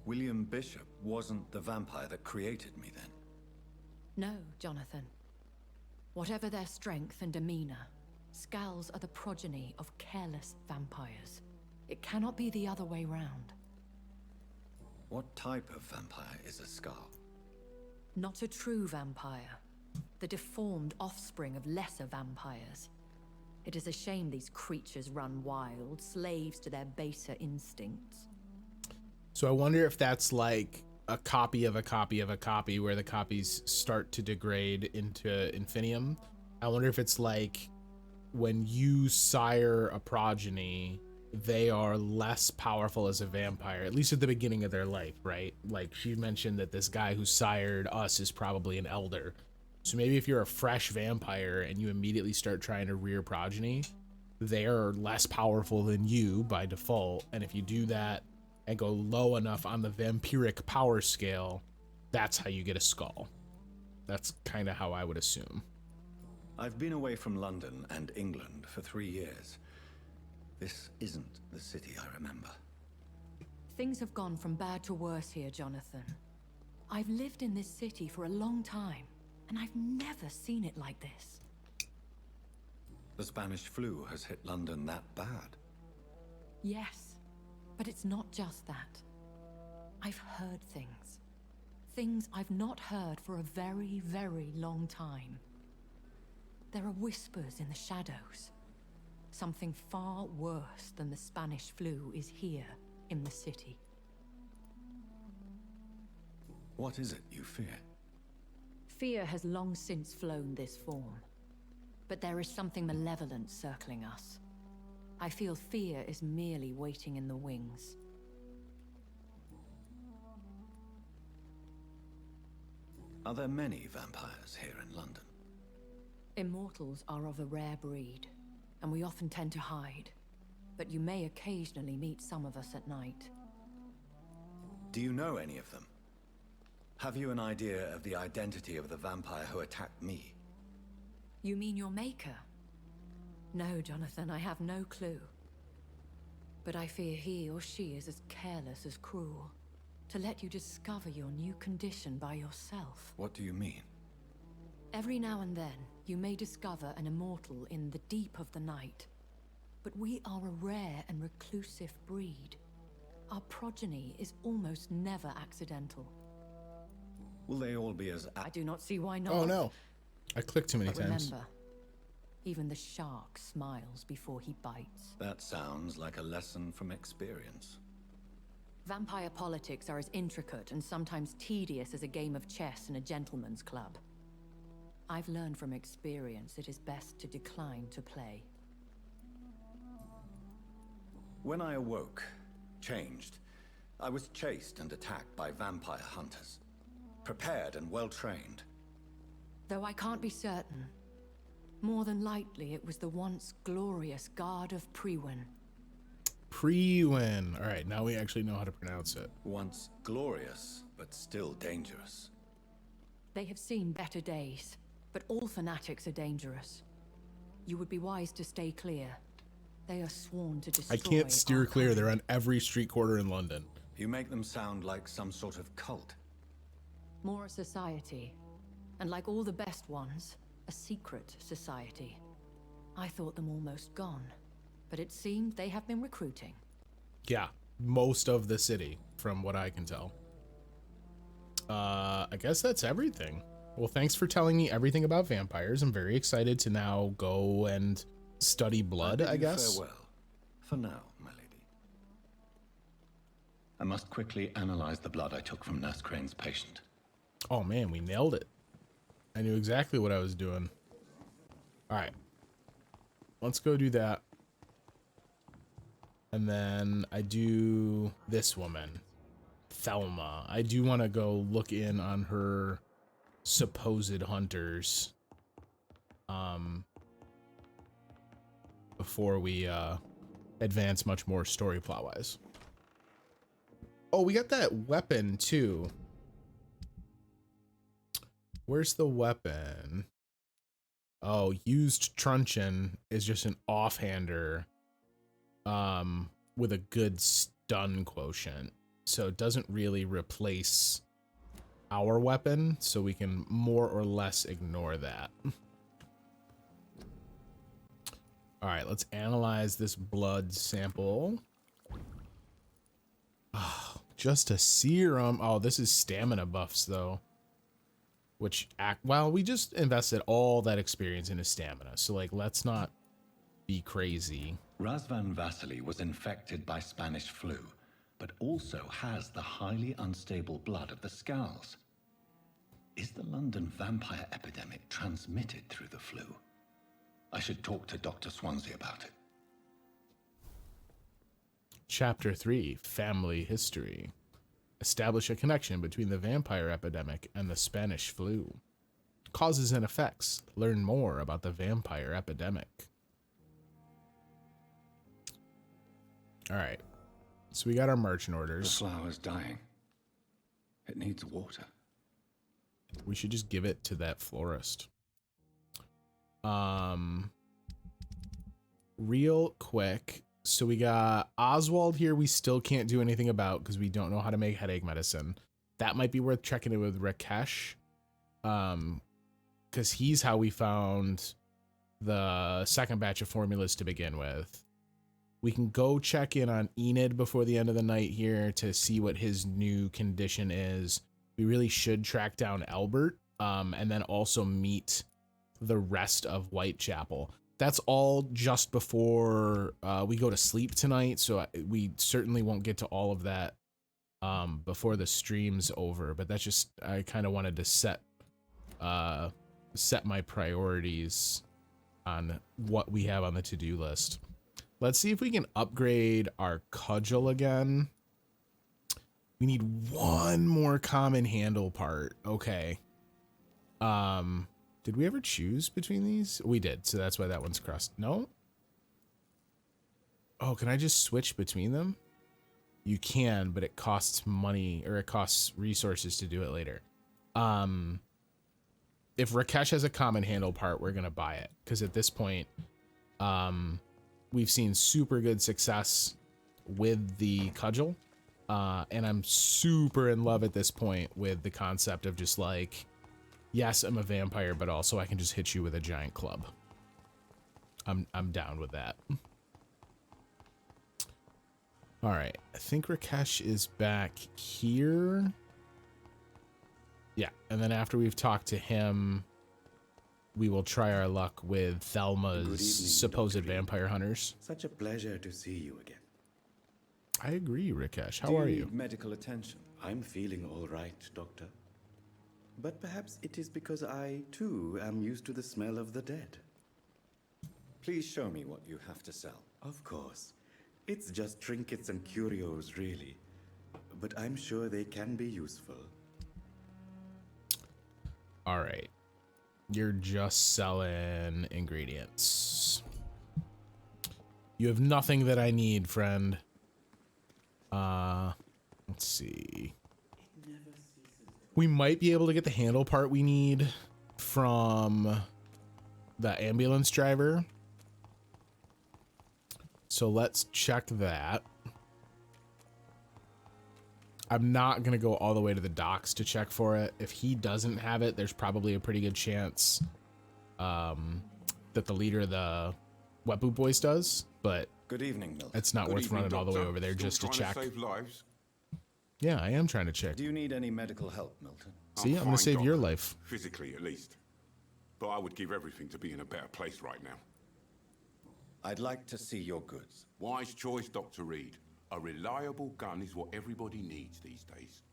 William Bishop wasn't the vampire that created me then. No, Jonathan. Whatever their strength and demeanor, skulls are the progeny of careless vampires. It cannot be the other way round. What type of vampire is a skull? Not a true vampire. The deformed offspring of lesser vampires. It is a shame these creatures run wild, slaves to their baser instincts. So I wonder if that's like a copy of a copy of a copy where the copies start to degrade into infinium. I wonder if it's like when you sire a progeny, they are less powerful as a vampire, at least at the beginning of their life, right? Like she mentioned that this guy who sired us is probably an elder. So maybe if you're a fresh vampire and you immediately start trying to rear progeny, they're less powerful than you by default. And if you do that and go low enough on the vampiric power scale, that's how you get a skull. That's kind of how I would assume. I've been away from London and England for 3 years. This isn't the city I remember. Things have gone from bad to worse here, Jonathan. I've lived in this city for a long time, and I've never seen it like this. The Spanish flu has hit London that bad. Yes, but it's not just that. I've heard things. Things I've not heard for a very, very long time. There are whispers in the shadows. Something far worse than the Spanish flu is here in the city. What is it you fear? Fear has long since flown this form. But there is something malevolent circling us. I feel fear is merely waiting in the wings. Are there many vampires here in London? Immortals are of a rare breed, and we often tend to hide. But you may occasionally meet some of us at night. Do you know any of them? Have you an idea of the identity of the vampire who attacked me? You mean your maker? No, Jonathan, I have no clue. But I fear he or she is as careless as cruel. To let you discover your new condition by yourself. What do you mean? Every now and then, you may discover an immortal in the deep of the night. But we are a rare and reclusive breed. Our progeny is almost never accidental. Will they all be as... I do not see why not. Oh no, I clicked too many times. Remember, even the shark smiles before he bites. That sounds like a lesson from experience. Vampire politics are as intricate and sometimes tedious as a game of chess in a gentleman's club. I've learned from experience it is best to decline to play. When I awoke, changed, I was chased and attacked by vampire hunters. Prepared and well-trained. Though I can't be certain, more than likely it was the once glorious Guard of Priwen. Priwen. All right, now we actually know how to pronounce it. Once glorious, but still dangerous. They have seen better days, but all fanatics are dangerous. You would be wise to stay clear. They are sworn to destroy. I can't steer clear. They're on every street corner in London. You make them sound like some sort of cult. More a society, and like all the best ones, a secret society. I thought them almost gone, but it seemed they have been recruiting. Yeah, most of the city, from what I can tell. I guess that's everything. Well, thanks for telling me everything about vampires. I'm very excited to now go and study blood, I guess. Farewell. For now, my lady. I must quickly analyze the blood I took from Nurse Crane's patient. Oh man, we nailed it. I knew exactly what I was doing. All right. Let's go do that. And then I do this woman, Thelma. I do want to go look in on her supposed hunters. Before we advance much more story plot wise. Oh, we got that weapon too. Where's the weapon? Oh, used truncheon is just an offhander with a good stun quotient. So it doesn't really replace our weapon, so we can more or less ignore that. All right, let's analyze this blood sample. Oh, just a serum. Oh, this is stamina buffs though. Which well, we just invested all that experience into stamina, so like let's not be crazy. Razvan Vasily was infected by Spanish flu, but also has the highly unstable blood of the Scowls. Is the London vampire epidemic transmitted through the flu? I should talk to Dr. Swansea about it. Chapter 3, Family History. Establish a connection between the vampire epidemic and the Spanish flu. Causes and effects. Learn more about the vampire epidemic. All right. So we got our marching The orders. flower's dying. It needs water. We should just give it to that florist. Real quick. So we got Oswald here. We still can't do anything about because we don't know how to make headache medicine. That might be worth checking in with Rakesh. Because he's how we found the second batch of formulas to begin with. We can go check in on Enid before the end of the night here to see what his new condition is. We really should track down Albert, and then also meet the rest of Whitechapel. That's all just before we go to sleep tonight, so we certainly won't get to all of that before the stream's over. But that's just, I kind of wanted to set my priorities on what we have on the to-do list. Let's see if we can upgrade our cudgel again. We need one more common handle part. Okay. Did we ever choose between these? We did, so that's why that one's crossed. No? Oh, can I just switch between them? You can, but it costs money, or it costs resources to do it later. If Rakesh has a common handle part, we're gonna buy it. Because at this point, we've seen super good success with the cudgel. And I'm super in love at this point with the concept of just like, yes, I'm a vampire, but also I can just hit you with a giant club. I'm down with that. All right, I think Rakesh is back here. Yeah, and then after we've talked to him, we will try our luck with Thelma's supposed vampire hunters. Such a pleasure to see you again. I agree, Rakesh. How are you? Need medical attention? I'm feeling all right, Doctor. But perhaps it is because I, too, am used to the smell of the dead. Please show me what you have to sell. Of course. It's just trinkets and curios, really. But I'm sure they can be useful. All right. You're just selling ingredients. You have nothing that I need, friend. Let's see. We might be able to get the handle part we need from the ambulance driver. So let's check that. I'm not going to go all the way to the docks to check for it. If he doesn't have it, there's probably a pretty good chance that the leader of the Wet Boot Boys does, but good evening, Milton. It's not worth running all the way over there just to check. Save lives? Yeah, I am trying to check. Do you need any medical help, Milton? See, I'm going to save your life. Physically, at least. But I would give everything to be in a better place right now. I'd like to see your goods. Wise choice, Dr. Reid. A reliable gun is what everybody needs these days.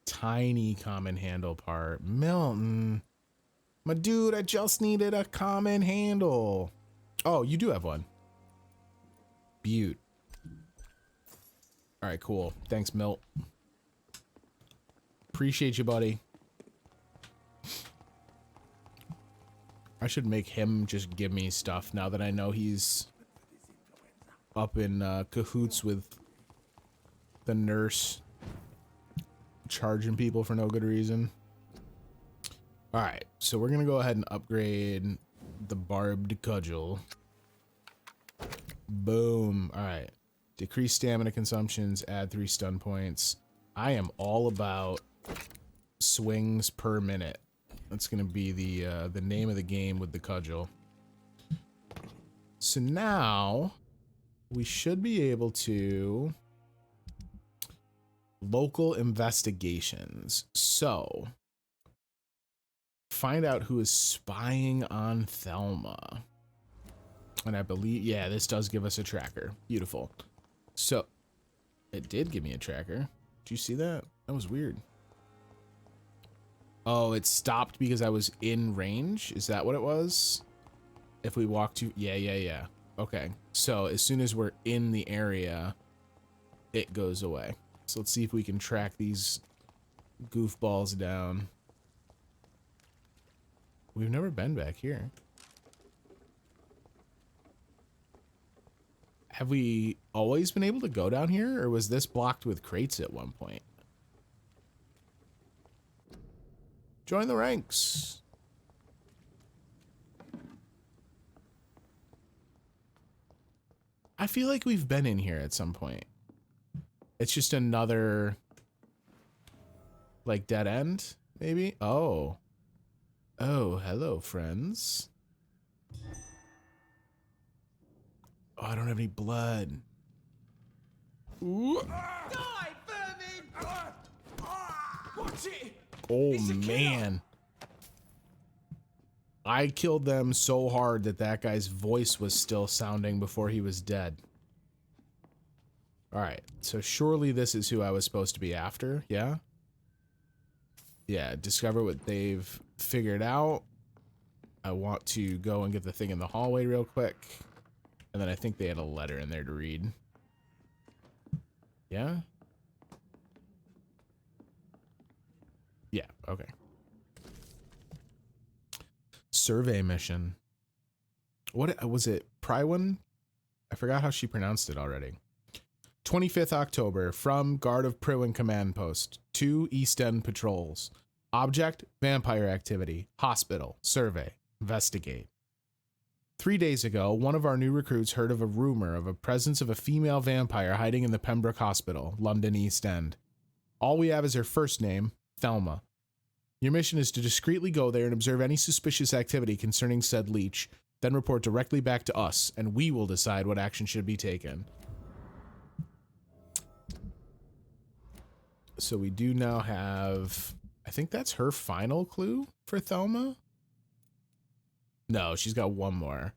Tiny common handle part. Milton. My dude, I just needed a common handle. Oh, you do have one. Beaut. All right, cool. Thanks, Milt. Appreciate you, buddy. I should make him just give me stuff now that I know he's up in cahoots with the nurse charging people for no good reason. All right, so we're gonna go ahead and upgrade the barbed cudgel. Boom. All right, decrease stamina consumptions, add 3 stun points. I am all about swings per minute. That's gonna be the name of the game with the cudgel. So now we should be able to local investigations. So find out who is spying on Thelma. And I believe, yeah, this does give us a tracker. Beautiful. So it did give me a tracker. Did you see that? That was weird. Oh, it stopped because I was in range? Is that what it was? If we walk to, yeah. Okay, so as soon as we're in the area, it goes away. So let's see if we can track these goofballs down. We've never been back here. Have we always been able to go down here, or was this blocked with crates at one point? Join the ranks. I feel like we've been in here at some point. It's just another, like, dead end, maybe? Oh. Oh, hello, friends. Oh, I don't have any blood. Ooh. Die, vermin! Watch it! Oh, man. I killed them so hard that that guy's voice was still sounding before he was dead. All right, so surely this is who I was supposed to be after, yeah? Yeah, discover what they've figured out. I want to go and get the thing in the hallway real quick. And then I think they had a letter in there to read. Yeah? Yeah, okay. Survey mission. What was it? Prywin? I forgot how she pronounced it already. 25th October, from Guard of Prywin Command Post, 2 East End patrols. Object, vampire activity. Hospital, survey, investigate. 3 days ago, one of our new recruits heard of a rumor of a presence of a female vampire hiding in the Pembroke Hospital, London East End. All we have is her first name, Thelma. Your mission is to discreetly go there and observe any suspicious activity concerning said leech, then report directly back to us, and we will decide what action should be taken. So we do now have, I think that's her final clue for Thelma. No, she's got one more.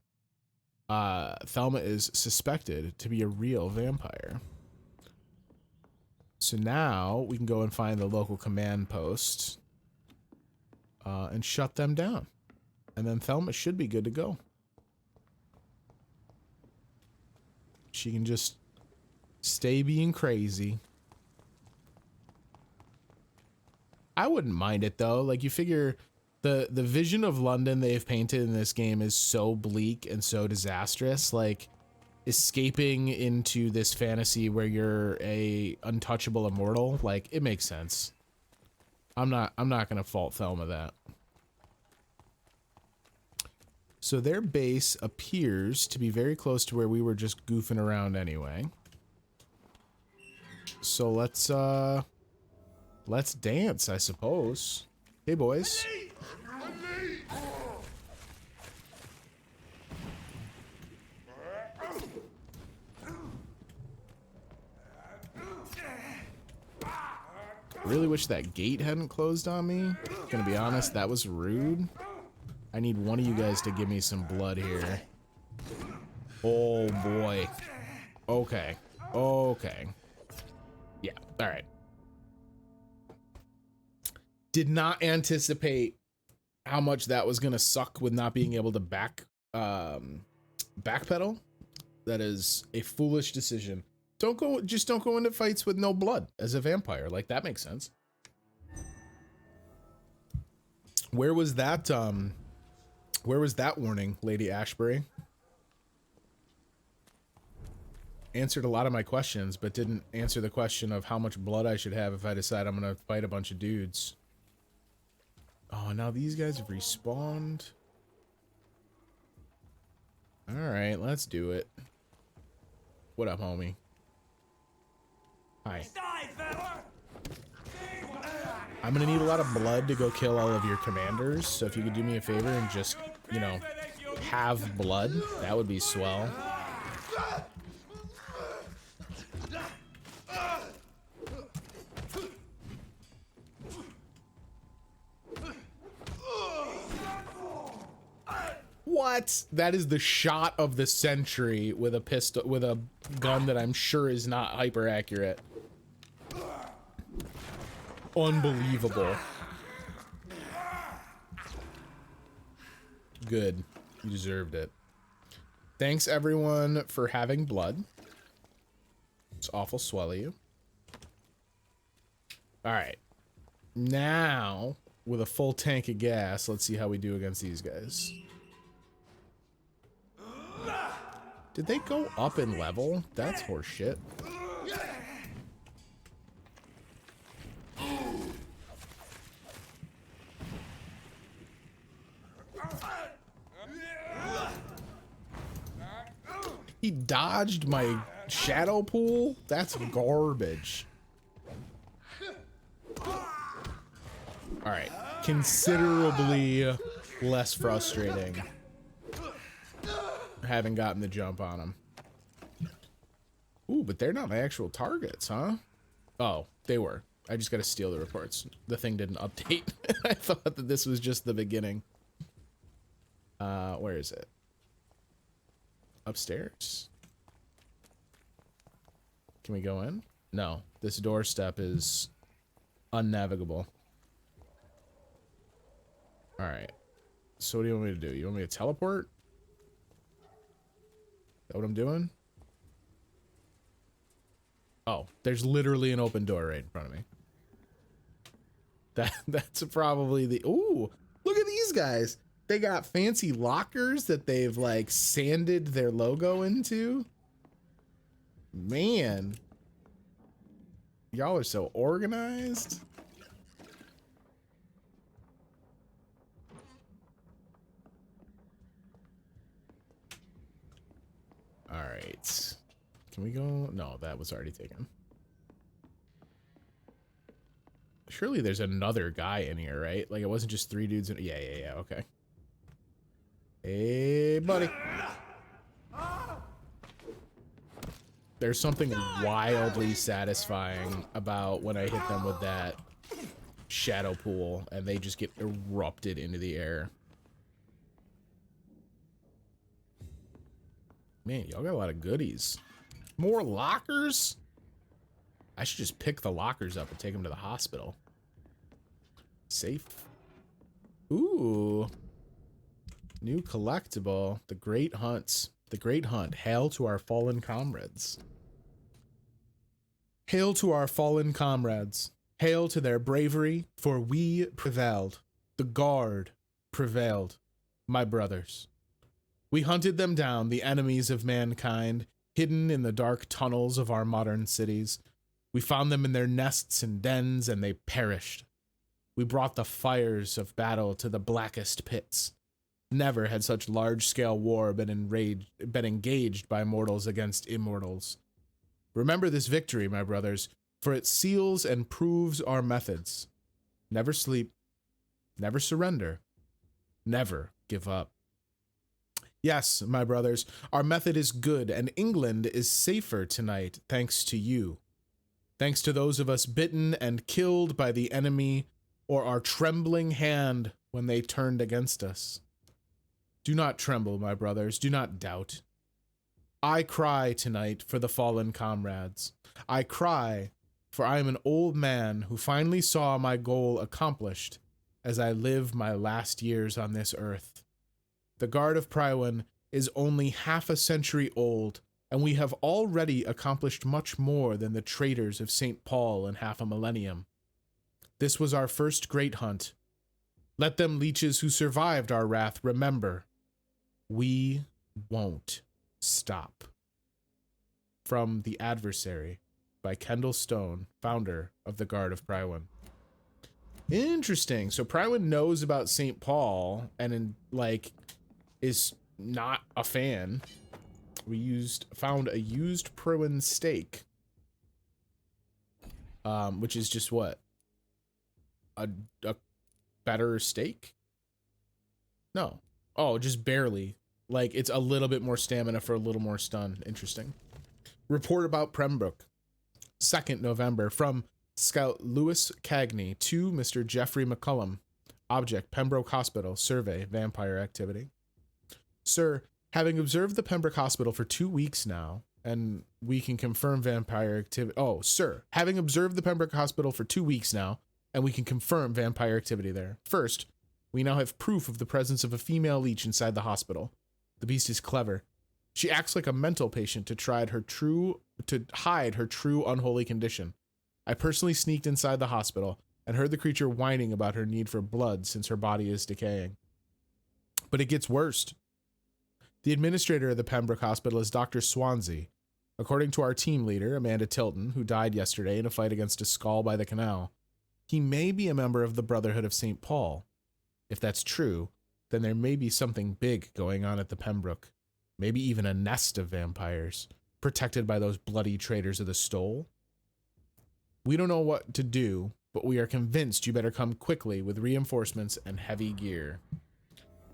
Thelma is suspected to be a real vampire. So now we can go and find the local command post and shut them down. And then Thelma should be good to go. She can just stay being crazy. I wouldn't mind it though. Like, you figure the vision of London they've painted in this game is so bleak and so disastrous. Like, escaping into this fantasy where you're a untouchable immortal, like, it makes sense. I'm not gonna fault Thelma that. So their base appears to be very close to where we were just goofing around anyway. So let's dance, I suppose. Hey, boys. Really wish that gate hadn't closed on me. Gonna be honest, that was rude. I need one of you guys to give me some blood here. Oh boy. Okay. Okay. Yeah, alright. Did not anticipate how much that was gonna suck with not being able to backpedal. That is a foolish decision. Just don't go into fights with no blood as a vampire. Like, that makes sense. Where was that warning, Lady Ashbury? Answered a lot of my questions, but didn't answer the question of how much blood I should have if I decide I'm gonna fight a bunch of dudes. Oh, now these guys have respawned. Alright, let's do it. What up, homie? Hi. I'm gonna need a lot of blood to go kill all of your commanders, so if you could do me a favor and just, you know, have blood, that would be swell. What? That is the shot of the century with a pistol, with a gun that I'm sure is not hyper accurate. Unbelievable. Good. You deserved it. Thanks everyone for having blood. It's awful swell of you. Alright. Now, with a full tank of gas, let's see how we do against these guys. Did they go up in level? That's horseshit. He dodged my shadow pool? That's garbage. Alright. Considerably less frustrating having gotten the jump on him. Ooh, but they're not my actual targets, huh? Oh, they were. I just gotta steal the reports. The thing didn't update. I thought that this was just the beginning. Where is it? Upstairs? Can we go in? No. This doorstep is unnavigable. Alright. So what do you want me to do? You want me to teleport? Is that what I'm doing? Oh, there's literally an open door right in front of me. That's probably the... Ooh, look at these guys. They got fancy lockers that they've like sanded their logo into. Man. Y'all are so organized. All right. Can we go? No, that was already taken. Surely there's another guy in here, right? Like it wasn't just 3 dudes. Yeah. Okay. Hey, buddy. There's something wildly satisfying about when I hit them with that shadow pool and they just get erupted into the air. Man, y'all got a lot of goodies. More lockers? I should just pick the lockers up and take them to the hospital. Safe. Ooh. New collectible. The Great Hunts. The Great Hunt. Hail to our fallen comrades. Hail to our fallen comrades. Hail to their bravery, for we prevailed. The Guard prevailed, my brothers. We hunted them down, the enemies of mankind, hidden in the dark tunnels of our modern cities. We found them in their nests and dens, and they perished. We brought the fires of battle to the blackest pits. Never had such large-scale war been engaged by mortals against immortals. Remember this victory, my brothers, for it seals and proves our methods. Never sleep, never surrender, never give up. Yes, my brothers, our method is good, and England is safer tonight, thanks to you. Thanks to those of us bitten and killed by the enemy, or our trembling hand when they turned against us. Do not tremble, my brothers, do not doubt. I cry tonight for the fallen comrades. I cry, for I am an old man who finally saw my goal accomplished as I live my last years on this earth. The Guard of Prywin is only half a century old, and we have already accomplished much more than the traitors of St. Paul in half a millennium. This was our first great hunt. Let them leeches who survived our wrath remember, we won't stop. From The Adversary by Kendall Stone, founder of the Guard of Prywin. Interesting. So Prywin knows about St. Paul and is not a fan. We found a used Prywin steak. Which is just what? A better steak? No. Oh, just barely. Like, it's a little bit more stamina for a little more stun. Interesting. Report about Pembroke. 2nd November. From Scout Lewis Cagney to Mr. Jeffrey McCullum. Object, Pembroke Hospital. Survey, vampire activity. Sir, having observed the Pembroke Hospital for 2 weeks now, and we can confirm vampire activity. Oh, sir, having observed the Pembroke Hospital for 2 weeks now, and we can confirm vampire activity there. First, we now have proof of the presence of a female leech inside the hospital. The beast is clever. She acts like a mental patient to hide her true unholy condition. I personally sneaked inside the hospital and heard the creature whining about her need for blood since her body is decaying. But it gets worse. The administrator of the Pembroke Hospital is Dr. Swansea. According to our team leader, Amanda Tilton, who died yesterday in a fight against a skull by the canal, he may be a member of the Brotherhood of St. Paul. If that's true, then there may be something big going on at the Pembroke. Maybe even a nest of vampires, protected by those bloody traitors of the Stole. We don't know what to do, but we are convinced you better come quickly with reinforcements and heavy gear.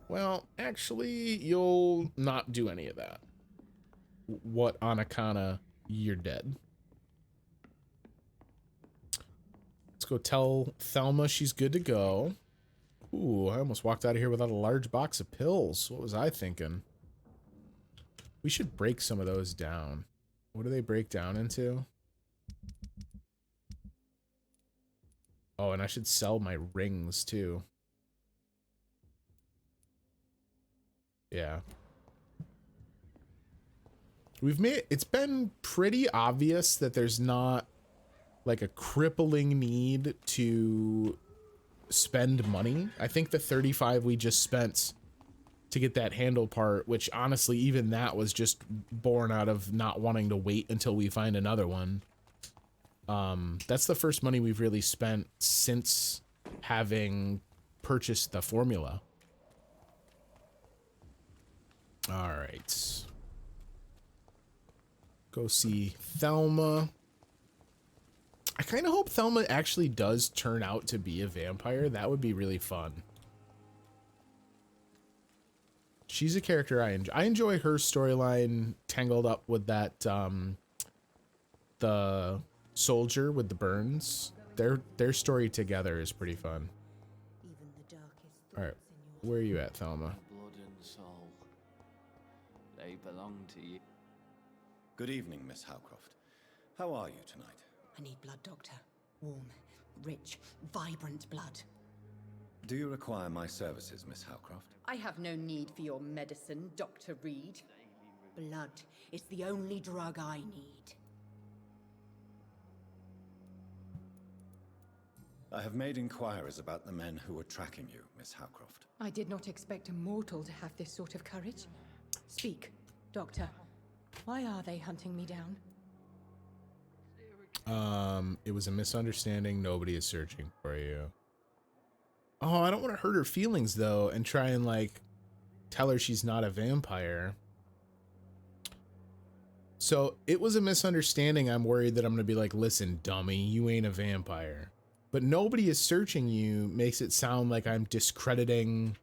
Well, actually, you'll not do any of that. What on Akana, you're dead. Let's go tell Thelma she's good to go. Ooh, I almost walked out of here without a large box of pills. What was I thinking? We should break some of those down. What do they break down into? Oh, and I should sell my rings too. Yeah. It's been pretty obvious that there's not like a crippling need to spend money. I think the 35 we just spent to get that handle part, which honestly, even that was just born out of not wanting to wait until we find another one. That's the first money we've really spent since having purchased the formula. All right. Go see Thelma. I kind of hope Thelma actually does turn out to be a vampire. That would be really fun. She's a character I enjoy. I enjoy her storyline tangled up with that, the soldier with the burns. Their story together is pretty fun. All right, where are you at, Thelma? Blood and soul. They belong to you. Good evening, Miss Howcroft. How are you tonight? I need blood, Doctor. Warm, rich, vibrant blood. Do you require my services, Miss Howcroft? I have no need for your medicine, Dr. Reid. Blood is the only drug I need. I have made inquiries about the men who were tracking you, Miss Howcroft. I did not expect a mortal to have this sort of courage. Speak, Doctor. Why are they hunting me down? It was a misunderstanding. Nobody is searching for you. Oh, I don't want to hurt her feelings though and try and like tell her she's not a vampire. So it was a misunderstanding. I'm worried that I'm going to be like, listen, dummy, you ain't a vampire. But nobody is searching you makes it sound like I'm discrediting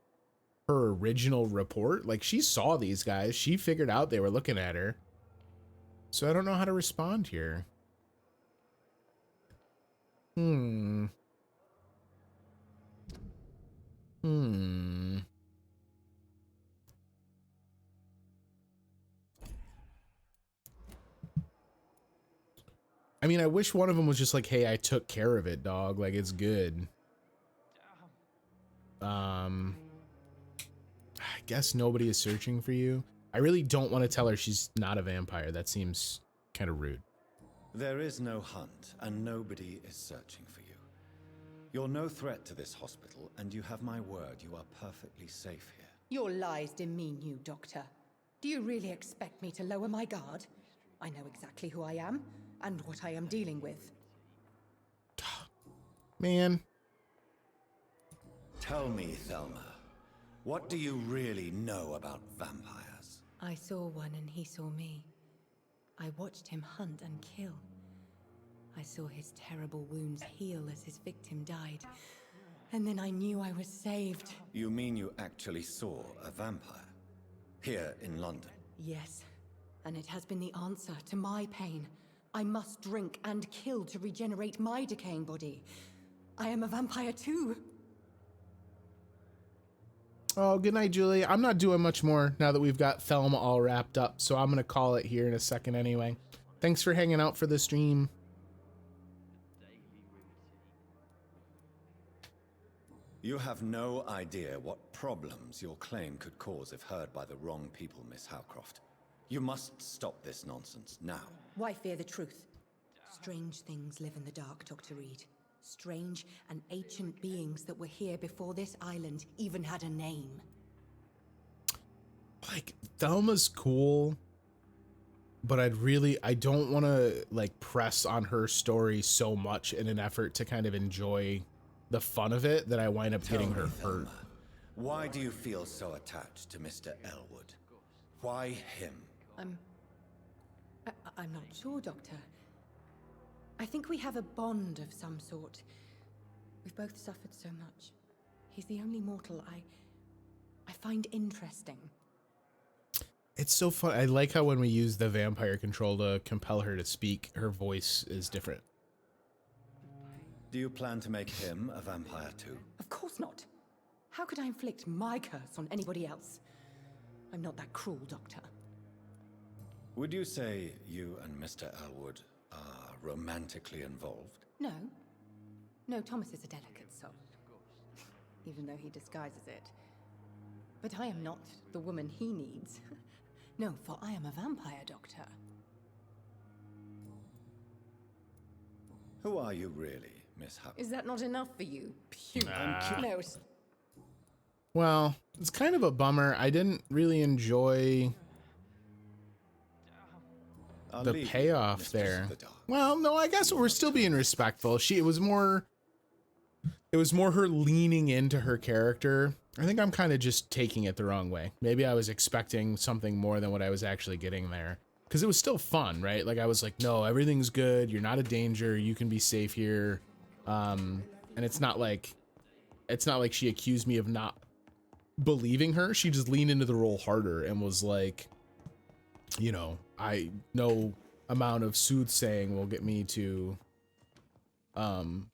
her original report. Like she saw these guys. She figured out they were looking at her. So I don't know how to respond here. I mean, I wish one of them was just like, hey, I took care of it, dog. Like, it's good. I guess nobody is searching for you. I really don't want to tell her she's not a vampire. That seems kind of rude. There is no hunt, and nobody is searching for you. You're no threat to this hospital, and you have my word you are perfectly safe here. Your lies demean you, Doctor. Do you really expect me to lower my guard? I know exactly who I am and what I am dealing with. Man. Tell me, Thelma, what do you really know about vampires? I saw one and he saw me. I watched him hunt and kill. I saw his terrible wounds heal as his victim died. And then I knew I was saved. You mean you actually saw a vampire? Here in London? Yes. And it has been the answer to my pain. I must drink and kill to regenerate my decaying body. I am a vampire too. Oh, good night, Julie. I'm not doing much more now that we've got Thelma all wrapped up, so I'm going to call it here in a second anyway. Thanks for hanging out for the stream. You have no idea what problems your claim could cause if heard by the wrong people, Miss Howcroft. You must stop this nonsense now. Why fear the truth? Strange things live in the dark, Dr. Reid. Strange and ancient beings that were here before this island even had a name. like Thelma's cool, but I don't want to like press on her story so much in an effort to kind of enjoy the fun of it that I wind up getting her hurt. Why do you feel so attached to Mr. Elwood? Why him? I'm not sure, Doctor. I think we have a bond of some sort. We've both suffered so much. He's the only mortal I find interesting. It's so fun. I like how when we use the vampire control to compel her to speak, her voice is different. Do you plan to make him a vampire too? Of course not. How could I inflict my curse on anybody else? I'm not that cruel, Doctor. Would you say you and Mr. Elwood are romantically involved? No. No, Thomas is a delicate soul. Even though he disguises it. But I am not the woman he needs. No, for I am a vampire, Doctor. Who are you really, Miss Hubbard? Is that not enough for you? Puke. No. Well, it's kind of a bummer. I didn't really enjoy the payoff there. Well, no, I guess we're still being respectful. It was more her leaning into her character. I think I'm kind of just taking it the wrong way. Maybe I was expecting something more than what I was actually getting there. Because it was still fun, right? Like I was like, no, everything's good. You're not a danger. You can be safe here. And it's not like she accused me of not believing her. She just leaned into the role harder and was like, you know, no amount of soothsaying will get me to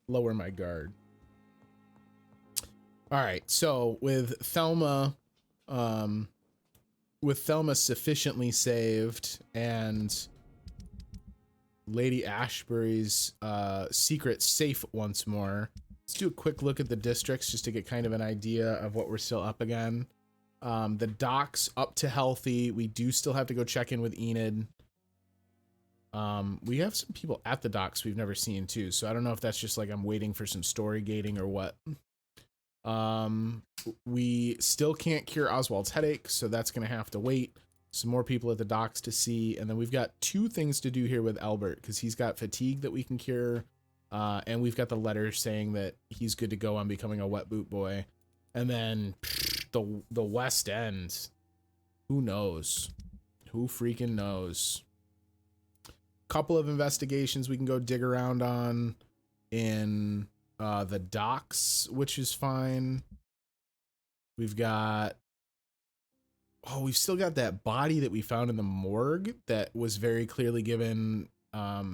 lower my guard. All right, so with Thelma sufficiently saved and Lady Ashbury's secret safe once more, let's do a quick look at the districts just to get kind of an idea of what we're still up again. The docks up to healthy. We do still have to go check in with Enid. We have some people at the docks we've never seen too, so I don't know if that's just like I'm waiting for some story gating or what. We still can't cure Oswald's headache, so that's gonna have to wait. Some more people at the docks to see, and then we've got 2 things to do here with Albert because he's got fatigue that we can cure, and we've got the letter saying that he's good to go on becoming a wet boot boy. And then the West End, who knows? Who freaking knows? Couple of investigations we can go dig around on in the docks, which is fine. We've still got that body that we found in the morgue that was very clearly given a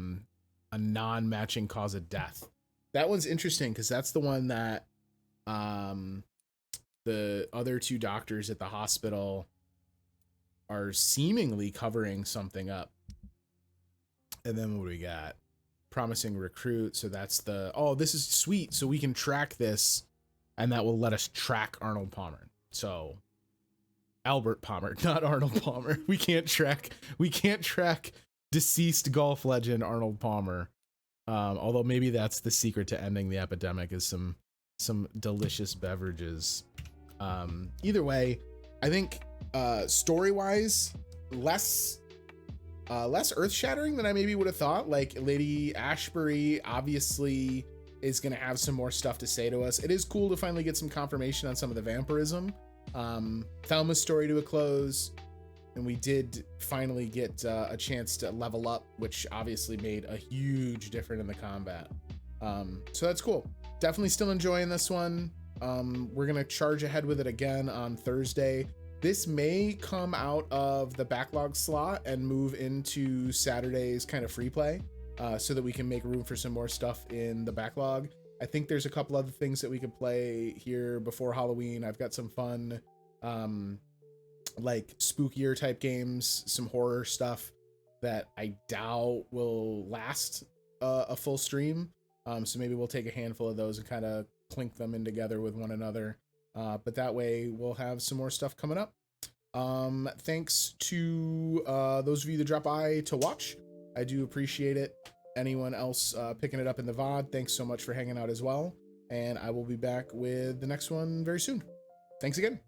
non-matching cause of death. That one's interesting because that's the one that the other 2 doctors at the hospital are seemingly covering something up. And then what do we got? Promising recruit. So that's this is sweet. So we can track this and that will let us track Arnold Palmer. So Albert Palmer, not Arnold Palmer. We can't track deceased golf legend Arnold Palmer. Although maybe that's the secret to ending the epidemic is some delicious beverages. Either way, I think story-wise, less earth-shattering than I maybe would have thought. Like Lady Ashbury obviously is going to have some more stuff to say to us. It is cool to finally get some confirmation on some of the vampirism. Thelma's story to a close, and we did finally get a chance to level up, which obviously made a huge difference in the combat. So that's cool. Definitely still enjoying this one. We're gonna charge ahead with it again on Thursday. This may come out of the backlog slot and move into Saturday's kind of free play, so that we can make room for some more stuff in the backlog. I think there's a couple other things that we could play here before Halloween. I've got some fun, like spookier type games, some horror stuff that I doubt will last a full stream. So maybe we'll take a handful of those and kind of clink them in together with one another. But that way we'll have some more stuff coming up. Thanks to those of you that drop by to watch. I do appreciate it. Anyone else picking it up in the VOD, thanks so much for hanging out as well. And I will be back with the next one very soon. Thanks again.